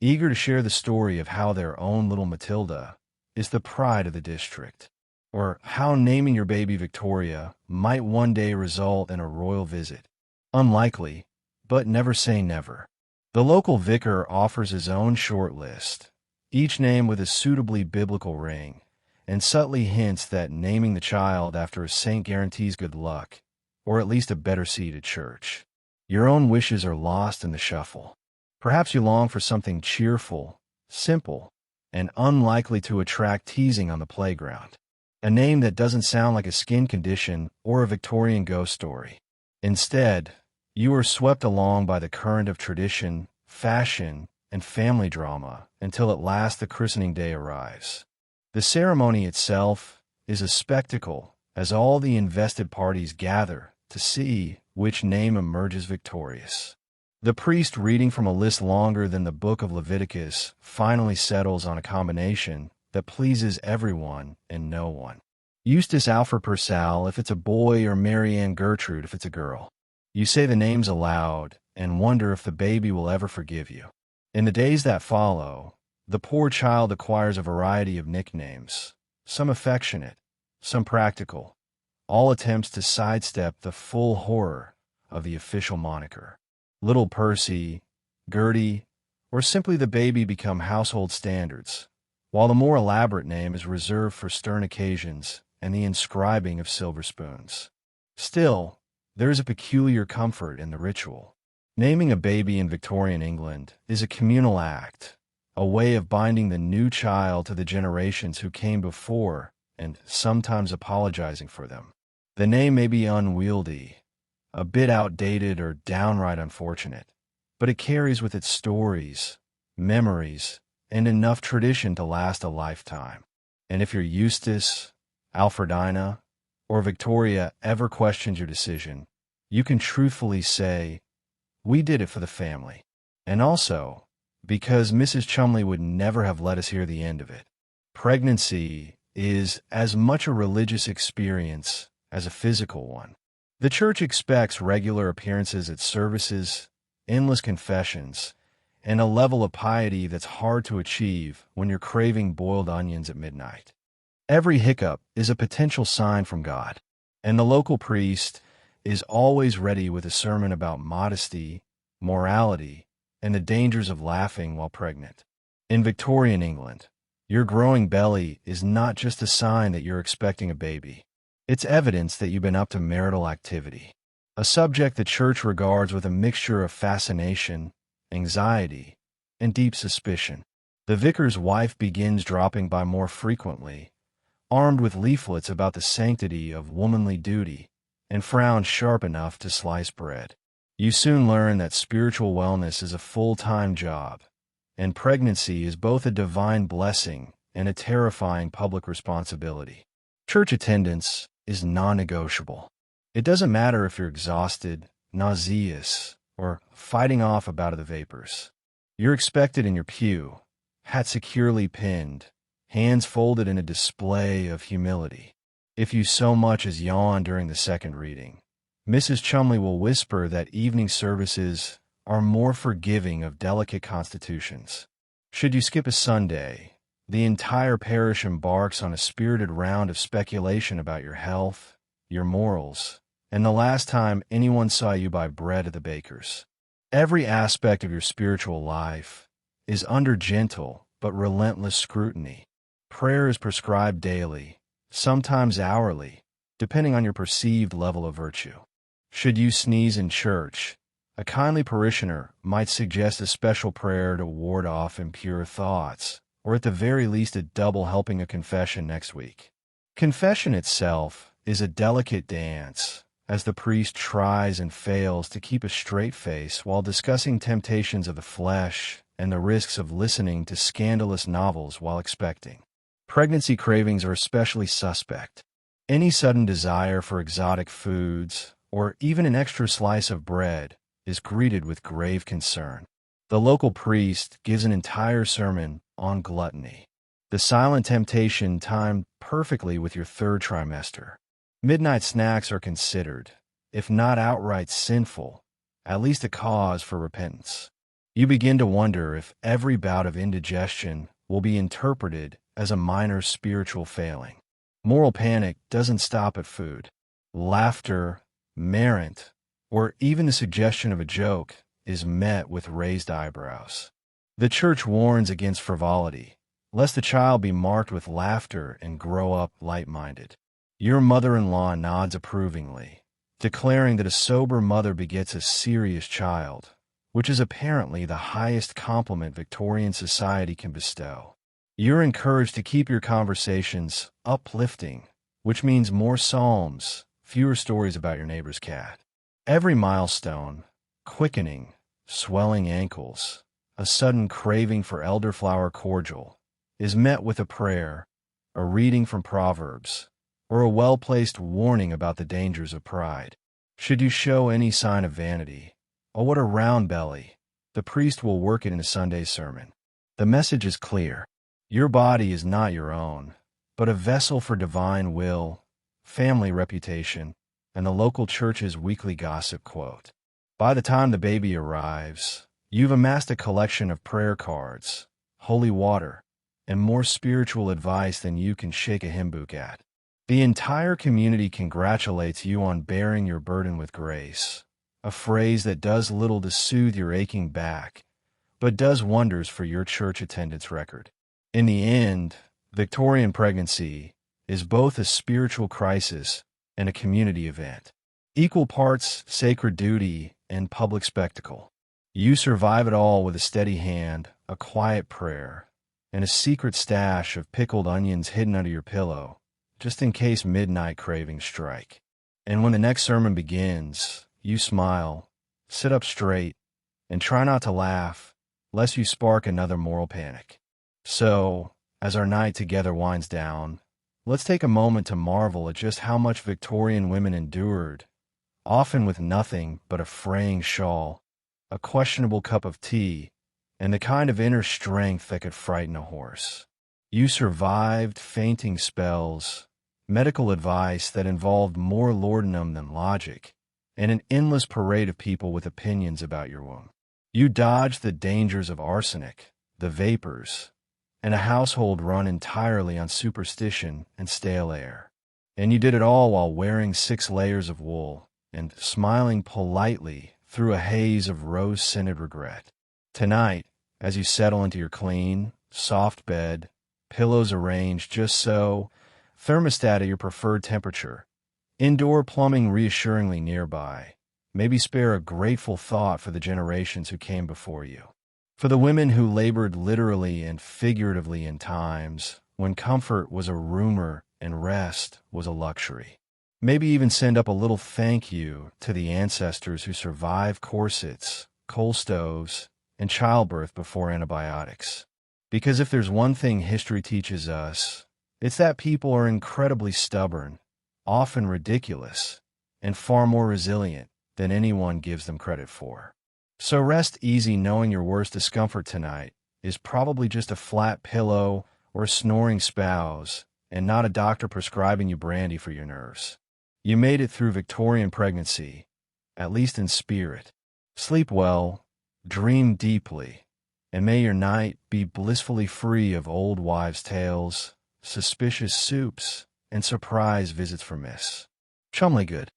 eager to share the story of how their own little Matilda is the pride of the district, or how naming your baby Victoria might one day result in a royal visit. Unlikely, but never say never. The local vicar offers his own short list, each name with a suitably biblical ring, and subtly hints that naming the child after a saint guarantees good luck, or at least a better seat at church. Your own wishes are lost in the shuffle. Perhaps you long for something cheerful, simple, and unlikely to attract teasing on the playground. A name that doesn't sound like a skin condition or a Victorian ghost story. Instead, you are swept along by the current of tradition, fashion, and family drama until at last the christening day arrives. The ceremony itself is a spectacle as all the invested parties gather to see which name emerges victorious. The priest, reading from a list longer than the book of Leviticus, finally settles on a combination that pleases everyone and no one. Eustace Alfred Purcell if it's a boy, or Marianne Gertrude if it's a girl. You say the names aloud and wonder if the baby will ever forgive you. In the days that follow, the poor child acquires a variety of nicknames, some affectionate, some practical, all attempts to sidestep the full horror of the official moniker. Little Percy, Gertie, or simply the baby become household standards, while the more elaborate name is reserved for stern occasions and the inscribing of silver spoons. Still, there is a peculiar comfort in the ritual. Naming a baby in Victorian England is a communal act, a way of binding the new child to the generations who came before and sometimes apologizing for them. The name may be unwieldy, a bit outdated or downright unfortunate, but it carries with it stories, memories, and enough tradition to last a lifetime. And if your Eustace, Alfredina, or Victoria ever questions your decision, you can truthfully say, "We did it for the family." And also, because Mrs. Chumley would never have let us hear the end of it. Pregnancy is as much a religious experience as a physical one. The church expects regular appearances at services, endless confessions, and a level of piety that's hard to achieve when you're craving boiled onions at midnight. Every hiccup is a potential sign from God, and the local priest is always ready with a sermon about modesty, morality, and the dangers of laughing while pregnant. In Victorian England, your growing belly is not just a sign that you're expecting a baby. It's evidence that you've been up to marital activity, a subject the church regards with a mixture of fascination, anxiety, and deep suspicion. The vicar's wife begins dropping by more frequently, armed with leaflets about the sanctity of womanly duty, and frowns sharp enough to slice bread. You soon learn that spiritual wellness is a full-time job, and pregnancy is both a divine blessing and a terrifying public responsibility. Church attendance is non-negotiable. It doesn't matter if you're exhausted, nauseous, or fighting off a bout of the vapors. You're expected in your pew, hat securely pinned, hands folded in a display of humility. If you so much as yawn during the second reading, Mrs. Chumley will whisper that evening services are more forgiving of delicate constitutions. Should you skip a Sunday, the entire parish embarks on a spirited round of speculation about your health, your morals, and the last time anyone saw you buy bread at the baker's. Every aspect of your spiritual life is under gentle but relentless scrutiny. Prayer is prescribed daily, sometimes hourly, depending on your perceived level of virtue. Should you sneeze in church, a kindly parishioner might suggest a special prayer to ward off impure thoughts, or at the very least a double helping of confession next week. Confession itself is a delicate dance, as the priest tries and fails to keep a straight face while discussing temptations of the flesh and the risks of listening to scandalous novels while expecting. Pregnancy cravings are especially suspect. Any sudden desire for exotic foods, or even an extra slice of bread, is greeted with grave concern. The local priest gives an entire sermon on gluttony, the silent temptation timed perfectly with your third trimester. Midnight snacks are considered, if not outright sinful, at least a cause for repentance. You begin to wonder if every bout of indigestion will be interpreted as a minor spiritual failing. Moral panic doesn't stop at food. Laughter, merriment, or even the suggestion of a joke is met with raised eyebrows. The church warns against frivolity, lest the child be marked with laughter and grow up light-minded. Your mother-in-law nods approvingly, declaring that a sober mother begets a serious child, which is apparently the highest compliment Victorian society can bestow. You're encouraged to keep your conversations uplifting, which means more psalms, fewer stories about your neighbor's cat. Every milestone, quickening, swelling ankles, a sudden craving for elderflower cordial, is met with a prayer, a reading from Proverbs, or a well-placed warning about the dangers of pride. Should you show any sign of vanity, oh, what a round belly, the priest will work it in a Sunday sermon. The message is clear. Your body is not your own, but a vessel for divine will, family reputation, and the local church's weekly gossip quote. By the time the baby arrives, you've amassed a collection of prayer cards, holy water, and more spiritual advice than you can shake a hymn book at. The entire community congratulates you on bearing your burden with grace, a phrase that does little to soothe your aching back, but does wonders for your church attendance record. In the end, Victorian pregnancy is both a spiritual crisis and a community event. Equal parts sacred duty and public spectacle. You survive it all with a steady hand, a quiet prayer, and a secret stash of pickled onions hidden under your pillow, just in case midnight cravings strike. And when the next sermon begins, you smile, sit up straight, and try not to laugh, lest you spark another moral panic. So, as our night together winds down, let's take a moment to marvel at just how much Victorian women endured, often with nothing but a fraying shawl, a questionable cup of tea, and the kind of inner strength that could frighten a horse. You survived fainting spells, medical advice that involved more laudanum than logic, and an endless parade of people with opinions about your womb. You dodged the dangers of arsenic, the vapors, and a household run entirely on superstition and stale air. And you did it all while wearing 6 layers of wool and smiling politely through a haze of rose-scented regret. Tonight, as you settle into your clean, soft bed, pillows arranged just so, thermostat at your preferred temperature, indoor plumbing reassuringly nearby, maybe spare a grateful thought for the generations who came before you. For the women who labored literally and figuratively in times when comfort was a rumor and rest was a luxury. Maybe even send up a little thank you to the ancestors who survived corsets, coal stoves, and childbirth before antibiotics. Because if there's one thing history teaches us, it's that people are incredibly stubborn, often ridiculous, and far more resilient than anyone gives them credit for. So rest easy knowing your worst discomfort tonight is probably just a flat pillow or a snoring spouse, and not a doctor prescribing you brandy for your nerves. You made it through Victorian pregnancy, at least in spirit. Sleep well, dream deeply, and may your night be blissfully free of old wives' tales, suspicious soups, and surprise visits from Miss Chumley Good.